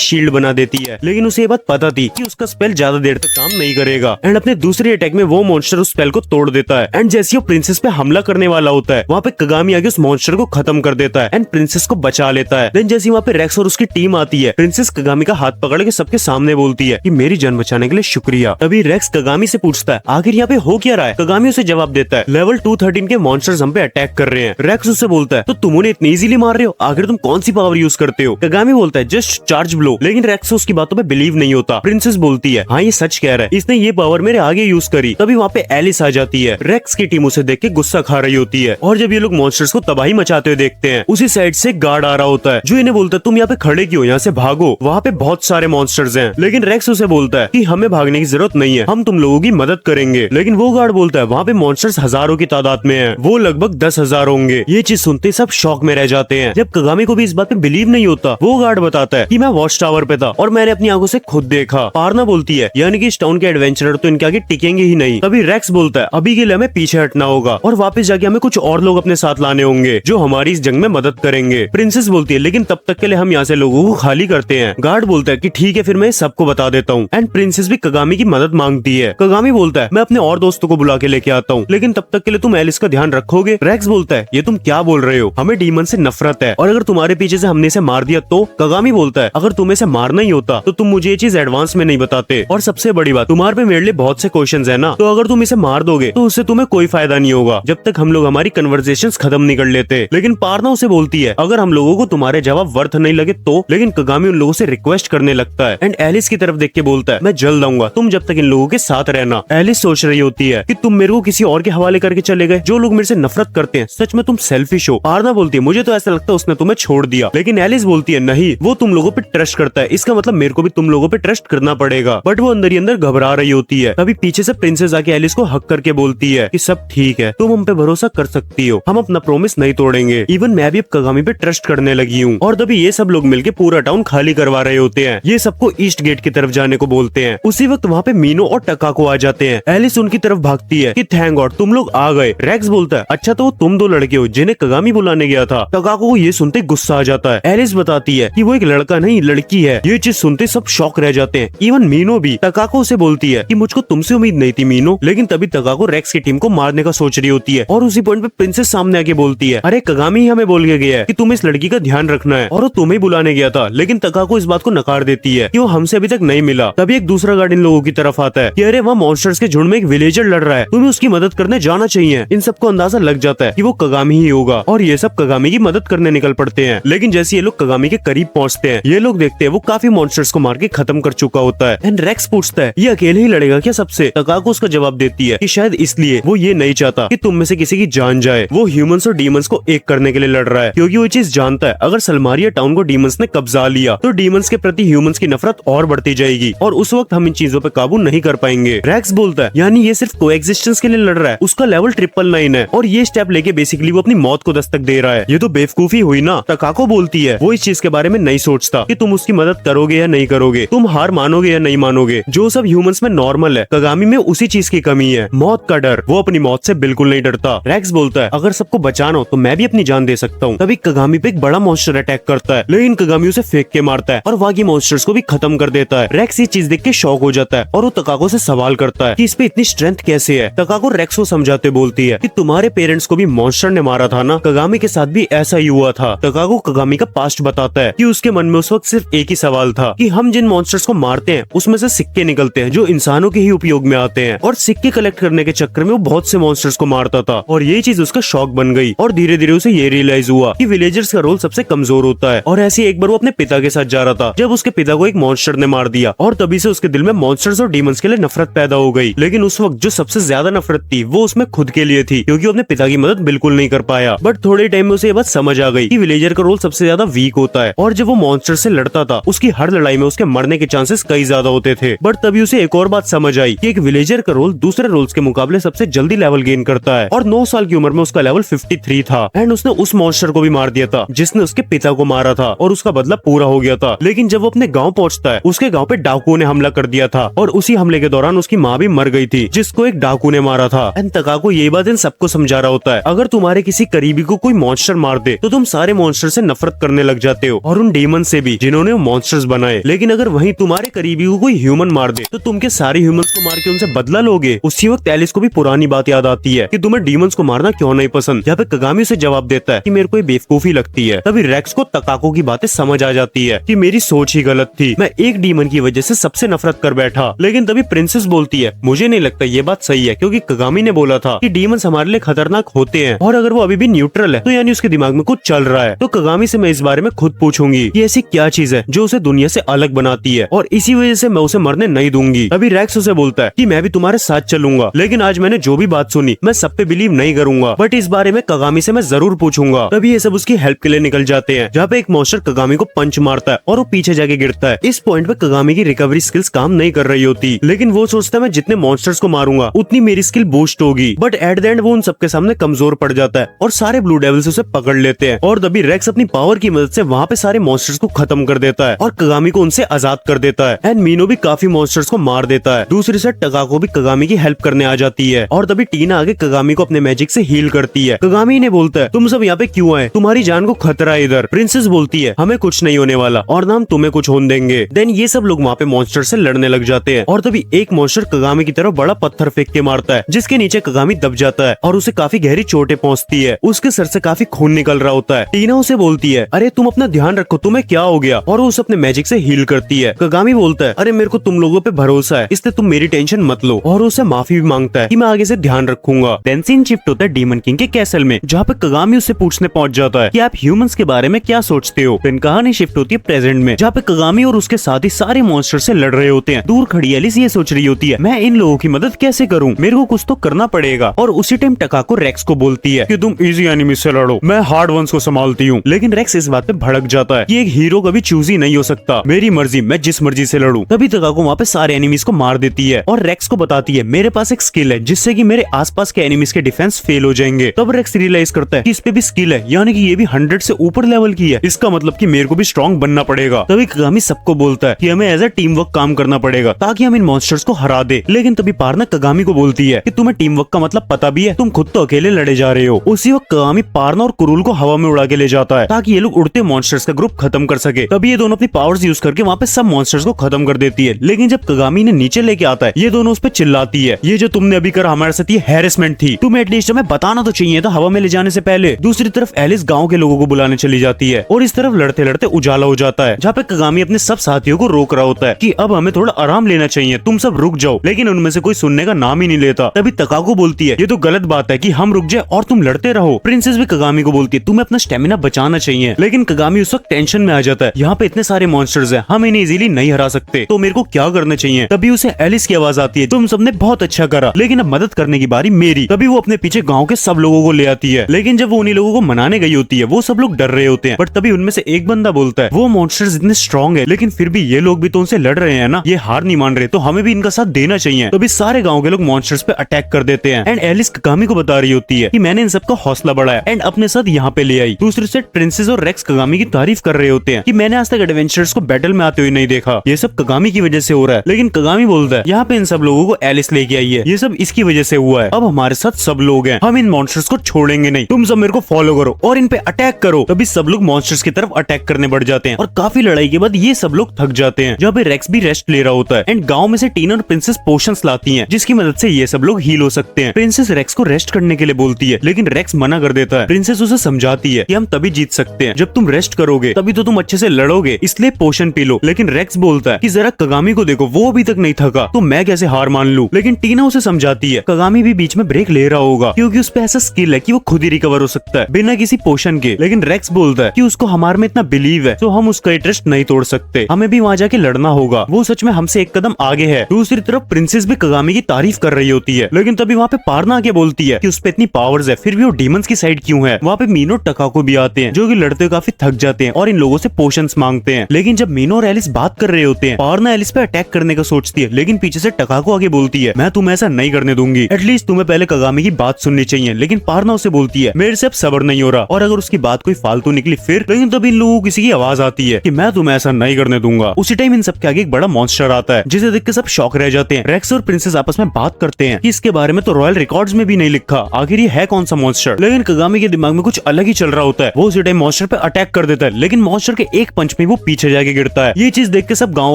शील्ड बना देती है, लेकिन उसे ये बात पता थी कि उसका स्पेल ज्यादा देर तक काम नहीं करेगा। एंड अपने दूसरे अटैक में वो मॉन्स्टर उस स्पेल को तोड़ देता है। एंड जैसे वो प्रिंसेस पे हमला करने वाला होता है वहाँ पे कगामी आगे उस मॉन्स्टर को खत्म कर देता है एंड प्रिंसेस को बचा लेता है। देन जैसे वहाँ पे रेक्स और उसकी टीम आती है, प्रिंसेस कगामी का हाथ पकड़ के सबके सामने बोलती है कि मेरी जान बचाने के लिए शुक्रिया। तभी रेक्स कगामी से पूछता है आखिर यहाँ पे हो क्या रहा है? कगामी उसे जवाब देता है लेवल 213 के मॉन्स्टर्स हम पे अटैक कर रहे हैं। रेक्स उससे बोलता है तो तुम उन्हें इतनी इजीली मार रहे हो, आखिर तुम कौन सी पावर यूज करते हो? कगामी बोलता है जस्ट चार्ज ब्लो। लेकिन रेक्स उसकी बातों पे बिलीव नहीं होता। प्रिंसेस बोलती है हाँ ये सच कह रहा है, इसने ये पावर मेरे आगे यूज करी। तभी वहाँ पे एलिस आ जाती है। रेक्स की टीम उसे देख के गुस्सा खा रही होती है और जब ये लोग मॉन्स्टर्स को तबाही मचाते हुए देखते हैं उसी साइड से गार्ड आ रहा होता है जो इन्हें बोलता है तुम यहाँ पे खड़े क्यों, यहाँ से भागो, वहाँ पे बहुत सारे मॉन्स्टर्स हैं। लेकिन रेक्स उसे बोलता है कि हमें भागने की जरूरत नहीं है, हम तुम लोगों की मदद करेंगे। लेकिन वो गार्ड बोलता है वहाँ पे मॉन्स्टर्स हजारों की तादाद में हैं, वो लगभग 10,000 होंगे। ये चीज सुनते सब शॉक में रह जाते हैं। जब कगामी को भी इस बात पे बिलीव नहीं होता, वो गार्ड बताता है कि मैं वॉच टावर पे था और मैंने अपनी आंखों से खुद देखा। पारना बोलती है यानी कि इस टाउन के एडवेंचरर तो इनके आगे टिकेंगे ही नहीं। तभी रेक्स बोलता है अभी के लिए हमें पीछे हटना होगा और वापस जाके हमें कुछ और लोग अपने साथ लाने होंगे जो हमारी इस जंग में मदद करेंगे। प्रिंसेस बोलती है लेकिन तब तक के लिए हम यहाँ से लोगों को खाली करते हैं। गार्ड बोलता है कि ठीक है फिर मैं सबको बता देता हूँ। एंड प्रिंसेस भी कगामी की मदद मांगती है। कगामी बोलता है मैं अपने और दोस्तों को बुला के लेके आता हूँ, लेकिन तब तक के लिए तुम एलिस का ध्यान रखोगे? रेक्स बोलता है ये तुम क्या बोल रहे हो, हमें डीमन से नफरत है और अगर तुम्हारे पीछे से हमने इसे मार दिया तो? कगामी बोलता है अगर तुम्हें इसे मारना ही होता तो तुम मुझे ये चीज एडवांस में नहीं बताते। और सबसे बड़ी बात तुम्हारे पे मेरे लिए बहुत से क्वेश्चंस है ना, तो अगर तुम इसे मार दोगे तो उससे तुम्हें कोई फायदा नहीं होगा जब तक हम लोग हमारी कन्वर्सेशंस खत्म नहीं कर लेते। लेकिन पारना उसे बोलती है अगर हम लोगों को तुम्हारे जवाब वर्थ नहीं लगे तो? लेकिन कगामी उन लोगों से रिक्वेस्ट करने लगता है एंड एलिस की तरफ देख के बोलता है मैं जल्द आऊंगा, तुम जब तक इन लोगों के साथ रहना। एलिस सोच रही होती है कि तुम मेरे को किसी और के हवाले करके चले गए, जो लोग मेरे से नफरत करते हैं, सच में तुम सेल्फिश हो। पारना बोलती है मुझे तो ऐसा लगता है उसने तुम्हें छोड़ दिया। लेकिन एलिस बोलती है नहीं, वो तुम लोगों पे ट्रस्ट करता है, इसका मतलब मेरे को भी तुम लोगों पे ट्रस्ट करना पड़ेगा। बट वो अंदर ही अंदर घबरा रही होती है। तभी पीछे से प्रिंसेस आके एलिस को हक करके बोलती है कि सब ठीक है, तुम हम पे भरोसा कर सकती हो, हम अपना प्रॉमिस नहीं तोड़ेंगे। इवन मैं भी अब कगामी पे ट्रस्ट करने लगी हूँ। और तभी ये सब लोग मिलके पूरा टाउन खाली करवा रहे होते हैं। ये सबको ईस्ट गेट की तरफ जाने को बोलते हैं। उसी वक्त वहाँ पे मीनो और टकाको आ जाते हैं। एलिस उनकी तरफ भागती है कि थैंक गॉड तुम लोग आ गए। रेक्स बोलता है अच्छा तो तुम दो लड़के हो जिन्हें कगामी बुलाने गया था। टकाको को ये सुनते गुस्सा आ जाता है। एलिस बताती है कि वो एक लड़का नहीं लड़की है। ये चीज सुनते सब शॉक रह जाते हैं, इवन मीनो भी। टकाको से बोलती है कि मुझको तुमसे उम्मीद नहीं थी मीनो। लेकिन तभी टकाको रेक्स की टीम को मारने का सोच रही होती है और उसी पॉइंट पे प्रिंसेस सामने आके बोलती है अरे कगामी ही हमें बोल के गया है कि तुम इस लड़की का ध्यान रखना है और वो तुम्हें बुलाने गया था। लेकिन टकाको इस बात को नकार देती है कि वो हमसे अभी तक नहीं मिला। तभी एक दूसरा गार्ड इन लोगों की तरफ आता है कि अरे वहाँ मॉन्स्टर्स के झुंड में एक विलेजर लड़ रहा है, तुम्हें उसकी मदद करने जाना चाहिए। इन सबको अंदाजा लग जाता है कि वो कगामी ही होगा और ये सब कगामी की मदद करने निकल पड़ते हैं। लेकिन जैसे ये लोग कगामी के करीब पहुंचते हैं, ये लोग देखते हैं वो काफी मॉन्स्टर्स को मार के खत्म कर चुका होता है। एंड रेक्स पूछता है ये अकेले ही लड़ेगा क्या सबसे? टकाको उसका जवाब देती है कि शायद इसलिए वो ये नहीं चाहता कि तुम में से किसी की जान जाए। वो ह्यूमंस और डीमंस को एक करने के लिए लड़ रहा है क्योंकि वो चीज जानता है अगर सलमारिया टाउन को डीमंस ने कब्जा लिया तो डीमंस के प्रति ह्यूमंस की नफरत और बढ़ती जाएगी और उस वक्त हम इन चीजों पे काबू नहीं कर पाएंगे। रेक्स बोलता है यानी ये सिर्फ कोएग्जिस्टेंस के लिए लड़ रहा है, उसका लेवल 999 है और ये स्टेप लेके बेसिकली वो अपनी मौत को दस्तक दे रहा है। ये तो बेवकूफी हुई ना। टकाको बोलती है वो इस चीज के बारे में नहीं सोचता कि तुम उसकी मदद करोगे या नहीं करोगे, तुम हार मानोगे या नहीं मानोगे। जो सब ह्यूमंस में नॉर्मल है कगामी में उसी चीज की कमी है, मौत का डर। वो अपनी मौत से बिल्कुल नहीं डरता। रेक्स बोलता है अगर सबको बचाना हो तो मैं भी अपनी जान दे सकता हूँ। तभी कगामी पे एक बड़ा मॉन्स्टर अटैक करता है लेकिन कगामी उसे फेंक के मारता है और बाकी मॉन्स्टर्स को भी खत्म कर देता है। रेक्स ये चीज देख के शॉक हो जाता है और वो टकाको से सवाल करता है कि इस पे इतनी स्ट्रेंथ कैसे है। टकाको रेक्स को समझाते बोलती है कि तुम्हारे पेरेंट्स को भी मॉन्स्टर ने मारा था ना, कगामी के साथ भी ऐसा ही हुआ था। टकाको कगामी का पास्ट बताता है कि उसके मन में उस वक्त सिर्फ एक ही सवाल था कि हम जिन मॉन्स्टर्स को मारते हैं उसमें से सिक्के निकलते हैं जो इंसानों के ही उपयोग में आते हैं और सिक्के कलेक्ट करने के चक्कर में वो बहुत से मॉन्स्टर्स को मारता था और ये चीज उसका शौक बन गई और धीरे धीरे उसे ये रियलाइज हुआ कि विलेजर्स का रोल सबसे कमजोर होता है। और ऐसे एक बार वो अपने पिता के साथ जा रहा था जब उसके पिता को एक मॉन्स्टर ने मार दिया और तभी से उसके दिल में मॉन्स्टर्स और डीमंस के लिए नफरत पैदा हो गई। लेकिन उस वक्त जो सबसे ज्यादा नफरत थी वो उसमें खुद के लिए थी क्योंकि वो अपने पिता की मदद बिल्कुल नहीं कर पाया। बट थोड़े वाले टाइम में उसे ये बात समझ आ गई कि विलेजर का रोल सबसे ज्यादा वीक होता है, और जब वो मॉन्स्टर से लड़ता था उसकी हर लड़ाई में उसके मरने के चांसेस कई ज्यादा होते थे। बट तभी उसे एक और बात समझ आई कि एक विलेजर का रोल दूसरे रोल्स के मुकाबले सबसे जल्दी लेवल गेन करता है, और 9 साल की उम्र में उसका लेवल 53 था। एंड उसने उस मॉन्स्टर को भी मार दिया था जिसने उसके पिता को मारा था, और उसका बदला पूरा हो गया था। लेकिन जब वो अपने गाँव पहुँचता है, उसके गाँव पे डाकुओं ने हमला कर दिया था, और उसी हमले के दौरान उसकी माँ भी मर गई थी जिसको एक डाकू ने मारा था। एंड तकाको ये बात इन सबको समझा रहा होता है, अगर तुम्हारे किसी करीबी को कोई मॉन्स्टर मार दे तो तुम सारे मॉन्स्टर से नफरत करने लग जाते हो, और उन डेमन से भी जिन्होंने वो मॉन्स्टर्स बनाए। लेकिन अगर वहीं तुम्हारे करीबी को कोई ह्यूमन मार दे तो तुम के सारे ह्यूमंस को मार के उनसे बदला लोगे। उसी वक्त एलिस को भी पुरानी बात याद आती है कि तुम्हें डीमंस को मारना क्यों नहीं पसंद। यहाँ पे कगामी उसे जवाब देता है कि मेरे को ये बेवकूफी लगती है। तभी रेक्स को तकाको की बातें समझ आ जाती है कि मेरी सोच ही गलत थी, मैं एक डीमन की वजह से सबसे नफरत कर बैठा। लेकिन तभी प्रिंसेस बोलती है मुझे नहीं लगता ये बात सही है, क्योंकि कगामी ने बोला था कि डीमंस हमारे लिए खतरनाक होते हैं, और अगर वो अभी भी न्यूट्रल है तो यानी उसके दिमाग में कुछ चल रहा है। तो कगामी से मैं इस बारे में खुद पूछूंगी कि ऐसी क्या चीज है जो उसे दुनिया से अलग बनाती है, और इसी वजह से मैं उसे मरने नहीं दूंगी। अभी रेक्स उसे बोलता है कि मैं भी तुम्हारे साथ चलूंगा, लेकिन आज मैंने जो भी बात सुनी मैं सब पे बिलीव नहीं करूंगा, बट इस बारे में कगामी से मैं जरूर पूछूंगा। तभी ये सब उसकी हेल्प के लिए निकल जाते हैं, जहाँ पे एक मॉन्स्टर कगामी को पंच मारता है और वो पीछे जाके गिरता है। इस पॉइंट पे कगामी की रिकवरी स्किल्स काम नहीं कर रही होती, लेकिन वो सोचता है मैं जितने मॉन्स्टर्स को मारूंगा उतनी मेरी स्किल बूस्ट होगी। बट एट द एंड वो उन सबके सामने कमजोर पड़ जाता है और सारे ब्लू डेविल्स उसे पकड़ लेते हैं, और तभी रेक्स अपनी पावर की मदद से वहाँ पे सारे मॉन्स्टर्स को खत्म कर देता है और कगामी को उनसे आजाद कर देता है। एंड मीनो भी काफी मॉन्स्टर्स को मार देता है। दूसरी साइड टकाको भी कगामी की हेल्प करने आ जाती है, और तभी टीना आगे कगामी को अपने मैजिक से हील करती है। कगामी ने बोलता है तुम सब यहाँ पे क्यों आए, तुम्हारी जान को खतरा है इधर। प्रिंसेस बोलती है हमें कुछ नहीं होने वाला, और ना हम तुम्हें कुछ होने देंगे। देन ये सब लोग वहाँ पे मॉन्स्टर से लड़ने लग जाते हैं, और तभी एक मॉन्स्टर कगामी की तरफ बड़ा पत्थर फेंक के मारता है, जिसके नीचे कगामी दब जाता है और उसे काफी गहरी चोटें पहुंचती है। उसके सर से काफी खून निकल रहा होता है। टीना उसे बोलती है अरे तुम अपना ध्यान रखो, तुम्हें क्या हो गया, और वो उसे अपने मैजिक से हील करती है। कगामी बोलता है अरे मेरे को तुम लोगों पे भरोसा है, इसलिए तुम मेरी टेंशन मत लो, और उसे माफी भी मांगता है कि मैं आगे से ध्यान रखूंगा। देन सीन शिफ्ट होता है डीमन किंग के कैसल में, जहाँ पे कगामी उससे पूछने पहुंच जाता है कि आप ह्यूमंस के बारे में क्या सोचते हो। फिर कहानी शिफ्ट होती है प्रेजेंट में, जहाँ पे कगामी और उसके साथ ही सारे मॉन्स्टर से लड़ रहे होते हैं। दूर खड़ी एलिस ये सोच रही होती है मैं इन लोगों की मदद कैसे करूं, मेरे को कुछ तो करना पड़ेगा। और उसी टाइम टकाको रेक्स को बोलती है कि तुम इजी एनिमी से लड़ो, मैं हार्ड वंस को संभालती हूँ। लेकिन रेक्स इस बात पे भड़क जाता है कि एक हीरो कभी चूज ही नहीं हो सकता, मेरी मर्जी, मैं जिस मर्जी से लड़ूं। तभी टकाको वहाँ पे सारे एनिमीज को मार देती है और रेक्स को बताती है मेरे पास एक स्किल है जिससे कि मेरे आसपास के एनिमीज के डिफेंस फेल हो जाएंगे। तब रेक्स रियलाइज करता है कि इस पे भी स्किल है, यानी कि ये भी 100 से ऊपर लेवल की है, इसका मतलब कि मेरे को भी स्ट्रॉन्ग बनना पड़ेगा। तभी कगामी सबको बोलता है कि हमें एज ए टीम वर्क काम करना पड़ेगा ताकि हम इन मॉन्स्टर्स को हरा दे। लेकिन तभी पारना कगामी को बोलती है कि तुम्हें टीम वर्क का मतलब पता भी है, तुम खुद तो अकेले लड़े जा रहे हो। उसी वक्त कगामी पारना और कुरुल को हवा में उड़ा के ले जाता है ताकि ये लोग उड़ते मॉन्स्टर्स का ग्रुप खत्म कर सके। तभी ये दोनों अपनी पावर्स यूज करके वहाँ पे सब मॉन्स्टर्स को खत्म कर देती है। लेकिन जब कगामी ने नीचे लेके आता है ये दोनों उस पर चिल्लाती है ये जो तुमने अभी करा हमारे साथ ये हैरेसमेंट थी, तुम्हें एटलीस्ट हमें बताना तो चाहिए था हवा में ले जाने से पहले। दूसरी तरफ एलिस गाँव के लोगों को बुलाने चली जाती है और इस तरफ लड़ते लड़ते उजाला हो जाता है, जहाँ पे कगामी अपने सब साथियों को रोक रहा होता है कि अब हमें थोड़ा आराम लेना चाहिए, तुम सब रुक जाओ। लेकिन उनमें से कोई सुनने का नाम ही नहीं लेता। तभी तकाको बोलती है ये तो गलत बात है कि हम रुक जाए और तुम लड़ते रहो। प्रिंसेस भी कगामी को बोलती है तुम्हें अपना स्टेमिना बचाना चाहिए। लेकिन कगामी उस वक्त टेंशन में आ जाता है, यहाँ पे इतने सारे मॉन्स्टर्स हैं, हम इन्हें इजीली नहीं हरा सकते, तो मेरे को क्या करना चाहिए। तभी उसे एलिस की आवाज आती है तुम सबने बहुत अच्छा करा, लेकिन अब मदद करने की बारी मेरी। तभी वो अपने पीछे गाँव के सब लोगों को ले आती है। लेकिन जब वो उन्हीं लोगों को मनाने गई होती है वो सब लोग डर रहे होते हैं। बट तभी उनमें से एक बंदा बोलता है वो मॉन्स्टर्स इतने स्ट्रॉन्ग है लेकिन फिर भी ये लोग भी तो उनसे लड़ रहे हैं ना, ये हार नहीं मान रहे, तो हमें भी इनका साथ देना चाहिए। तभी सारे गाँव के लोग मॉन्स्टर्स पे अटैक कर देते हैं। एंड एलिस कगामी को बता रही होती है कि मैंने इन सबका हौसला बढ़ाया एंड अपने साथ यहाँ पे ले आई। दूसरी साइड प्रिंसेस और रेक्स कगामी की तारीफ कर रहे होते हैं कि मैंने आज तक एडवेंचरर्स को बैटल में आते हुए नहीं देखा, ये सब कगामी की वजह से हो रहा है। लेकिन कगामी बोलता है यहाँ पे इन सब लोगों को एलिस लेके आई है, ये सब इसकी वजह से हुआ है, अब हमारे साथ सब लोग हैं, हम इन मॉन्स्टर्स को छोड़ेंगे नहीं, तुम सब मेरे को फॉलो करो और इन पे अटैक करो। तभी सब लोग मॉन्स्टर्स की तरफ अटैक करने बढ़ जाते हैं और काफी लड़ाई के बाद ये सब लोग थक जाते हैं, जहाँ पे रेक्स भी रेस्ट ले रहा होता है। एंड गाँव में से टीना और प्रिंसेस पोशंस लाती है जिसकी मदद से ये सब लोग हील हो सकते हैं। प्रिंसेस रेक्स को रेस्ट करने के लिए बोलती है लेकिन रेक्स मना कर देता है। प्रिंसेस उसे समझाती है कि हम तभी जीत सकते हैं जब तुम रेस्ट करोगे, तभी तो तुम अच्छे से लड़ोगे, इसलिए पोशन पी लो। लेकिन रेक्स बोलता है कि जरा कगामी को देखो, वो अभी तक नहीं थका तो मैं कैसे हार मान लूं। लेकिन टीना उसे समझाती है कगामी भी बीच में ब्रेक ले रहा होगा क्योंकि उस पे ऐसा स्किल है कि वो खुद ही रिकवर हो सकता है बिना किसी पोशन के। लेकिन रेक्स बोलता है कि उसको हमारे में इतना बिलीव है तो हम उसका ट्रस्ट नहीं तोड़ सकते, हमें भी वहाँ जाके लड़ना होगा, वो सच में हमसे एक कदम आगे है। दूसरी तरफ प्रिंसेस भी कगामी की तारीफ कर रही होती है। लेकिन तभी वहाँ पे पारना आके बोलती है कि उस पे इतनी पावर्स है फिर भी वो डीमंस की साइड क्यों है। वहाँ पे मीनो टकाको भी आते हैं जो कि लड़ते काफी थक जाते हैं और इन लोगों से पोशंस मांगते हैं। लेकिन जब मीनो और एलिस बात कर रहे होते हैं, पारना एलिस पे अटैक करने का सोचती है, लेकिन पीछे से टकाको आगे बोलती है मैं तुम्हें ऐसा नहीं करने दूंगी, एटलीस्ट तुम्हें पहले कगामी की बात सुननी चाहिए। लेकिन पारना उसे बोलती है मेरे से अब सब्र नहीं हो रहा, और अगर उसकी बात कोई फालतू निकली फिर। लेकिन तब इन लोगों को किसी की आवाज आती है कि मैं तुम्हें ऐसा नहीं करने दूंगा। उसी टाइम इन सबके आगे एक बड़ा मॉन्स्टर आता है जिसे देख के सब शॉक रह जाते हैं। रेक्स और प्रिंसेस आपस में बात करते हैं कि इसके बारे में तो रॉयल रिकॉर्ड्स में भी नहीं लिखा, आखिर ये है कौन सा मॉन्स्टर। लेकिन कगामी के दिमाग में कुछ अलग ही चल रहा होता है। वो उसी टाइम मॉन्स्टर पे अटैक कर देता है, लेकिन मॉन्स्टर के एक पंच में वो पीछे जाके गिरता है। ये चीज देख के सब गाँव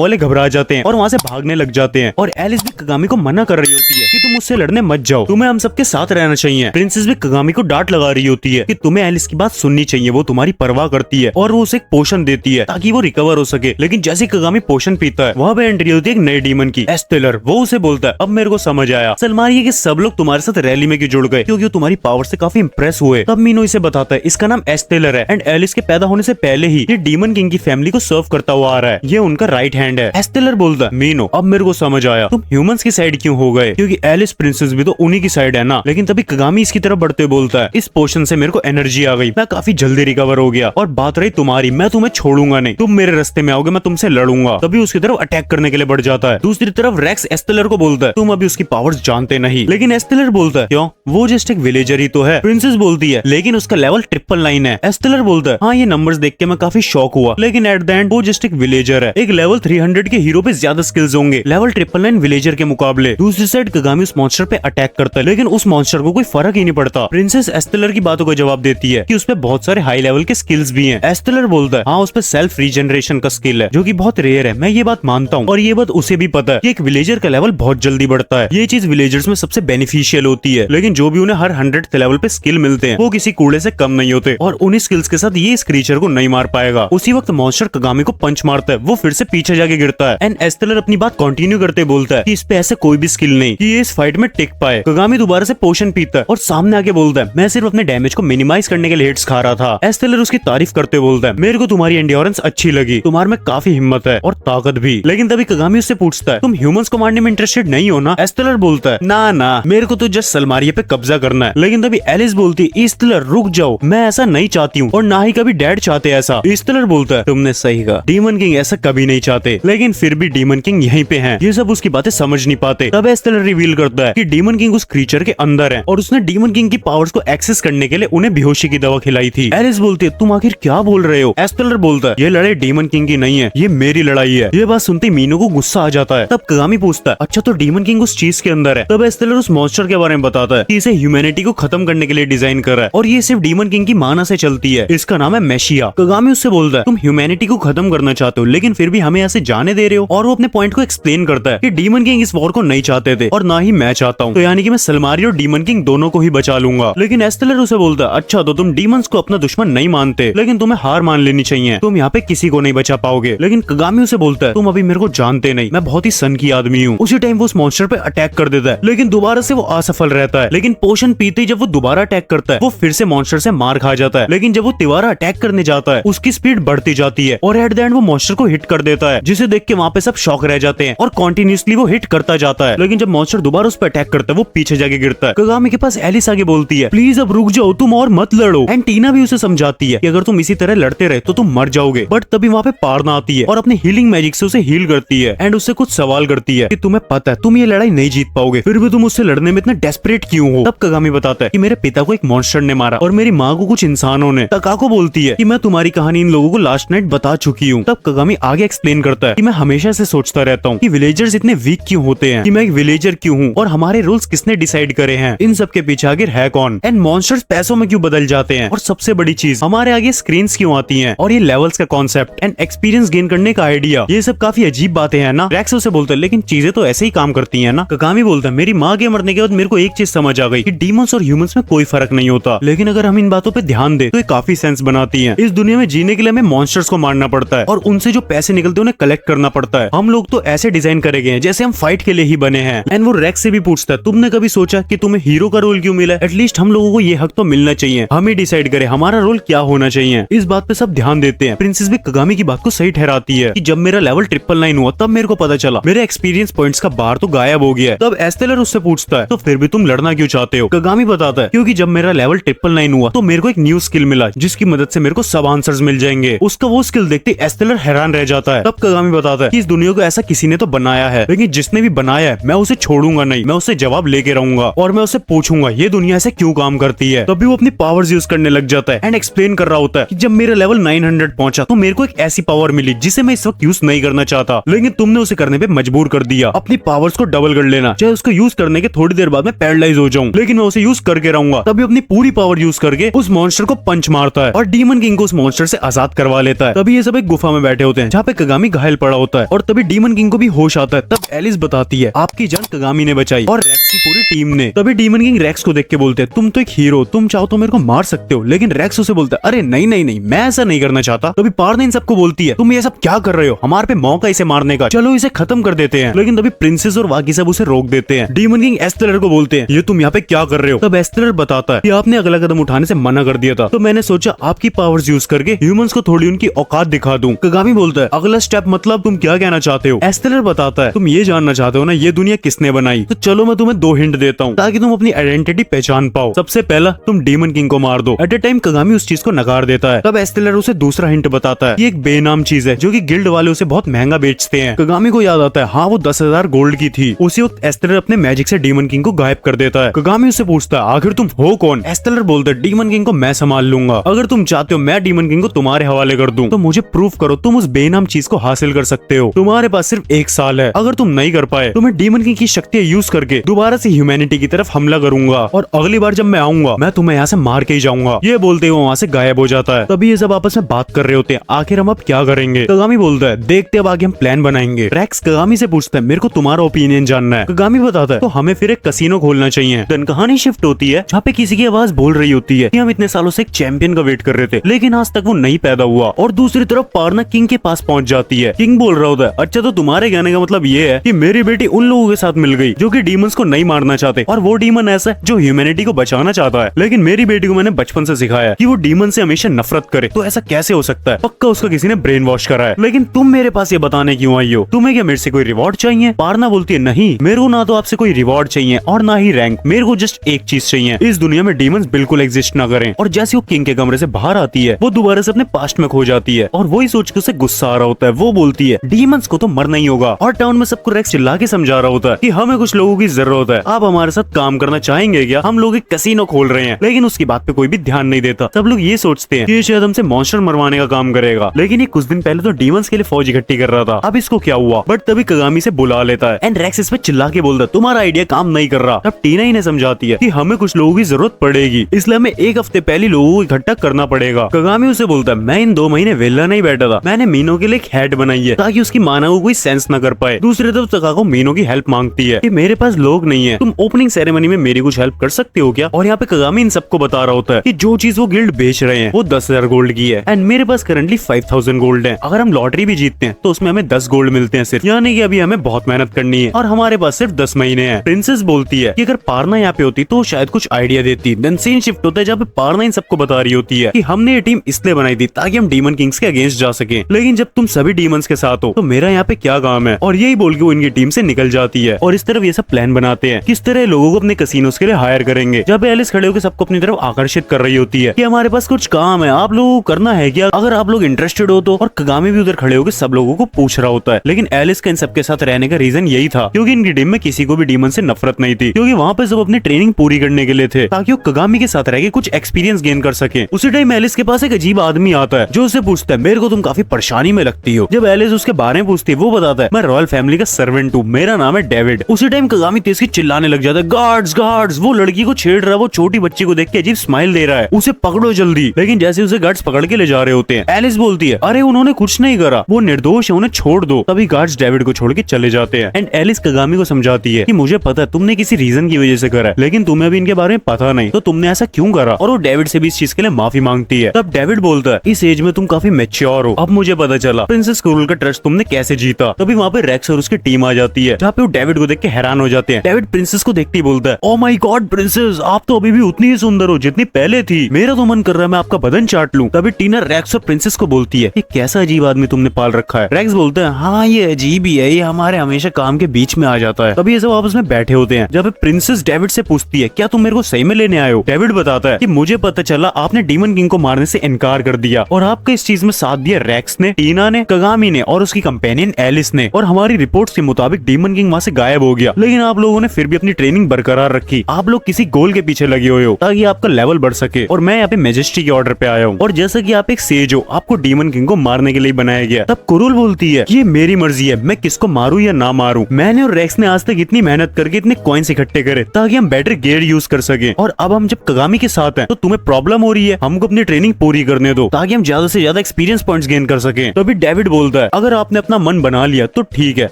वाले घबरा जाते हैं और वहाँ से भागने लग जाते हैं। और एलिस भी कगामी को मना कर रही होती है कि तुम मुझसे लड़ने मत जाओ, तुम्हें हम सबके साथ रहना चाहिए। प्रिंसेस भी कगामी को डांट लगा रही होती है कि तुम्हें एलिस की बात सुननी चाहिए, वो तुम्हारी परवाह करती है, और वो उसे एक पोशन देती है ताकि वो रिकवर हो सके। लेकिन जैसे कगामी पोशन पीता है, वहाँ पे एंट्री होती है एक नए डीमन की, एस्टेलर। वो उसे बोलता है अब मेरे को समझ आया सलमारिया के सब लोग तुम्हारे साथ रैली में क्यों जुड़ गए, क्योंकि वो तुम्हारी पावर से काफी इंप्रेस हुए। तब मीनो इसे बताता है इसका नाम एस्टेलर है, एंड एलिस के पैदा होने से पहले ही ये डीमन किंग की फैमिली को सर्व करता हुआ आ रहा है, ये उनका राइट हैंड है। एस्टेलर बोलता है मीनो अब मेरे को समझ आया तुम ह्यूमंस की साइड क्यों हो गए, क्योंकि एलिस प्रिंसेस भी तो उन्हीं की साइड है ना। लेकिन तभी कगामी इसकी तरफ बढ़ते बोलता है इस पोशन से मेरे को एनर्जी आ गई, मैं काफी जल्दी रिकवर हो गया, और बात रही तुम्हारी, मैं तुम्हें छोड़ूंगा नहीं, तुम मेरे रास्ते में आओगे मैं तुमसे लड़ूंगा। तभी उसकी तरफ अटैक करने के लिए बढ़ जाता है। दूसरी तरफ रेक्स एस्टेलर को बोलता है तुम अभी उसकी पावर्स जानते नहीं। लेकिन एस्टेलर बोलता है क्यों, वो जस्ट एक विलेजर ही तो है। प्रिंसेस बोलती है लेकिन उसका लेवल 999 है। एस्टेलर बोलता है हाँ ये नंबर्स देख के मैं काफी शॉक हुआ, लेकिन एट द एंड वो जस्ट एक विलेजर है। एक लेवल 300 के हीरो पे ज्यादा स्किल्स होंगे लेवल 999 विलेजर के मुकाबले। दूसरी साइड कगामी उस मॉन्स्टर पे अटैक करता है, लेकिन उस मॉन्स्टर को कोई फर्क ही नहीं पड़ता। प्रिंसेस एस्टेलर की बातों का जवाब देती है कि उस पे बहुत सारे हाई लेवल के स्किल्स भी हैं। एस्टेलर बोलता है हाँ उस पे सेल्फ रीजनरेशन का स्किल है जो कि बहुत रेयर है, मैं ये बात मानता हूँ, और ये बात उसे भी पता है कि एक विलेजर का लेवल बहुत जल्दी बढ़ता है। ये चीज विलेजर्स में सबसे बेनिफिशियल होती है, लेकिन जो भी उन्हें हर 100th लेवल पे स्किल मिलते हैं वो किसी कूड़े से कम नहीं होते, और उन्हीं स्किल्स के साथ ये इस क्रीचर को नहीं मार पाएगा। उसी वक्त मॉन्स्टर कगामी को पंच मारता है, वो फिर से पीछे जाके गिरता है, एंड एस्टेलर अपनी बात कंटिन्यू करते बोलता है कि इस पे ऐसे कोई भी स्किल नहीं कि ये इस फाइट में टिक पाए। कगामी दोबारा से पोशन पीता है और सामने आके बोलता है मैं सिर्फ अपने डैमेज को मिनिमाइज करने के लिए हिट्स खा रहा था। एस्टेलर उसकी तारीफ करते बोलता है मेरे को तुम्हारी एंड्योरेंस अच्छी लगी, तुम्हारे में काफी हिम्मत है और ताकत भी। लेकिन तभी कगामी उससे पूछता है तुम ह्यूमंस को मारने में इंटरेस्टेड नहीं हो ना। एस्टेलर बोलता है ना ना मेरे को तो जस्ट सलमारिया पे कब्जा करना है। लेकिन तभी एलिस बोलती है एस्टेलर रुक जाओ, मैं ऐसा नहीं चाहती हूँ और ना ही कभी डैड चाहते ऐसा। एस्टेलर बोलता है तुमने सही कहा, डीमन किंग ऐसा कभी नहीं चाहते, लेकिन फिर भी डीमन किंग यहीं पे हैं। ये सब उसकी बातें समझ नहीं पाते। तब एस्टेलर रिवील करता है कि डीमन किंग उस क्रीचर के अंदर है और उसने डीमन किंग की पावर्स को एक्सेस करने के लिए उन्हें बेहोशी की दवा खिलाई थी। एलिस बोलती है तुम आखिर क्या बोल रहे हो। एस्टेलर बोलता है ये लड़ाई डीमन किंग की नहीं है, ये मेरी लड़ाई है। ये बात सुनते मीनो को गुस्सा आ जाता है। तब कगामी पूछता है अच्छा तो डीमन किंग उस चीज के अंदर है। तब एस्टेलर उस मॉन्स्टर के बारे में बताता है कि इसे ह्यूमैनिटी को खत्म करने के लिए डिजाइन कर रहा है और ये सिर्फ डीमन किंग की माना से चलती है, इसका नाम है मेशिया। कगामी उससे बोलता है तुम ह्यूमैनिटी को खत्म करना चाहते हो लेकिन फिर भी हमें ऐसे जाने दे रहे हो, और वो अपने पॉइंट को एक्सप्लेन करता है कि डीमन किंग इस वॉर को नहीं चाहते थे और ना ही मैं चाहता हूँ, तो यानी कि मैं सलमारी और डीमन किंग दोनों को ही बचा लूंगा। लेकिन एस्टेलर उसे बोलता है अच्छा तो तुम डीमंस को अपना दुश्मन नहीं मानते, लेकिन तुम्हें हार मान लेनी चाहिए, तुम यहाँ पे किसी को नहीं बचा पाओगे। लेकिन कगामी उसे बोलता है तुम अभी मेरे को जानते नहीं, मैं बहुत ही सन की आदमी हूँ। उसी टाइम वो उस मॉन्स्टर पे अटैक कर देता है, लेकिन दोबारा से वो असफल रहता है। लेकिन पोशन पीते ही जब वो दोबारा अटैक करता है वो फिर से मॉन्स्टर से मार खा जाता है। लेकिन जब वो तिवारा अटैक करने जाता है उसकी स्पीड बढ़ती जाती है और एट द एंड वो मॉन्स्टर को हिट कर देता है, जिसे देख के वहाँ पे सब शॉक रह जाते हैं और कॉन्टिन्यूसली वो हिट करता जाता है। लेकिन जब मॉन्स्टर दोबारा उस पर अटैक करता है वो पीछे जाके गिरता है। कगामी के पास एलिस आगे बोलती है प्लीज अब रुक जाओ, तुम और मत लड़ो। एंड टीना भी उसे समझाती है कि अगर तुम इसी तरह लड़ते रहे तो तुम मर जाओगे। बट तभी वहाँ पे पारना आती है और अपने हीलिंग मैजिक से उसे हील करती है एंड उससे कुछ सवाल करती है कि तुम्हें पता है तुम ये लड़ाई नहीं जीत पाओगे, फिर भी तुम उससे लड़ने में इतना डेस्परेट क्यों हो। तब कगामी बताता है कि मेरे पिता को एक मॉन्स्टर ने मारा और मेरी माँ को कुछ इंसानों ने। तकाको बोलती है कि मैं तुम्हारी कहानी इन लोगों को लास्ट नाइट बता चुकी हूँ। तब कगामी आगे एक्सप्लेन करता है कि मैं हमेशा से सोचता रहता हूँ कि विलेजर्स इतने वीक क्यों होते हैं, कि मैं एक विलेजर क्यों हूँ और हमारे रूल्स किसने डिसाइड करे हैं, इन सब के पीछे आखिर है कौन, एंड मॉन्स्टर्स पैसों में क्यों बदल जाते हैं, और सबसे बड़ी चीज हमारे आगे स्क्रीन्स क्यों आती हैं, और ये लेवल्स का कॉन्सेप्ट एंड एक्सपीरियंस गेन करने का आइडिया। ये सब काफी अजीब बातें हैं ना। रेक्स उसे बोलता है लेकिन चीजें तो ऐसे ही काम करती हैं ना। कगामी बोलता है मेरी माँ के मरने के बाद मेरे को एक चीज समझ आ गई कि डीमंस और ह्यूमंस में कोई फर्क नहीं होता, लेकिन अगर हम इन बातों पे ध्यान दें तो ये काफी सेंस बनाती हैं। इस दुनिया में जीने के लिए हमें मॉन्स्टर्स को मारना पड़ता है और उनसे जो पैसे निकलते हैं उन्हें कलेक्ट करना पड़ता है। हम लोग तो ऐसे डिजाइन करे गए हैं जैसे हम फाइट के लिए ही बने हैं। एंड वो रेक्स से भी पूछता है तुमने कभी सोचा कि तुम्हें हीरो का रोल क्यों मिला? एटलीस्ट हम लोगों को ये हक तो मिलना चाहिए, हम ही डिसाइड करें हमारा रोल क्या होना चाहिए। इस बात पे सब ध्यान देते हैं। प्रिंसेस भी कगामी की बात को सही ठहराती है कि जब मेरा लेवल 999 हुआ तब मेरे को पता चला मेरे एक्सपीरियंस पॉइंट्स का बार तो गायब हो गया है। तब एस्टेलर उससे पूछता है तो फिर भी तुम लड़ना क्यों चाहते हो? कगामी बताता है क्योंकि जब मेरा लेवल लेवल 999 हुआ तो मेरे को एक न्यू स्किल मिला जिसकी मदद से मेरे को सब आंसर्स मिल जाएंगे। उसका वो स्किल देखते एस्टेलर हैरान रह जाता है। तब कगामी बताता है कि इस दुनिया को ऐसा किसी ने तो बनाया है, लेकिन जिसने भी बनाया है मैं उसे छोड़ूंगा नहीं, मैं उससे जवाब लेके रहूंगा और मैं उससे पूछूंगा ये दुनिया ऐसे क्यों काम करती है। तभी वो अपनी पावर्स यूज करने लग जाता है एंड एक्सप्लेन कर रहा होता है कि जब मेरा लेवल 900 पहुंचा तो मेरे को एक ऐसी पावर मिली जिसे मैं इस वक्त यूज नहीं करना चाहता, लेकिन तुमने उसे करने पे मजबूर कर दिया। अपनी पावर्स को डबल कर लेना, चाहे उसको यूज करने के थोड़ी देर बाद मैं पैरालाइज हो जाऊं, लेकिन मैं उसे यूज करके रहूंगा। तभी अपनी पूरी पावर यूज करके उस मॉन्स्टर को पंच मारता है और डीमन किंग को उस मॉन्स्टर से आजाद करवा लेता है। तभी ये सब एक गुफा में बैठे होते हैं जहाँ पे कगामी घायल पड़ा होता है और तभी डीमन किंग को भी होश आता है। तब एलिस बताती है आपकी जान कगामी ने बचाई और रेक्स की पूरी टीम ने। तभी डीमन किंग रेक्स को देख के बोलते हैं तुम तो एक हीरो, तुम चाहो तो मेरे को मार सकते हो, लेकिन रेक्स उसे बोलता है अरे नहीं नहीं नहीं, मैं ऐसा नहीं करना चाहता। तभी पार्ना इन सबको बोलती है तुम ये सब क्या कर रहे हो, हमारे पे मौका इसे मारने का, चलो इसे खत्म कर देते हैं। लेकिन तभी प्रिंसेस और बाकी सब उसे रोक देते हैं। डीमन किंग एस्टेलर को बोलते हैं ये तुम यहाँ पे क्या कर रहे हो। तब एस्टेलर बताता है कि आपने अगला कदम उठाने से मना कर दिया था, तो मैंने सोचा आपकी पावर्स यूज करके ह्यूमंस को थोड़ी उनकी औकात दिखा दूं। कगामी बोलता है अगला स्टेप मतलब तुम क्या कहना चाहते हो। एस्टेलर बताता है तुम ये जानना चाहते हो ना ये दुनिया किसने बनाई, तो चलो मैं तुम्हें 2 हिंट देता हूँ ताकि तुम अपनी आइडेंटिटी पहचान पाओ। सबसे पहला तुम डीमन किंग को मार दो। एट ए टाइम कगामी उस चीज को नकार देता है। तब एस्टेलर उसे दूसरा हिंट बताता है ये एक बेनाम चीज है जो कि गिल्ड वाले उसे बहुत महंगा बेचते हैं। कगामी को याद आता है हाँ वो 10,000 गोल्ड की थी। उसी वक्त एस्टेलर अपने मैजिक से डीमन किंग को गायब कर देता है। कगामी उससे पूछता है आखिर तुम हो कौन। एस्टेलर बोलता है डीमन किंग को मैं संभाल लूंगा, अगर तुम चाहते हो मैं डीमन किंग को तुम्हारे हवाले कर दूं, तो मुझे प्रूफ करो तुम उस बेनाम चीज को हासिल कर सकते हो। तुम्हारे पास सिर्फ 1 साल है, अगर तुम नहीं कर पाए तो मैं डीमन किंग की शक्तियां यूज करके दोबारा से ह्यूमैनिटी की तरफ हमला करूंगा और अगली बार जब मैं आऊंगा मैं तुम्हें यहाँ से मार के ही जाऊंगा। ये बोलते हुए वहाँ से गायब हो जाता है। तभी ये सब आपस में बात कर रहे होते हैं आखिर हम अब क्या करेंगे। कगामी बोलता है देखते अब आगे हम प्लान बनाएंगे। रेक्स कगामी से पूछता है मेरे को तुम्हारा ओपिनियन जानना है। कगामी बताता है तो हमें फिर एक कसीनो खोलना चाहिए। देन कहानी शिफ्ट होती है जहाँ पे किसी की आवाज बोल रही होती है कि हम इतने सालों से एक चैंपियन का वेट कर रहे थे लेकिन आज तक वो नहीं पैदा हुआ, और दूसरी तरफ पार्ना किंग के पास पहुंच जाती है। किंग बोल रहा होता है अच्छा तो तुम्हारे कहने का मतलब ये है कि मेरी बेटी उन लोगों के साथ मिल गई जो कि डीमंस को नहीं मारना चाहते, और वो डीमन ऐसा है जो ह्यूमैनिटी को बचाना चाहता है, लेकिन मेरी बेटी को मैंने बचपन से सिखाया कि वो डीमन से हमेशा नफरत करे, तो ऐसा कैसे हो सकता है, पक्का उसका किसी ने ब्रेन वॉश करा है। लेकिन तुम मेरे पास ये बताने क्यों आई हो, तुम्हें क्या मेरे से कोई रिवॉर्ड चाहिए। पार्ना बोलती है नहीं मेरे को ना तो आपसे कोई रिवॉर्ड चाहिए और ना ही रैंक, मेरे को जस्ट एक चीज चाहिए, इस दुनिया में डीमंस बिल्कुल एग्जिस्ट ना करें। और जैसे वो किंग के कमरे से बाहर आती है वो दोबारा से अपने पास्ट में खो जाती है और वही सोच के उसे गुस्सा आ रहा होता है। वो बोलती है डीमंस को तो मरना ही होगा, और टाउन में सबको रेक्स चिल्ला के समझा रहा होता है कि हमें कुछ लोगों की जरूरत है, आप हमारे साथ काम करना चाहेंगे क्या, हम लोग एक कसीनो खोल रहे हैं। लेकिन उसकी बात पे कोई भी ध्यान नहीं देता। सब लोग ये सोचते हैं कि ये शायद हमसे मॉन्स्टर मरवाने का काम करेगा, लेकिन ये कुछ दिन पहले तो डीमंस के लिए फौज इकट्ठी कर रहा था, अब इसको क्या हुआ। बट तभी कगामी से बुला लेता है एंड रेक्स इस पे चिल्ला के बोलता है तुम्हारा आइडिया काम नहीं कर रहा। तब टीना इन्हें समझाती है कि हमें कुछ लोगों की जरूरत पड़ेगी, इसलिए हमें 1 हफ्ते पहले लोगों को इकट्ठा करना पड़ेगा। कगामी उसे बोलता है मैं इन 2 महीने वेला नहीं बैठा था, मैंने मीनो के लिए एक हेड बनाई है ताकि उसकी माना को कोई सेंस न कर पाए। दूसरी तरफ तकाको मीनो की हेल्प मांगती है कि मेरे पास लोग नहीं है, तुम ओपनिंग सेरेमनी में मेरी कुछ हेल्प कर सकते हो क्या। और यहाँ पे कगामी इन सबको बता रहा होता है कि जो चीज वो गिल्ड बेच रहे हैं वो 10,000 गोल्ड की है एंड मेरे पास करंटली 5,000 गोल्ड है। अगर हम लॉटरी भी जीतते हैं तो उसमें हमें 10 गोल्ड मिलते हैं सिर्फ, यानी कि अभी हमें बहुत मेहनत करनी है और हमारे पास सिर्फ 10 महीने हैं। प्रिंसेस बोलती है कि अगर पार्ना यहाँ पे होती तो शायद कुछ आइडिया देती। देन सीन शिफ्ट होता है जहाँ पे पार्ना इन सबको बता रही होती है कि हमने ये टीम इसलिए बनाई थी ताकि हम डीमन किंग्स के अगेंस्ट जा सके, लेकिन जब तुम सभी डीमंस के साथ हो तो मेरा यहाँ पे क्या काम है। और यही बोल के वो इनकी टीम से निकल जाती है और इस तरफ ये सब प्लान बनाते हैं किस तरह लोगों को अपने कसीनोस के लिए हायर करेंगे। जब एलिस खड़े होकर सबको अपनी तरफ आकर्षित कर रही होती है कि हमारे पास कुछ काम है, आप लोगों को करना है क्या, अगर आप लोग इंटरेस्टेड हो तो। और कगामी भी उधर खड़े होकर सब लोगों को पूछ रहा होता है, लेकिन एलिस का इन सबके साथ रहने का रीजन यही था क्योंकि इनकी टीम में किसी को भी डीमन से नफरत नहीं थी, क्योंकि वहाँ पे सब अपनी ट्रेनिंग पूरी करने के लिए थे ताकि वो कगामी के साथ रह के कुछ एक्सपीरियंस गेन कर सके। उसी टाइम एलिस के पास एक अजीब आदमी आता है जो उससे पूछता है मेरे को तुम काफी परेशानी में लगती हो। जब एलिस उसके बारे में पूछती है वो बताता है मैं रॉयल फैमिली का सर्वेंट हूँ, मेरा नाम है डेविड। उसी टाइम कगामी तेज की चिल्लाने लग जाता है गार्ड्स गार्ड्स, वो लड़की को छेड़ रहा है, वो छोटी बच्ची को देख के अजीब स्माइल दे रहा है, उसे पकड़ो जल्दी। लेकिन जैसे उसे गार्ड्स पकड़ के ले जा रहे होते हैं एलिस बोलती है अरे उन्होंने कुछ नहीं करा, वो निर्दोष है, उन्हें छोड़ दो। तभी गार्ड्स डेविड को छोड़ के चले जाते हैं एंड एलिस कगामी को समझाती है कि मुझे पता है तुमने किसी रीजन की वजह से करा है, लेकिन तुम्हें अभी इनके बारे में पता नहीं, तो तुमने ऐसा क्यों करा। और वो डेविड से भी इस चीज के लिए माफी मांगती है। तब डेविड बोलता है इस एज में तुम काफी मैच्योर हो, अब मुझे पता चला प्रिंसेस क्रूल का ट्रस्ट तुमने कैसे जीता। तभी वहाँ पे रेक्स और उसकी टीम आ जाती है जहाँ पे वो डेविड को देख के हैरान हो जाते हैं। डेविड प्रिंसेस को देखते ही बोलता है ओ माय गॉड प्रिंसेस, आप तो अभी भी उतनी ही सुंदर हो जितनी पहले थी, मेरा तो मन कर रहा है मैं आपका बदन चाट लूं। तभी टीना रेक्स और प्रिंसेस को बोलती है ये कैसा अजीब आदमी तुमने पाल रखा है। रेक्स बोलता है हाँ ये अजीब ही है, ये हमारे हमेशा काम के बीच में आ जाता है। तभी ये सब आपस में बैठे होते हैं जहाँ पे प्रिंसेस डेविड से पूछती है क्या तुम मेरे को सही में लेने आए हो। डेविड बताता है कि मुझे पता चला आपने डीमन किंग को मारने से इनकार कर दिया और आपका इस चीज में साथ दिया रेक्स ने, टीना ने, कगामी ने और उसकी कंपेनियन एलिस ने। और हमारी रिपोर्ट्स के मुताबिक डीमन किंग वहाँ से गायब हो गया, लेकिन आप लोगों ने फिर भी अपनी ट्रेनिंग बरकरार रखी। आप लोग किसी गोल के पीछे लगे हुए हो ताकि आपका लेवल बढ़ सके, और मैं यहाँ पे मेजेस्टी के ऑर्डर पे आया हूँ। और जैसा कि आप एक सेज हो, आपको डीमन किंग को मारने के लिए बनाया गया। तब कुरुल बोलती है ये मेरी मर्जी है, मैं किसको मारूं या ना मारूं। मैंने और रेक्स ने आज तक इतनी मेहनत करके इतने कॉइन्स इकट्ठे करे ताकि हम बेटर गियर यूज कर सके, और अब हम जब कगामी के साथ हैं तो तुम्हें प्रॉब्लम हो रही है। हमको अपनी ट्रेनिंग पूरी करने दो ताकि हम ज्यादा से ज्यादा एक्सपीरियंस पॉइंट्स गेन कर सके। तो अभी डेविड बोलता है अगर आपने अपना मन बना लिया तो ठीक है,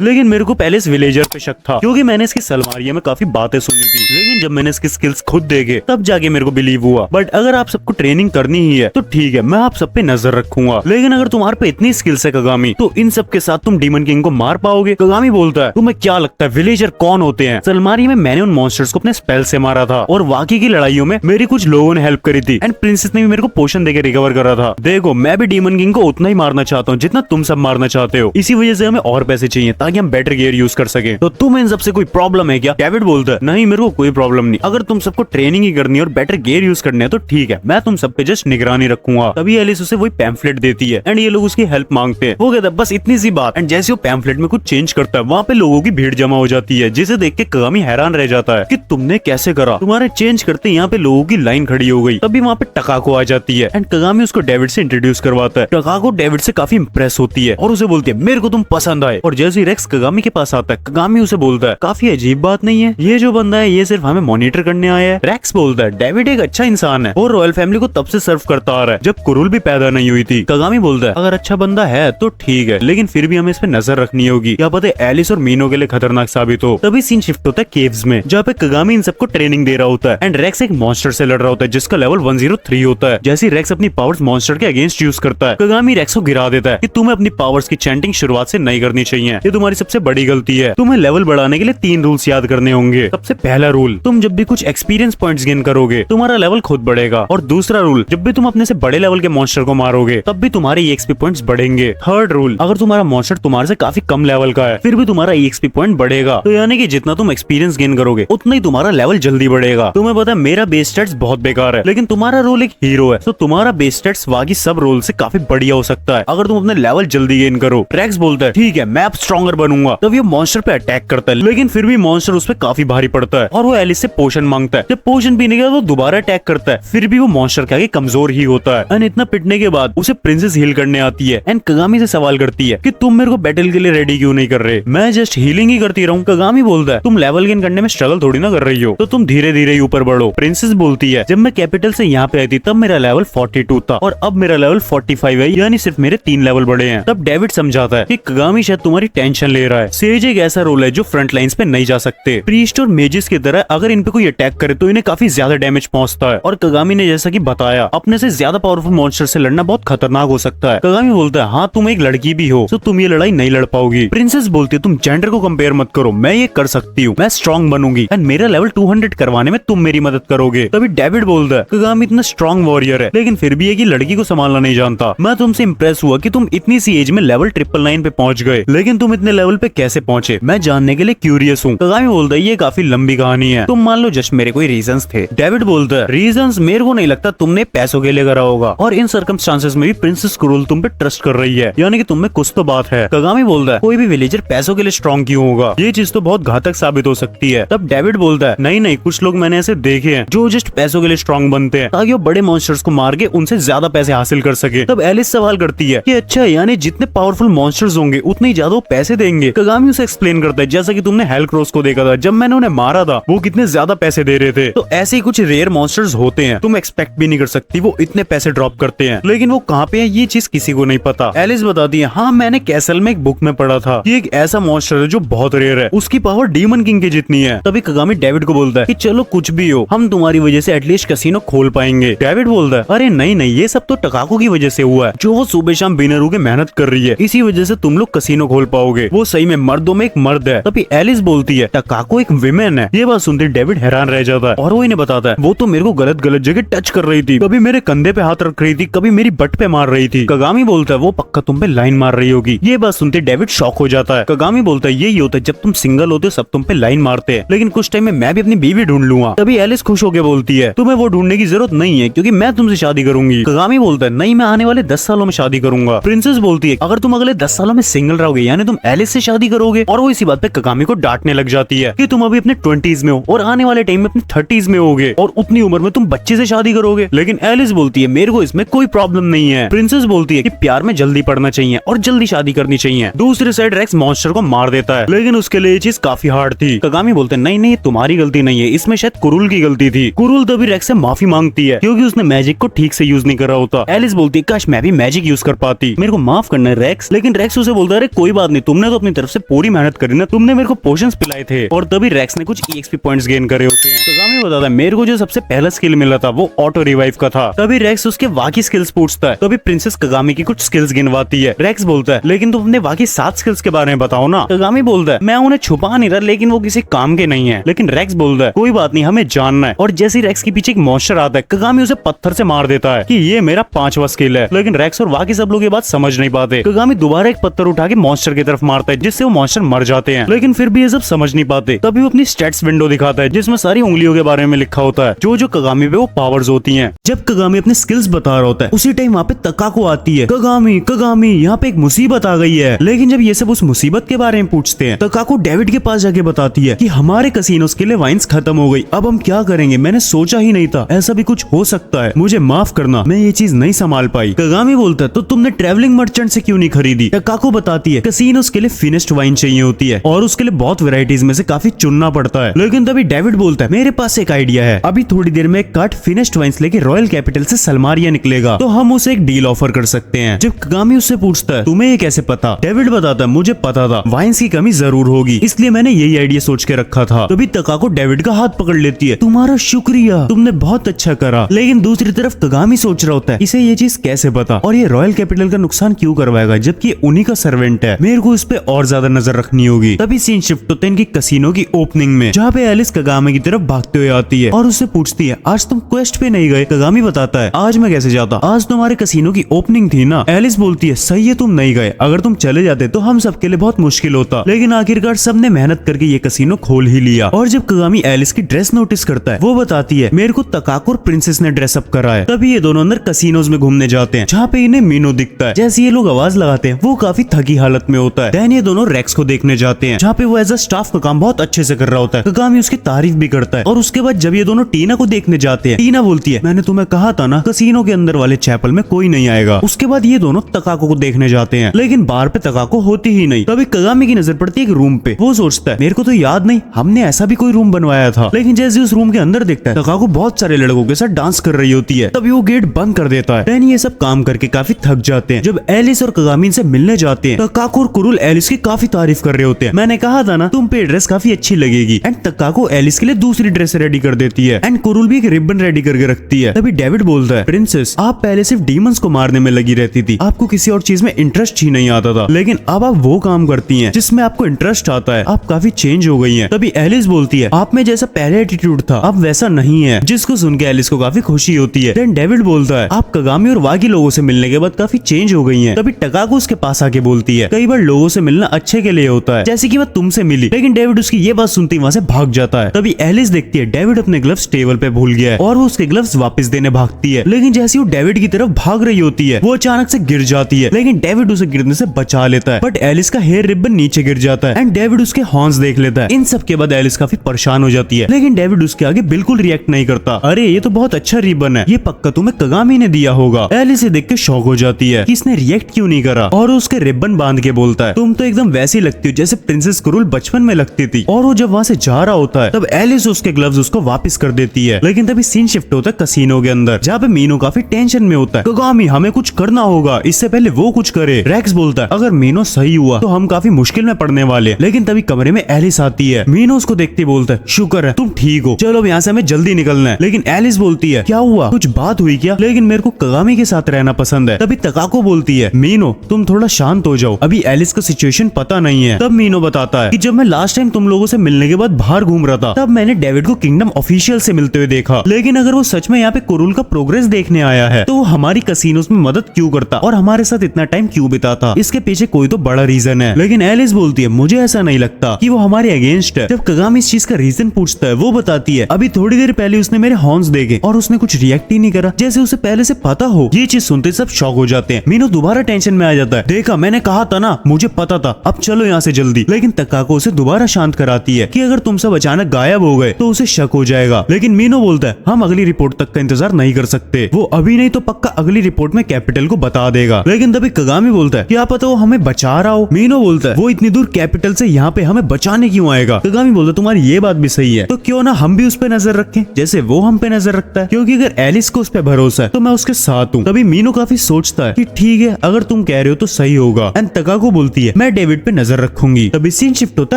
लेकिन मेरे को पहले इस विलेजर पे शक था क्योंकि मैंने इसकी सलवारिया में काफी बातें सुनी थी, लेकिन जब मैंने इसकी स्किल्स खुद देखे तब जाके मेरे को बिलीव हुआ। बट अगर आप सबको ट्रेनिंग करनी ही है तो ठीक है, मैं आप सब पे नजर रखूंगा, लेकिन अगर तुम्हारे पे इतनी स्किल्स है कगामी तो इन सब के साथ तुम डीमन किंग को मार पाओगे। कगामी बोलता है तुम्हें क्या लगता है विलेजर कौन होते हैं? सलमारी में मैंने उन मॉन्स्टर्स को अपने स्पेल से मारा था और बाकी की लड़ाइयों में मेरी कुछ लोगों ने हेल्प करी थी, एंड प्रिंसेस ने भी मेरे को पोशन देके रिकवर करा था। देखो मैं भी डीमन किंग को उतना ही मारना चाहता हूँ जितना तुम सब मारना चाहते हो, इसी वजह से हमें और पैसे चाहिए ताकि हम बेटर गियर यूज कर सके। तो तुम इन सबसे कोई प्रॉब्लम है क्या? डेविड बोलता है नहीं मेरे को कोई प्रॉब्लम नहीं, अगर तुम सबको ट्रेनिंग ही करनी है और बेटर गियर यूज करने है तो ठीक है, मैं तुम सब पे जस्ट निगरानी रखूंगा। तभी एलिस उसे वही पैम्फलेट देती है एंड ये लोग उसकी हेल्प मांगते हैं। वो कहता है बस इतनी सी बात, एंड जैसे वो पैम्फलेट में कुछ चेंज करता है वहाँ पे लोगों की भीड़ जमा हो जाती है, जिसे देख के कगामी हैरान रह जाता है कि तुमने कैसे करा, तुम्हारे चेंज करते यहाँ पे लोगों की लाइन खड़ी हो गई। तभी वहाँ पे टकाको आ जाती है एंड कगामी उसको डेविड से इंट्रोड्यूस करवाता है। टकाको डेविड से काफी इंप्रेस होती है और उसे बोलती है मेरे को तुम पसंद आए। और जैसे रेक्स कगामी के पास आता है, कगामी उसे बोलता है काफी अजीब बात नहीं है, ये जो बंदा है ये सिर्फ हमें मॉनिटर करने आया है। रेक्स बोलता है डेविड एक अच्छा इंसान है और रॉयल फैमिली को तब से सर्व करता आ रहा है जब कुरुल भी पैदा नहीं हुई थी। कगामी बोलता है अगर अच्छा बंदा है तो ठीक है, लेकिन फिर भी हमें इस पे नजर रखनी होगी, क्या पता एलिस और मीनो के लिए खतरनाक साबित हो। तभी सीन शिफ्ट होता है केव्स में, जहाँ पे कगामी इन सबको ट्रेनिंग दे रहा होता है एंड रेक्स एक मॉन्स्टर से लड़ रहा होता है जिसका लेवल 103 होता है। जैसे रेक्स अपनी पावर्स मॉन्स्टर के अगेंस्ट यूज करता है, कगामी रेक्स को गिरा देता है कि तुम्हें अपनी पावर्स की चैंटिंग शुरुआत से नहीं करनी चाहिए, ये तुम्हारी सबसे बड़ी गलती है। तुम्हें लेवल बढ़ाने के लिए 3 रूल्स याद करने होंगे। सबसे पहला रूल, तुम जब भी कुछ एक्सपीरियंस पॉइंट्स गेन करोगे तुम्हारा लेवल खुद बढ़ेगा, और दूसरा रूल, जब भी तुम अपने से बड़े लेवल के मॉन्स्टर को मारोगे तब भी तुम्हारे EXP पॉइंट्स बढ़ेंगे। थर्ड रूल, अगर तुम्हारा मॉन्स्टर तुम्हारे से काफी कम लेवल का है फिर भी तुम्हारा EXP पॉइंट बढ़ेगा, तो यानी कि जितना तुम एक्सपीरियंस गेन करोगे उतना ही तुम्हारा लेवल जल्दी बढ़ेगा। तुम्हें पता है मेरा बेस स्टैट्स बहुत बेकार है, लेकिन तुम्हारा रोल एक हीरो है तो तुम्हारा बेस स्टैट्स बाकी सब रोल से काफी बढ़िया हो सकता है अगर तुम अपने लेवल जल्दी गेन करो। रेक्स बोलता है ठीक है मैं अब स्ट्रॉन्गर बनूंगा। तब ये मॉन्स्टर पे अटैक करता है, लेकिन फिर भी मॉन्स्टर उस पे काफी भारी पड़ता है और वो एलिस से पोशन मांगता है। जब पोशन पीने के बाद वो दोबारा अटैक करता है, फिर भी वो मॉन्स्टर के आगे कमजोर ही होता है। एंड इतना पिटने के बाद उसे प्रिंसेस हील करने आती है एंड कगामी से सवाल करती है कि तुम मेरे को बैटल के लिए रेडी क्यों नहीं कर रहे? मैं जस्ट हीलिंग ही करती रहूं। कगामी बोलता है तुम लेवल गेन करने में स्ट्रगल थोड़ी ना कर रही हो, तो तुम धीरे धीरे ही ऊपर बढ़ो। प्रिंसेस बोलती है जब मैं कैपिटल से यहाँ पे आई थी तब मेरा लेवल 42 था और अब मेरा लेवल 45 है, यानी सिर्फ मेरे 3 लेवल बढ़े हैं। तब डेविड समझाता है कि कगामी शायद तुम्हारी टेंशन ले रहा है। सेज एक ऐसा रोल है जो फ्रंट लाइंस पे नहीं जा सकते। प्रीस्ट और मेजिस की तरह अगर इन पे कोई अटैक करे तो इन्हें काफी ज्यादा डैमेज पहुंचता है, और कगामी ने जैसा कि बताया अपने से ज्यादा पावरफुल मॉन्स्टर से लड़ना बहुत खतरनाक हो सकता है। कगामी बोलता है हाँ तुम एक लड़की भी हो तो तुम ये लड़ाई नहीं लड़ पाओगी। प्रिंसेस बोलती है तुम जेंडर को कंपेयर मत करो, मैं ये कर सकती हूँ, मैं स्ट्रॉन्ग बनूंगी एंड मेरा लेवल 200 करवाने में तुम मेरी मदद करोगे। तभी डेविड बोलता है कगामी इतना स्ट्रॉन्ग वॉरियर है लेकिन फिर भी एक ही लड़की को संभालना नहीं जानता। मैं तुमसे इंप्रेस हुआ कि तुम इतनी सी एज में लेवल 999 पे पहुंच गए, लेकिन तुम इतने लेवल पे कैसे पहुंचे मैं जानने के लिए क्यूरियस हूँ। कगामी बोलता है ये काफी लंबी कहानी है, तुम मान लो जस्ट मेरे कोई रीजंस थे। डेविड बोलता है रीजंस मेरे को नहीं लगता तुमने पैसों के लिए करा होगा, और इन सर्कमस्टांसेस में भी प्रिंसेस कुरुल तुम पे ट्रस्ट कर रही है, यानी कि तुम में कुछ तो बात है। कगामी बोलता है कोई भी विलेजर पैसों के लिए स्ट्रॉन्ग क्यों होगा, ये चीज तो बहुत घातक साबित हो सकती है। तब डेविड बोलता है नहीं नहीं कुछ लोग मैंने ऐसे देखे हैं जो जस्ट पैसों के लिए स्ट्रॉन्ग बनते हैं ताकि वो बड़े मॉन्स्टर्स को मार के उनसे ज्यादा पैसे हासिल कर सके। तब एलिस सवाल करती है कि अच्छा यानी जितने पावरफुल मॉन्स्टर्स होंगे उतने ही ज्यादा वो पैसे देंगे। कगामी उसे एक्सप्लेन करता है जैसा कि तुमने हेलक्रोस को देखा था, जब मैंने उन्हें मारा था वो कितने ज्यादा पैसे दे रहे थे, तो ऐसे ही कुछ रेयर मॉन्स्टर्स होते हैं, तुम एक्सपेक्ट भी नहीं कर सकती वो इतने पैसे ड्रॉप करते हैं, लेकिन वो कहाँ पे है ये चीज किसी को नहीं पता। एलिस बताती है हाँ मैंने कैसल में एक बुक में पढ़ा था कि एक ऐसा मॉन्स्टर है जो बहुत रेयर है, उसकी पावर डीमन किंग की जितनी है। तभी कगामी डेविड को बोलता है कि चलो कुछ भी हो हम तुम्हारी वजह से एटलीस्ट कैसीनो खोल पाएंगे। डेविड बोलता है अरे नहीं नहीं ये सब तो टकाको की वजह से हुआ है, जो वो सुबह शाम बिना रुके मेहनत कर रही है, इसी वजह से तुम लोग कैसीनो खोल पाओगे, वो सही में मर्दों में एक मर्द है। तभी एलिस बोलती है टकाको एक विमेन है। ये बात सुनते डेविड हैरान रह जाता है और वो इन्हें बताता है वो तो मेरे को गलत गलत जगह टच कर रही थी, कभी मेरे कंधे पे हाथ रख रही थी, कभी मेरी बट पे मार रही थी। कगामी बोलता है वो पक्का तुम पे लाइन मार रही होगी। ये बात सुनते डेविड शॉक हो जाता है। कगामी बोलता है यही होता है जब तुम सिंगल होते हो सब तुम पे लाइन मारते हैं, लेकिन कुछ टाइम में मैं भी अपनी बीवी ढूंढ लूंगा। तभी एलिस खुश होकर बोलती है तुम्हें वो ढूंढने की जरूरत नहीं है क्योंकि मैं तुमसे शादी करूंगी। कगामी बोलता है नहीं, मैं आने वाले 10 सालों में शादी करूंगा। प्रिंसेस बोलती है अगर तुम अगले 10 सालों में सिंगल रहोगे यानी तुम एलिस से शादी करोगे। और वो इसी बात पे कगामी को डांटने लग जाती है कि तुम अभी अपने 20s में हो और आने वाले टाइम में अपने 30s में होगे और उतनी उम्र में तुम बच्चे से शादी करोगे। लेकिन एलिस बोलती है मेरे को इसमें कोई प्रॉब्लम नहीं है। प्रिंसेस बोलती है कि प्यार में जल्दी पड़ना चाहिए और जल्दी शादी करनी चाहिए। दूसरी साइड रेक्स मॉन्स्टर को मार देता है लेकिन उसके लिए ये चीज काफी हार्ड थी। कगामी बोलते हैं नहीं नहीं, ये तुम्हारी गलती नहीं है, इसमें शायद कुरुल की गलती थी। कुरुल तभी रेक्स से माफी मांगती है क्योंकि उसने मैजिक को ठीक से यूज नहीं कर रहा होता। एलिस बोलती है काश मैं भी मैजिक यूज कर पाती, मेरे को माफ करना है रेक्स। लेकिन रेक्स उसे बोलता है अरे कोई बात नहीं, तुमने तो अपनी तरफ से पूरी मेहनत करी ना, तुमने मेरे को पोशंस पिलाए थे। और तभी रेक्स ने कुछ EXP पॉइंट्स गेन करे होते हैं। कगामी बताता है मेरे को जो सबसे पहला स्किल मिला था वो ऑटो रिवाइव का था। तभी रेक्स उसके बाकी स्किल्स पूछता है। तभी प्रिंसेस कगामी की कुछ स्किल्स गिनवाती है। रेक्स बोलता है लेकिन तुम अपने बाकी 7 स्किल्स के बारे में बताओ ना। कगामी बोलता है मैं उन्हें छुपा नहीं रहा लेकिन वो किसी काम के नहीं है। लेकिन रेक्स बोलता है कोई बात नहीं, हमें जानना है। और जैसे रेक्स के पीछे एक मॉन्स्टर आता है कगामी उसे पत्थर से मार देता है कि ये मेरा 5वां स्किल है। लेकिन रेक्स और बाकी सब लोग ये बात समझ नहीं पाते। कगामी दोबारा एक पत्थर उठा के मॉन्स्टर की तरफ मारता है जिससे वो मॉन्स्टर मर जाते हैं। लेकिन फिर भी ये सब समझ नहीं पाते। तभी वो अपनी स्टेट्स विंडो दिखाता है जिसमें सारी उंगलियों के बारे में लिखा होता है जो जो कगामी पे वो पावर्स होती हैं। जब कगामी अपने स्किल्स बता रहा होता है उसी टाइम वहाँ पे तकाको आती है। कगामी कगामी यहाँ पे एक मुसीबत आ गई है। लेकिन जब ये सब उस मुसीबत के बारे में पूछते हैं तकाको डेविड के पास जाके बताती है कि हमारे कसिनोस के लिए वाइन्स खत्म हो गई, अब हम क्या करेंगे, मैंने सोचा ही नहीं था ऐसा भी कुछ हो सकता है, मुझे माफ करना, मैं ये चीज नहीं संभाल पाई। कगामी बोलता है तो तुमने ट्रेवलिंग मर्चेंट से क्यों नहीं खरीदी। तकाको बताती है कसिनोस के लिए फिनिश्ड वाइन चाहिए होती है और उसके लिए बहुत वेराइटीज में से काफी चुनना पड़ता है। लेकिन तभी डेविड बोलता है मेरे पास एक आइडिया है, अभी थोड़ी देर में एक कार्ट फिनिश्ड वाइन्स लेके रॉयल कैपिटल से सलमारिया निकलेगा तो हम उसे एक डील ऑफर कर सकते हैं। जब कगामी उससे पूछता है तुम्हें ये कैसे पता, डेविड बताता है मुझे पता था वाइन्स की कमी जरूर होगी इसलिए मैंने यही आइडिया सोच के रखा था। तभी तकाको डेविड का हाथ पकड़ लेती है तुम्हारा शुक्रिया, तुमने बहुत अच्छा करा। लेकिन दूसरी तरफ कगामी सोच रहा होता है इसे ये चीज कैसे पता और ये रॉयल कैपिटल का नुकसान क्यों करवाएगा जबकि उन्हीं का सर्वेंट है, मेरे को इस पे और ज्यादा नजर रखनी होगी। तभी सीन शिफ्ट होता है इनकी कसिनो की ओपनिंग में जहाँ पे एलिस कगामी की तरफ भागते हुए आती है और उससे पूछती है आज तुम क्वेस्ट पे नहीं गए। कगामी बताता है आज मैं कैसे जाता, आज तुम्हारे कसिनो की ओपनिंग थी ना। एलिस बोलती है सही है तुम नहीं गए, अगर तुम चले जाते तो हम सबके लिए बहुत मुश्किल होता, लेकिन आखिरकार सबने मेहनत करके ये कसिनो खोल ही लिया। और जब कगामी एलिस की ड्रेस नोटिस करता है वो बताती है मेरे को तकाको और प्रिंसेस ने ड्रेस अप करा है। तभी ये दोनों अंदर कसिनोज में घूमने जाते हैं जहाँ पे इन्हें मीनो दिखता है। जैसे ये लोग आवाज लगाते हैं वो काफी थकी हालत में होता है। देन ये दोनों रेक्स को देखने जाते हैं जहाँ पे वो एज अ स्टाफ का काम बहुत अच्छे से कर रहा होता है। कगामी उसकी तारीफ भी करता है। और उसके बाद जब ये दोनों टीना को देखने जाते हैं टीना बोलती है मैंने तुम्हें कहा था ना कसिनो के अंदर वाले चैपल में कोई नहीं आएगा। उसके बाद ये दोनों तकाको को देखने जाते हैं लेकिन बाहर पे तकाको होती ही नहीं। तभी कगामी की नजर पड़ती है एक रूम पे, वो सोचता है मेरे को तो याद नहीं हमने ऐसा भी कोई रूम बनवाया था। लेकिन जैसे उस रूम के अंदर देखता है तकाको बहुत सारे लड़कों के साथ डांस कर रही होती है। तभी वो गेट बंद कर देता है। देन ये सब काम करके काफी थक जाते हैं। जब एलिस और कगामी से मिलने जाते हैं तकाको और कुरुल एलिस की काफी तारीफ कर रहे होते हैं। मैंने कहा था ना तुम पे ड्रेस काफी अच्छी लगेगी। एंड तकाको एलिस के लिए दूसरी ड्रेस रेडी कर देती है एंड कुरुल भी एक रिबन रेडी करके रखती है। तभी डेविड बोलता है प्रिंसेस आप पहले सिर्फ डीमंस को मारने में लगी रहती थी, आपको किसी और चीज में इंटरेस्ट ही नहीं आता था, लेकिन अब आप वो काम करती हैं जिसमें आपको इंटरेस्ट आता है, आप काफी चेंज हो गई हैं। तभी एलिस बोलती है आप में जैसा पहले एटीट्यूड था अब वैसा नहीं है, जिसको सुन के एलिस को काफी खुशी होती है। देन डेविड बोलता है आप कगामी और बाकी लोगों से मिलने के बाद काफी चेंज हो गई हैं। तभी टकाको उसके पास आके बोलती है कई बार लोगों से मिलना अच्छे के लिए होता है, जैसे कि वह तुमसे मिली। लेकिन डेविड उसकी ये बात सुनते ही वहाँ से भाग जाता है। तभी एलिस देखती है डेविड अपने ग्लव्स टेबल पे भूल गया है और वो उसके ग्लव्स वापस देने भागती है। लेकिन जैसे वो डेविड की तरफ भाग रही होती है वो अचानक से गिर जाती है, लेकिन डेविड उसे गिरने से बचा लेता है। बट एलिस का हेयर रिबन नीचे गिर जाता है एंड डेविड उसके हॉर्न्स देख लेता है। इन सब के बाद एलिस काफी परेशान हो जाती है, लेकिन डेविड उसके आगे बिल्कुल रिएक्ट नहीं करता। अरे ये तो बहुत अच्छा रिबन है, ये पक्का तुम्हें कगामी ने दिया होगा। एलिस ये देख के शॉक हो जाती है कि इसने रिएक्ट क्यों नहीं करा और उसके रिबन बांध के बोलता है तुम तो एकदम वैसी लगती हो जैसे प्रिंसेस कुरुल बचपन में लगती थी। और वो जब वहाँ से जा रहा होता है तब एलिस उसके ग्लव्स उसको वापस कर देती है। लेकिन तभी सीन शिफ्ट होता है कसिनो के अंदर जहाँ पे मीनो काफी टेंशन में होता है। कगामी हमें कुछ करना होगा, इससे पहले वो कुछ करे। रेक्स बोलता है अगर मीनो सही हुआ तो हम काफी मुश्किल में पड़ने वाले। लेकिन तभी कमरे में एलिस आती है। मीनो उसको देखते बोलता है शुक्र है तुम ठीक हो, चलो यहाँ से हमें जल्दी निकलना है। लेकिन एलिस बोलती है क्या हुआ, कुछ बात हुई क्या? लेकिन मेरे को कगामी के साथ रहना पसंद है। तभी तकाको बोलती है मीनो तुम थोड़ा शांत हो जाओ, अभी एलिस का सिचुएशन पता नहीं है। तब मीनो बताता है कि जब मैं लास्ट टाइम तुम लोगों से मिलने के बाद बाहर घूम रहा था तब मैंने डेविड को किंगडम ऑफिशियल से मिलते हुए देखा। लेकिन अगर वो सच में यहाँ पे कुरुल का प्रोग्रेस देखने आया है तो वो हमारी कसिनोस में मदद क्यों करता और हमारे साथ इतना टाइम क्यों बिताता? इसके पीछे कोई तो बड़ा रीजन है। लेकिन एलिस बोलती है मुझे ऐसा नहीं लगता कि वो हमारे अगेंस्ट है। जब कगामी इस चीज का रीजन पूछता है वो बताती है अभी थोड़ी देर पहले उसने मेरे हॉर्न्स देखे और उसने कुछ रिएक्ट ही नहीं करा, जैसे उसे पहले से पता हो। ये चीज सुनते सब शॉक हो जाते हैं। मीनू दोबारा टेंशन में आ जाता है। देखा, मैंने कहा था ना, मुझे पता था, अब चलो यहाँ से जल्दी। लेकिन तकाको उसे दोबारा शांत कराती है कि अगर तुम सब अचानक गायब हो गए तो उसे शक हो जाएगा। लेकिन मीनू बोलता है हम अगली रिपोर्ट तक का इंतजार नहीं कर सकते, वो अभी नहीं तो पक्का अगली रिपोर्ट में कैपिटल को बता देगा। लेकिन तभी कगामी बोलता है क्या पता वो हमें बचा रहा हो। मीनू बोलता है वो इतनी दूर कैपिटल से यहाँ पे हमें बचाने क्यों आएगा। कगामी बोलता है तुम्हारी ये बात भी सही है, तो क्यों ना हम भी उस पे नजर रखें जैसे वो हम पे नजर रखता है, क्योंकि अगर एलिस को उस पे भरोसा है तो मैं उसके साथ हूँ। तभी मीनू काफी सोचता है कि ठीक है, अगर तुम कह रहे हो तो सही होगा। एंड तकाको बोलती है मैं डेविड पे नजर रखूंगी। तभी सीन शिफ्ट होता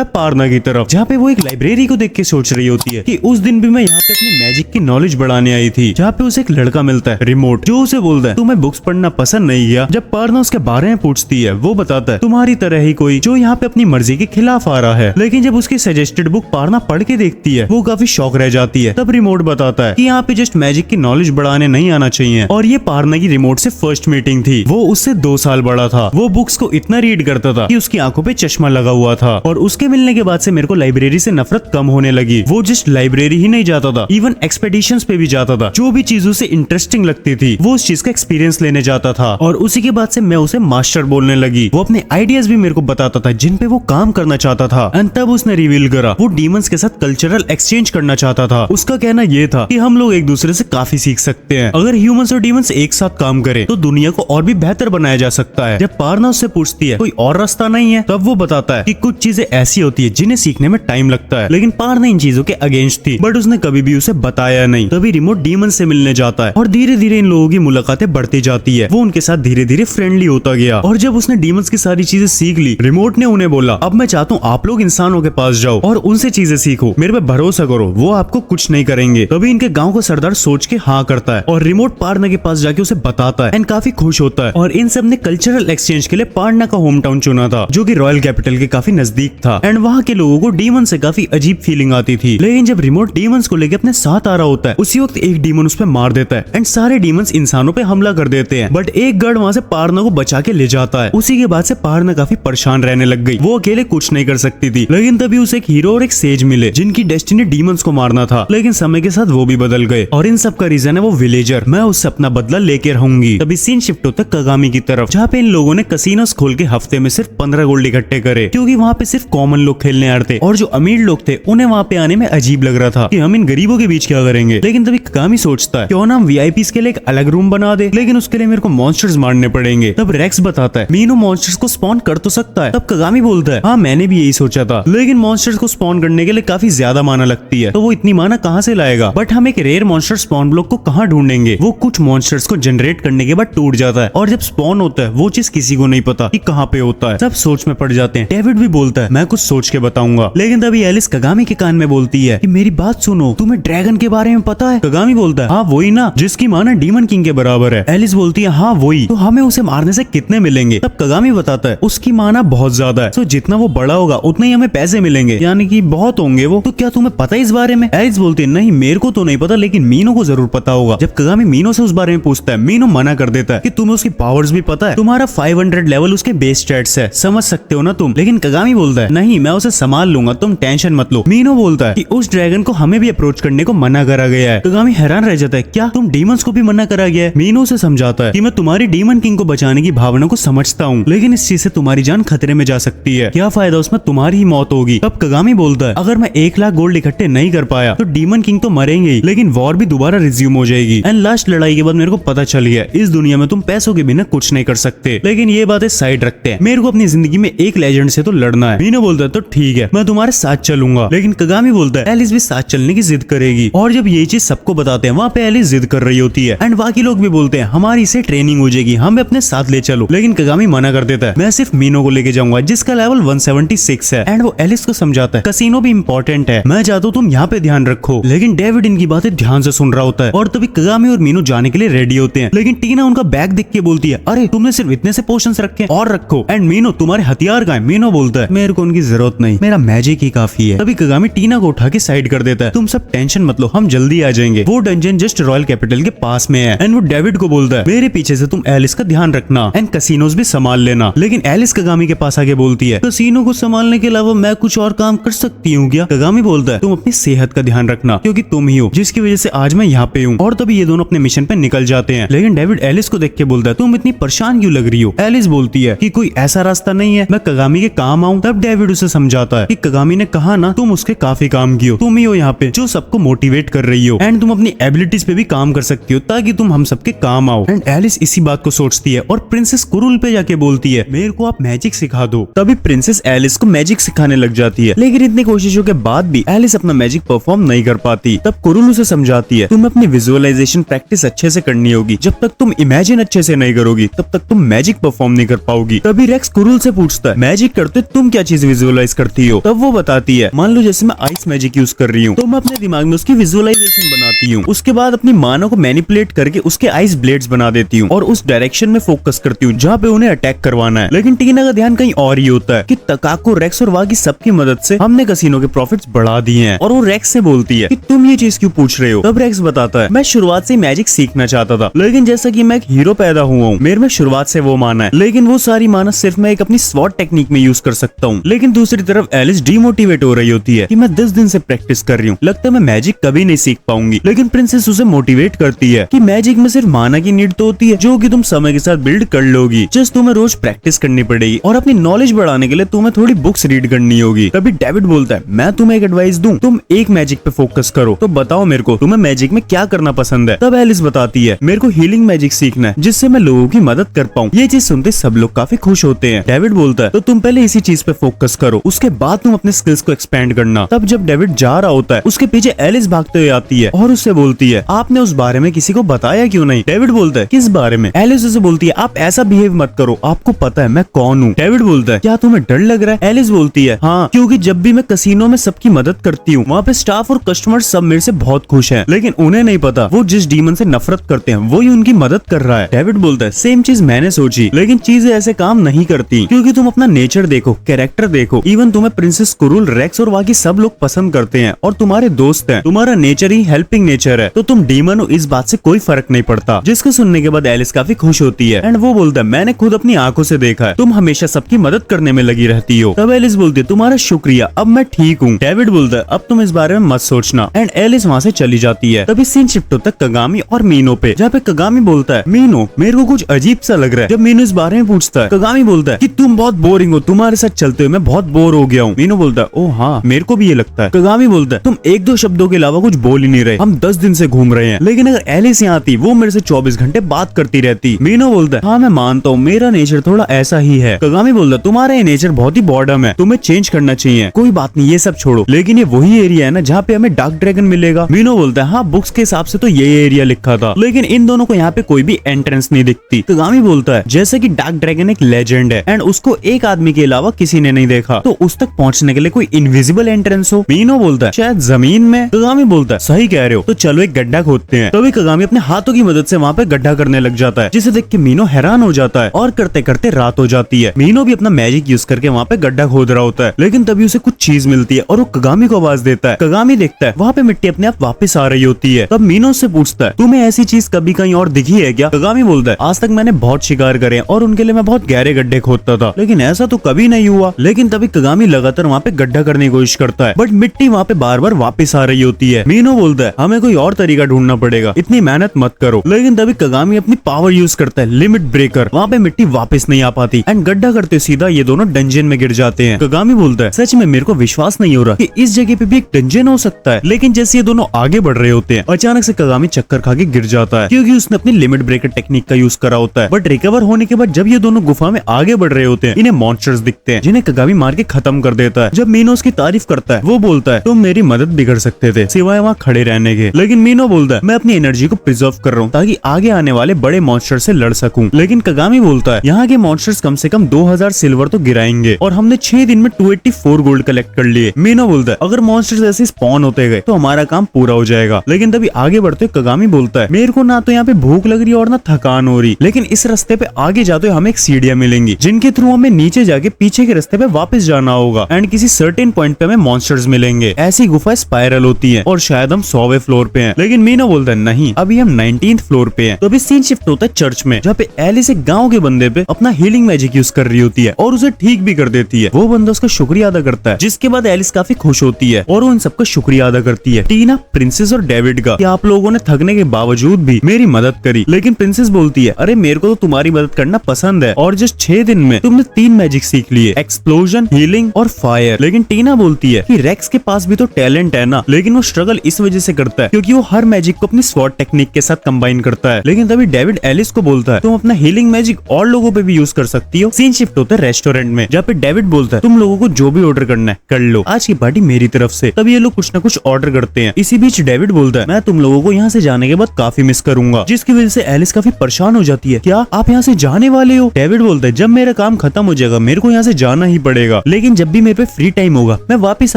है पारना की तरफ, जहाँ पे वो एक लाइब्रेरी को देख के सोच रही होती है कि उस दिन भी मैं यहाँ पे अपनी मैजिक की नॉलेज बढ़ाने आई थी, जहाँ पे उसे एक लड़का मिलता है रिमोट, जो उसे बोलता है तुम्हें बुक्स पढ़ना पसंद नहीं किया। जब पारना उसके बारे में पूछती है वो बताता है तुम्हारी तरह ही कोई जो यहाँ पे अपनी मर्जी के खिलाफ आ रहा है। लेकिन जब उसकी सजेस्टेड बुक पारना पढ़ के देखती है वो काफी शॉक रह जाती है। तब रिमोट बताता है कि यहाँ पे जस्ट मैजिक की नॉलेज बढ़ाने नहीं आना चाहिए, और ये पारना की रिमोट से फर्स्ट मीटिंग थी। वो उससे 2 साल बड़ा था, वो बुक्स को इतना रीड करता था कि उसकी आंखों पे चश्मा लगा हुआ था, और उसके मिलने के बाद से मेरे को लाइब्रेरी से नफरत कम होने लगी। वो जस्ट लाइब्रेरी ही नहीं जाता था, इवन एक्सपेडिशंस पे भी जाता था। जो भी चीज उसे इंटरेस्टिंग लगती थी वो उस चीज का एक्सपीरियंस लेने जाता था, और उसी के बाद से मैं उसे मास्टर बोलने लगी। वो अपने आइडियाज भी मेरे को बताता था जिन पे वो काम करना चाहता था। एंड तब उसने रिवील करा वो डीमंस के साथ कल्चरल एक्सचेंज करना चाहता था। उसका कहना ये था कि हम लोग एक दूसरे से काफी सीख सकते हैं, अगर ह्यूमंस और डीमंस एक साथ काम करें तो दुनिया को और भी बेहतर बनाया जा सकता है। जब पारना उससे पूछती है कोई और रास्ता नहीं है, तब वो बताता है कि कुछ चीजें ऐसी होती है जिन्हें सीखने में टाइम लगता है। लेकिन पारना इन चीजों के अगेंस्ट थी, बट उसने कभी भी उसे बताया नहीं। तभी रिमोट डीमन से मिलने जाता है और धीरे धीरे इन लोगों की मुलाकातें बढ़ती जाती है। वो उनके साथ धीरे धीरे फ्रेंडली होता गया, और जब उसने डीमंस की सारी चीजें सीख ली, रिमोट ने उन्हें बोला अब मैं चाहता हूँ आप लोग इंसानों के पास जाओ और उनसे चीजें सीखो, मेरे पे भरोसा करो, वो आपको कुछ नहीं करेंगे। तभी इनके गांव का सरदार सोच के हाँ करता है, और रिमोट पारना के पास जाके उसे बताता है एंड काफी खुश होता है। और इन सब ने कल्चरल एक्सचेंज के लिए पारना का होम टाउन चुना था, जो कि रॉयल कैपिटल के काफी नजदीक था। एंड वहाँ के लोगों को डीमन से काफी अजीब फीलिंग आती थी। लेकिन जब रिमोट डीमंस को लेकर अपने साथ आ रहा होता है, उसी वक्त एक डीमन उस पे मार देता है एंड सारे डीमंस इंसानों पे हमला कर देते हैं। बट एक गार्ड वहाँ से पारना को बचा के ले जाता है। उसी के बाद से पारना काफी परेशान रहने लग गई, वो अकेले कुछ नहीं कर सकती थी। लेकिन तभी उसे एक हीरो और एक सेज मिले जिनकी डेस्टिनी डीमंस को मारना था, लेकिन समय के साथ वो भी बदल गए, और इन सब का रीजन है वो विलेजर। मैं उससे अपना बदला लेके रहूंगी। तभी सीन शिफ्ट होता है कगामी की तरफ, जहाँ पे इन लोगों ने कसिनोस खोल के हफ्ते में सिर्फ 15 गोल्ड इकट्ठे करे, क्योंकि वहाँ पे सिर्फ कॉमन लोग खेलने आ रहे थे, और जो अमीर लोग थे उन्हें वहाँ पे आने में अजीब लग रहा था कि हम इन गरीबों के बीच क्या करेंगे। लेकिन तभी कगामी सोचता है क्यों ना हम वीआईपीज के लिए एक अलग रूम बना दे, लेकिन उसके लिए मेरे को मॉन्स्टर्स मारने पड़ेंगे। तब रेक्स बताता है मीनू मॉन्स्टर्स को स्पॉन कर तो सकता है। तब कगामी बोलता है हाँ मैंने भी यही सोचा था, लेकिन मॉन्स्टर्स को स्पॉन करने के लिए काफी ज्यादा माना लगती है, तो वो इतनी माना कहाँ से लाएगा। बट हम एक रेयर मॉन्स्टर स्पॉन ब्लॉक को कहाँ ढूंढेंगे। वो कुछ मॉन्स्टर्स को जनरेट करने के बाद टूट जाता है, और जब स्पॉन होता है वो चीज किसी को नहीं पता कि कहाँ पे होता है। सब सोच में पड़ जाते हैं। डेविड भी बोलता है मैं कुछ सोच के बताऊंगा। लेकिन तभी एलिस कगामी के कान में बोलती है कि मेरी बात सुनो, तुम्हें ड्रैगन के बारे में पता है। कगामी बोलता है हाँ वही ना, जिसकी माना डीमन किंग के बराबर है। एलिस बोलती है हाँ वही, तो हमें उसे मारने से कितने मिलेंगे। तब कगामी बताता है उसकी माना बहुत ज्यादा है, तो जितना वो बड़ा होगा उतने ही हमें पैसे मिलेंगे, यानी कि बहुत होंगे वो। तो क्या तुम्हें पता है इस बारे में। एलिस बोलती है नहीं मेरे को तो नहीं पता, लेकिन मीनो को जरूर पता होगा। जब कगामी मीनो से उस बारे में पूछता है, मीनो मना कर देता है कि तुम्हें उसकी पावर्स भी पता है, तुम्हारा 500 लेवल उसके बेस स्टैट्स है, समझ सकते हो ना तुम। लेकिन कगामी बोलता है नहीं मैं उसे संभाल लूंगा, तुम टेंशन मत लो। मीनो बोलता है कि उस ड्रैगन को हमें भी अप्रोच करने को मना करा गया है। कगामी हैरान रह जाता है क्या तुम डीमंस को भी मना करा गया है। मीनो से समझाता है कि मैं तुम्हारी डीमन किंग को बचाने की भावना को समझता हूँ, लेकिन इस चीज से तुम्हारी जान खतरे में जा सकती है, क्या फायदा उसमें तुम्हारी ही मौत होगी। तब कगामी बोलता है अगर मैं 1 लाख गोल्ड इकट्ठे नहीं कर पाया तो डीमन किंग तो मरेंगे ही, लेकिन वॉर भी दोबारा रिज्यूम हो जाएगी। एंड लास्ट लड़ाई के बाद मेरे को पता चल गया इस दुनिया में तुम पैसों के बिना कुछ नहीं कर सकते। लेकिन ये बातें साइड रखते हैं, मेरे को अपनी जिंदगी में एक लेजेंड से तो लड़ना है। मीनो बोलता है तो ठीक है मैं तुम्हारे साथ चलूंगा। लेकिन कगामी बोलता है एलिस भी साथ चलने की जिद करेगी, और जब ये चीज सबको बताते हैं वहाँ पे एलिस जिद कर रही होती है। एंड बाकी लोग भी बोलते हैं हमारी इससे ट्रेनिंग हो जाएगी, हमें अपने साथ ले चलो। लेकिन कगामी मना कर देता है मैं सिर्फ मीनो को लेके जाऊंगा जिसका लेवल 176 है। एंड वो एलिस को समझाता है कसिनो भी इंपॉर्टेंट है, मैं चाहता हूँ तुम यहाँ पे ध्यान रखो। लेकिन डेविड इनकी बातें ध्यान से सुन रहा होता है, और तभी कगामी और मीनो जाने के लिए रेडी होते हैं। लेकिन टीना उनका बैग देख के बोलती है अरे तुमने सिर्फ इतने से पोशंस रखे और रखो। एंड मीनो तुम्हारे हथियार कहाँ है। मीनो बोलता है मेरे को उनकी जरूरत नहीं, मेरा मैजिक ही काफी है। तभी कगामी टीना को उठा के साइड कर देता है तुम सब टेंशन मत लो हम जल्दी आ जाएंगे, वो डंजन जस्ट रॉयल कैपिटल के पास में है। एंड वो डेविड को बोलता है मेरे पीछे से तुम एलिस का ध्यान रखना एंड कसिनोस भी संभाल लेना। लेकिन एलिस कगामी के पास आके बोलती है कसिनो को संभालने के अलावा मैं कुछ और काम कर सकती हूँ क्या। कगामी बोलता है तुम अपनी सेहत का ध्यान रखना रखना, क्योंकि तुम ही हो जिसकी वजह से आज मैं यहाँ पे हूँ। और तभी ये दोनों अपने मिशन पे निकल जाते हैं। लेकिन डेविड एलिस को देख के बोलता है, तुम इतनी परेशान क्यों लग रही हो? एलिस बोलती है कि कोई ऐसा रास्ता नहीं है मैं कगामी के काम आऊँ। तब डेविड उसे समझाता है कि कगामी ने कहा ना तुम उसके काफी काम की हो, तुम ही हो यहाँ पे जो सबको मोटिवेट कर रही हो, एंड तुम अपनी एबिलिटीज पे भी काम कर सकती हो ताकि तुम हम सबके काम आओ। एंड एलिस इसी बात को सोचती है और प्रिंसेस कुरुल पे जाके बोलती है, मेरे को आप मैजिक सिखा दो। तभी प्रिंसेस एलिस को मैजिक सिखाने लग जाती है। लेकिन इतनी कोशिशों के बाद भी एलिस अपना मैजिक परफॉर्म नहीं कर पाती। तब कुरुल उसे समझाती है, तुम्हें अपनी विजुअलाइजेशन प्रैक्टिस अच्छे से करनी होगी। जब तक तुम इमेजिन अच्छे से नहीं करोगी तब तक तुम मैजिक परफॉर्म नहीं कर पाओगी। तभी रेक्स कुरुल से पूछता है, मैजिक करते तुम क्या चीज विजुअलाइज करती हो? तब वो बताती है, मान लो जैसे मैं आइस मैजिक यूज कर रही हूँ तो मैं अपने दिमाग में उसकी विजुअलाइजेशन बनाती हूँ, उसके बाद अपनी मानो को मैनिपुलेट करके उसके आइस ब्लेड्स बना देती हूँ और उस डायरेक्शन में फोकस करती हूँ जहाँ पे उन्हें अटैक करवाना है। लेकिन टीना का ध्यान कहीं और ही होता है कि तकाको, रेक्स और वागी सबकी मदद से हमने कसिनो के प्रॉफिट्स बढ़ा दिए हैं। और वो रेक्स से बोलती है कि तुम ये चीज क्यों पूछ रहे हो? तब रेक्स बताता है, मैं शुरुआत से मैजिक सीखना चाहता था, लेकिन जैसा कि मैं एक हीरो पैदा हुआ हूँ, मेरे में शुरुआत से वो माना है, लेकिन वो सारी माना सिर्फ मैं एक अपनी स्वॉट टेक्निक में यूज कर सकता हूँ। लेकिन दूसरी तरफ एलिस डिमोटिवेट हो रही होती है कि मैं 10 दिन से प्रैक्टिस कर रही हूँ, लगता है मैं मैजिक कभी नहीं सीख पाऊंगी। लेकिन प्रिंसेस उसे मोटिवेट करती है कि मैजिक में सिर्फ माना की नीड तो होती है जो कि तुम समय के साथ बिल्ड कर लोगी, जस्ट तुम्हें रोज प्रैक्टिस करनी पड़ेगी और अपनी नॉलेज बढ़ाने के लिए तुम्हें थोड़ी बुक्स रीड करनी होगी। तभी डेविड बोलता है, मैं तुम्हें एक एडवाइस दूं, तुम एक मैजिक पे फोकस करो। तो बताओ मेरे को तुम्हें मैजिक में क्या करना पसंद है? तब एलिस बताती है, मेरे को हीलिंग मैजिक सीखना है जिससे मैं लोगों की मदद कर पाऊँ। ये चीज सुनते सब लोग काफी खुश होते हैं। डेविड बोलता है, तो तुम पहले इसी चीज पे फोकस करो, उसके बाद तुम अपने स्किल्स को एक्सपेंड करना। तब जब डेविड जा रहा होता है उसके पीछे एलिस भागते हुए आती है और उससे बोलती है, आपने उस बारे में किसी को बताया क्यों नहीं? डेविड बोलता है, किस बारे में? एलिस उसे बोलती है, आप ऐसा बिहेव मत करो, आपको पता है मैं कौन हूँ। डेविड बोलता है, क्या तुम्हें डर लग रहा है? एलिस बोलती है, हाँ, क्योंकि जब भी मैं कसिनो में सबकी मदद करती हूँ वहाँ पे स्टाफ और कस्टमर सब मेरे से बहुत खुश हैं, लेकिन उन्हें नहीं पता वो जिस डीमन से नफरत करते हैं वही उनकी मदद कर रहा है। डेविड बोलता है, सेम चीज मैंने सोची, लेकिन चीजें ऐसे काम नहीं करती, क्योंकि तुम अपना नेचर देखो, कैरेक्टर देखो, इवन तुम्हें प्रिंसेस कुरुल, रेक्स और बाकी सब लोग पसंद करते हैं और तुम्हारे दोस्त हैं, तुम्हारा नेचर ही हेल्पिंग नेचर है, तो तुम डीमन हो इस बात से कोई फर्क नहीं पड़ता। जिसको सुनने के बाद एलिस काफी खुश होती है एंड वो बोलता है, मैंने खुद अपनी आंखों से देखा है, तुम हमेशा सबकी मदद करने में लगी रहती हो। तब एलिस बोलती है, तुम्हारा शुक्रिया, अब मैं ठीक हूँ। डेविड बोलता है, अब तुम इस बारे में मत सोचना, एंड एलिस वहाँ से चली जाती है। तभी सीन शिफ्ट होता है कगामी और मीनो पे, जहाँ पे कगामी बोलता है, मीनो मेरे को कुछ अजीब सा लग रहा है। जब मीनो इस बारे में पूछता है, कगामी बोलता है कि तुम बहुत बोरिंग हो, तुम्हारे साथ चलते हुए मैं बहुत बोर हो गया हूँ। मीनो बोलता है, ओ हाँ, मेरे को भी ये लगता है। कगामी बोलता है, तुम 1-2 शब्दों के अलावा कुछ बोल ही नहीं रहे, हम 10 दिन से घूम रहे हैं, लेकिन अगर एलिस यहाँ आती वो मेरे से 24 घंटे बात करती रहती। मीनो बोलता है, हाँ मैं मानता हूँ, मेरा नेचर थोड़ा ऐसा ही है। कगामी बोलता है, तुम्हारा ये नेचर बहुत ही बॉर्डम है, तुम्हें चेंज करना चाहिए। कोई बात नहीं, ये सब छोड़ो, लेकिन ये वही एरिया है ना जहाँ पे हमें डार्क ड्रैगन मिलेगा? मीनो बोलता है, हाँ बुक्स के हिसाब से तो ये एरिया लिखा था, लेकिन इन दोनों को यहाँ पे कोई भी एंट्रेंस नहीं दिखती। कगामी बोलता है, जैसे कि डार्क ड्रैगन एक लेजेंड है एंड उसको एक आदमी के अलावा किसी ने नहीं देखा, तो उस तक पहुँचने के लिए कोई इनविजिबल एंट्रेंस हो। मीनो बोलता है, शायद जमीन में। कगामी बोलता है, सही कह रहे हो, तो चलो एक गड्ढा खोदते हैं। तभी कगामी अपने हाथों की मदद से वहाँ पे गड्ढा करने लग जाता है, जिसे देख के मीनो हैरान हो जाता है और करते करते रात हो जाती है। मीनो भी अपना मैजिक यूज करके वहाँ पे गड्ढा खोद रहा होता है, लेकिन तभी उसे कुछ चीज मिलती है और वो कगामी को आवाज देता है। कगामी देखता है वहाँ पे मिट्टी अपने आप वापस आ रही होती है। तब मीनो से पूछता है, तुम्हें ऐसी चीज कभी कहीं और दिखी है क्या? कगामी बोलता है, आज तक मैंने बहुत शिकार करे और उनके लिए मैं बहुत गहरे गड्ढे खोदता था, लेकिन ऐसा तो कभी नहीं हुआ। लेकिन तभी कगामी लगातार वहाँ पे गड्ढा करने की कोशिश करता है, बट मिट्टी वहाँ पे बार बार वापस आ रही होती है। मीनो बोलता है, हमें कोई और तरीका ढूंढना पड़ेगा, इतनी मेहनत मत करो। लेकिन तभी कगामी अपनी पावर यूज करता है, लिमिट ब्रेकर, वहाँ पे मिट्टी वापस नहीं आ पाती एंड गड्ढा करते सीधा ये दोनों डंजन में गिर जाते हैं। कगामी बोलता है, सच में मेरे को विश्वास नहीं हो रहा कि इस जगह पे भी एक डंजन हो सकता है। लेकिन जैसे ये दोनों आगे बढ़ रहे होते हैं, अचानक से कगामी चक्कर खा के गिर जाता है, क्योंकि उसने अपनी लिमिट ब्रेकर टेक्निक का यूज करा होता है। बट रिकवर होने के बाद जब ये दोनों गुफा में आगे बढ़ रहे होते हैं, इन्हें मॉन्स्टर्स दिखते हैं जिन्हें कगामी मार के खत्म कर देता है। जब मीनो उसकी तारीफ करता है, वो बोलता है, तुम मेरी मदद भी कर सकते थे सिवाय वहाँ खड़े रहने के। लेकिन मीनो बोलता है, मैं अपनी एनर्जी को प्रिजर्व कर रहा हूँ ताकि आगे आने वाले बड़े मॉन्स्टर से लड़ सकूं। लेकिन कगामी बोलता है, यहाँ के मॉन्स्टर्स कम से कम 2000 सिल्वर तो गिराएंगे और हमने 6 दिन में 284 गोल्ड कलेक्ट कर लिए। मीनो बोलता है, अगर मॉन्स्टर्स ऐसे स्पॉन होते गए तो हमारा काम पूरा हो जाएगा। लेकिन तभी आगे बढ़ते कगामी बोलता है, मेरे को ना तो यहाँ पे भूख लग रही है और ना थकान हो रही, लेकिन इस रास्ते पे आगे जाते हमें एक सीढ़ियां मिलेंगी जिनके थ्रू हमें नीचे जाके पीछे के रास्ते पे वापस जाना होगा एंड किसी सर्टेन पॉइंट पे हमें मॉन्स्टर्स मिलेंगे। ऐसी गुफा स्पाइरल होती है और शायद हम 100वें फ्लोर पे हैं। लेकिन मीनो बोलता है, नहीं, अभी हम 19th फ्लोर पे हैं। तो अभी सीन शिफ्ट होता है चर्च में, जहाँ पे एलिस एक गाँव के बंदे पे अपना हीलिंग मैजिक यूज कर रही होती है और उसे ठीक भी कर देती है। वो बंदा उसका शुक्रिया अदा करता है, जिसके बाद एलिस काफी खुश होती है और वो इन सबका शुक्रिया अदा करती है टीना, प्रिंसेस और डेविड का कि आप लोगों ने थकने के बावजूद भी मेरी मदद करी। लेकिन प्रिंसेस बोलती है अरे मेरे को तो तुम्हारी मदद करना पसंद है और जस्ट 6 दिन में तुमने 3 मैजिक सीख लिए, एक्सप्लोजन, हीलिंग और फायर। लेकिन टीना बोलती है कि रेक्स के पास भी तो टैलेंट है ना, लेकिन वो स्ट्रगल इस वजह से करता है क्योंकि वो हर मैजिक को अपनी स्वॉर्ड टेक्निक के साथ कंबाइन करता है। लेकिन तभी डेविड एलिस को बोलता है तुम अपना हीलिंग मैजिक और लोगों पे भी यूज कर सकती हो। सीन शिफ्ट होता है रेस्टोरेंट में जहाँ पे डेविड बोलता है तुम लोगों को जो भी ऑर्डर करना है कर लो, आज की पार्टी मेरी तरफ से। तभी ये लोग कुछ न कुछ ऑर्डर करते हैं। इसी बीच डेविड बोलता है मैं तुम लोगों को यहाँ से जाने के बाद काफी मिस करूंगा, जिसकी वजह से एलिस काफी परेशान हो जाती है। क्या आप यहाँ से जाने वाले हो? डेविड बोलता है जब मेरा काम खत्म हो जाएगा मेरे को यहाँ से जाना ही पड़ेगा, लेकिन जब भी मेरे पे फ्री टाइम होगा मैं वापिस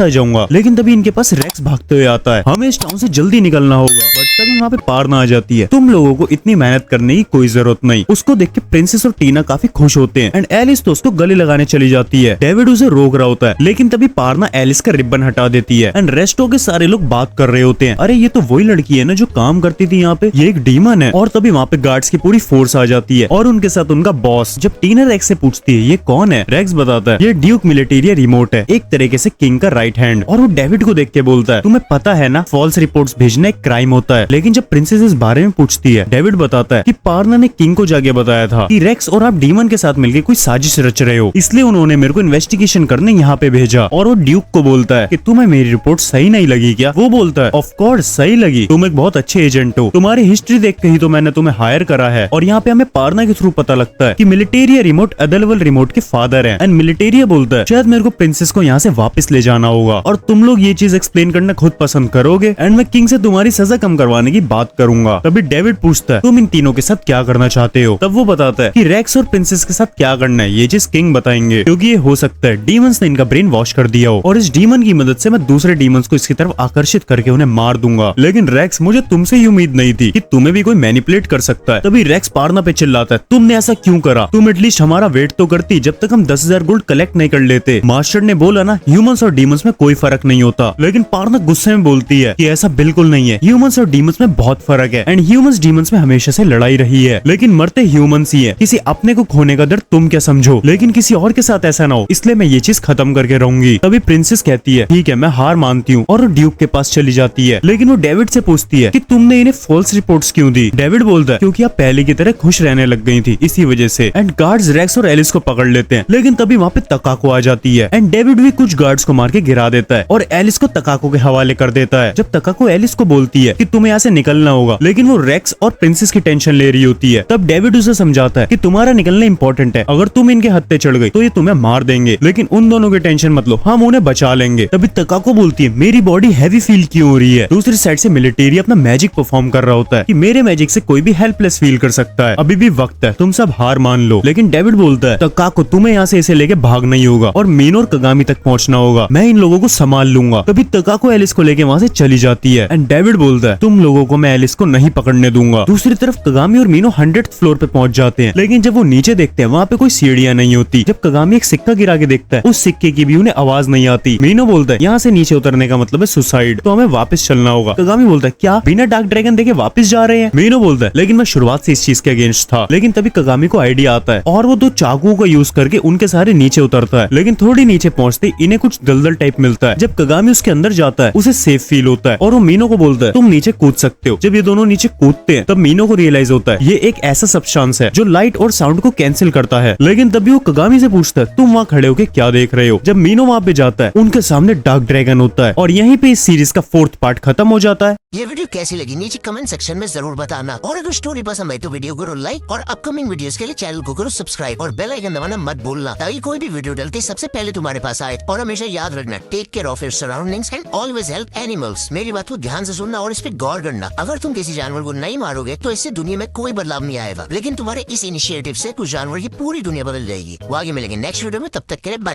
आ जाऊंगा। लेकिन तभी इनके पास रेक्स भागते हुए आता है, हमें इस टाउन से जल्दी निकलना होगा। बट तभी वहाँ पे पारना आ जाती है, तुम लोगों को इतनी मेहनत करने की कोई जरूरत नहीं। उसको देख के प्रिंसेस और टीना काफी खुश होते हैं एंड एलिस तो उसको गले लगाने चली जाती है। डेविड उसे रोक रहा होता है, लेकिन तभी पारना एलिस का रिबन हटा देती है एंड रेस्टो के सारे लोग बात कर रहे होते हैं अरे ये तो वही लड़की है ना जो काम करती थी यहाँ पे, ये एक डीमन है। और तभी वहाँ पे गार्ड्स की पूरी फोर्स आ जाती है और उनके साथ उनका बॉस। जब टीना रेक्स से पूछती है ये कौन है, रेक्स बताता है ये ड्यूक मिलिटेरिया रिमोट है, एक तरीके से किंग का राइट हैंड। और वो डेविड को देख के बोलता है तुम्हें पता है ना फॉल्स रिपोर्ट्स भेजना एक क्राइम होता है। लेकिन जब प्रिंसेस इस बारे में पूछती है डेविड बताता है कि पारना ने किंग को जाके बताया था कि रेक्स और आप डीमन के साथ मिलकर कोई साजिश रच रहे हो, इसलिए उन्होंने मेरे को इन्वेस्टिगेशन करने यहाँ पे भेजा। और वो ड्यूक को बोलता है कि तुम्हें मेरी रिपोर्ट सही नहीं लगी क्या? वो बोलता है ऑफ कोर्स सही लगी, तुम एक बहुत अच्छे एजेंट हो, तुम्हारी हिस्ट्री देख के ही तो मैंने तुम्हें हायर करा है। और यहाँ पे हमें पारना के थ्रू पता लगता है कि मिलिटेरिया रिमोट अदलवल रिमोट के फादर है। एंड मिलिटेरिया बोलता है शायद मेरे को प्रिंसेस को यहाँ से वापस ले जाना होगा और तुम लोग ये चीज एक्सप्लेन करना खुद पसंद करोगे एंड मैं किंग से तुम्हारी सजा कम करवाने की बात करूंगा। तभी डेविड पूछता है तुम इन तीनों के साथ क्या करना चाहते हो? तब वो बताता है कि रेक्स और प्रिंसेस के साथ क्या करना है ये चीज किंग बताएंगे, क्योंकि ये हो सकता है डीमंस ने इनका ब्रेन वॉश कर दिया हो और इस डीमन की मदद से मैं दूसरे डीमंस को इसकी तरफ आकर्षित करके उन्हें मार दूंगा। लेकिन रेक्स मुझे तुमसे ही उम्मीद नहीं थी कि तुम्हें भी कोई मैनिपुलेट कर सकता है। तभी रेक्स पारना पे चिल्लाता है तुमने ऐसा क्यों करा? तुम एटलीस्ट हमारा वेट तो करती जब तक हम 10,000 गोल्ड कलेक्ट नहीं कर लेते। मास्टर ने बोला ना ह्यूमंस और डीमंस में कोई फर्क नहीं होता। लेकिन पारना गुस्से में बोलती है कि ऐसा बिल्कुल नहीं है, ह्यूमंस और डीमंस में बहुत फर्क है एंड ह्यूमंस डीमंस में हमेशा से लड़ाई रही है, लेकिन मरते ह्यूमंस ही है। किसी अपने को खोने का दर्द तुम क्या समझो, लेकिन किसी और के साथ ऐसा ना हो, इसलिए मैं ये चीज खत्म करके रहूंगी। तभी प्रिंसेस कहती है ठीक है मैं हार मानती हूँ और ड्यूक के पास चली जाती है। लेकिन वो डेविड से पूछती है कि तुमने इन्हें फॉल्स रिपोर्ट्स क्यों दी? डेविड बोलता है क्योंकि आप पहले की तरह खुश रहने लग गई थी इसी वजह से। एंड गार्ड्स रेक्स और एलिस को पकड़ लेते हैं, लेकिन तभी वहाँ पे तकाको आ जाती है एंड डेविड भी कुछ गार्ड्स को मार के गिरा देता है और एलिस को तकाको के हवाले कर देता है। जब तकाको एलिस को बोलती है कि तुम्हें यहाँ से निकलना होगा, लेकिन वो रेक्स और प्रिंसेस की टेंशन ले रही होती है। तब डेविड उसे समझाता है कि तुम्हारा निकलना इंपॉर्टेंट है, अगर तुम इनके हत्थे चढ़ गई तो ये तुम्हें मार देंगे, लेकिन उन दोनों की टेंशन मत लो, हम उन्हें बचा लेंगे। तभी तकाको बोलती है मेरी बॉडी हैवी फील क्यों हो रही है? दूसरी साइड से मिलिटेरी अपना मैजिक परफॉर्म कर रहा होता है कि मेरे मैजिक से कोई भी हेल्पलेस फील कर सकता है, अभी भी वक्त है, तुम सब हार मान लो। लेकिन डेविड बोलता है तकाको तुम्हें यहाँ से इसे लेके भागना ही होगा और मीनो और कगामी तक पहुँचना होगा, मैं इन लोगों को संभाल लूंगा। तभी तकाको एलिस को लेके वहाँ से चली जाती है एंड डेविड बोलता है तुम लोगों को मैं एलिस को नहीं पकड़ने दूंगा। दूसरी तरफ कगामी और मीनो 100th फ्लोर पे पहुंच जाते हैं, लेकिन जब वो नीचे देखते हैं वहाँ पे कोई सीढ़ियां नहीं होती। जब कगामी एक सिक्का गिरा के देखता है उस सिक्के की भी उन्हें आवाज नहीं आती। मीनो बोलता है यहाँ से नीचे उतरने का मतलब है सुसाइड, तो हमें वापस चलना होगा। कगामी बोलता है क्या बिना डार्क ड्रैगन देखे वापस जा रहे हैं? मीनो बोलता है लेकिन मैं शुरुआत से इस चीज के अगेंस्ट था। लेकिन तभी कगामी को आइडिया आता है और वो 2 चाकुओं का यूज करके उनके सारे नीचे उतरता है, लेकिन थोड़ी नीचे पहुंचते इन्हें कुछ दलदल टाइप मिलता है। जब कगामी उसके अंदर जाता है उसे सेफ फील होता है और वो मीनो को बोलता है तुम नीचे कूद सकते हो। जब ये दोनों नीचे कूदते हैं तब मीनो को रियलाइज होता है ये एक ऐसा सब्सटेंस है जो लाइट और साउंड को कैंसिल करता है। लेकिन तभी वो कगामी से पूछता है तुम वहाँ खड़े होके क्या देख रहे हो? जब मीनो वहाँ पे जाता है उनके सामने डार्क ड्रैगन होता है और यहीं पे इस सीरीज का 4th पार्ट खत्म हो जाता है। ये वीडियो कैसी लगी नीचे कमेंट सेक्शन में जरूर बताना और अगर स्टोरी पसंद आई तो वीडियो करो लाइक और अपकमिंग वीडियोस के लिए चैनल को करो सब्सक्राइब और बेल आइकन दबाना मत भूलना ताकि कोई भी वीडियो डलते सबसे पहले तुम्हारे पास आए। और हमेशा याद रखना take care of your surroundings and always help animals. मेरी बात को ध्यान से सुनना और इस पे गौर करना। अगर तुम किसी जानवर को नहीं मारोगे तो इससे दुनिया में कोई बदलाव नहीं आएगा, लेकिन तुम्हारे इस इनिशिएटिव से कुछ जानवर की पूरी दुनिया बदल जाएगी। वो आगे मिलेंगे नेक्स्ट वीडियो में, तब तक के लिए बाय।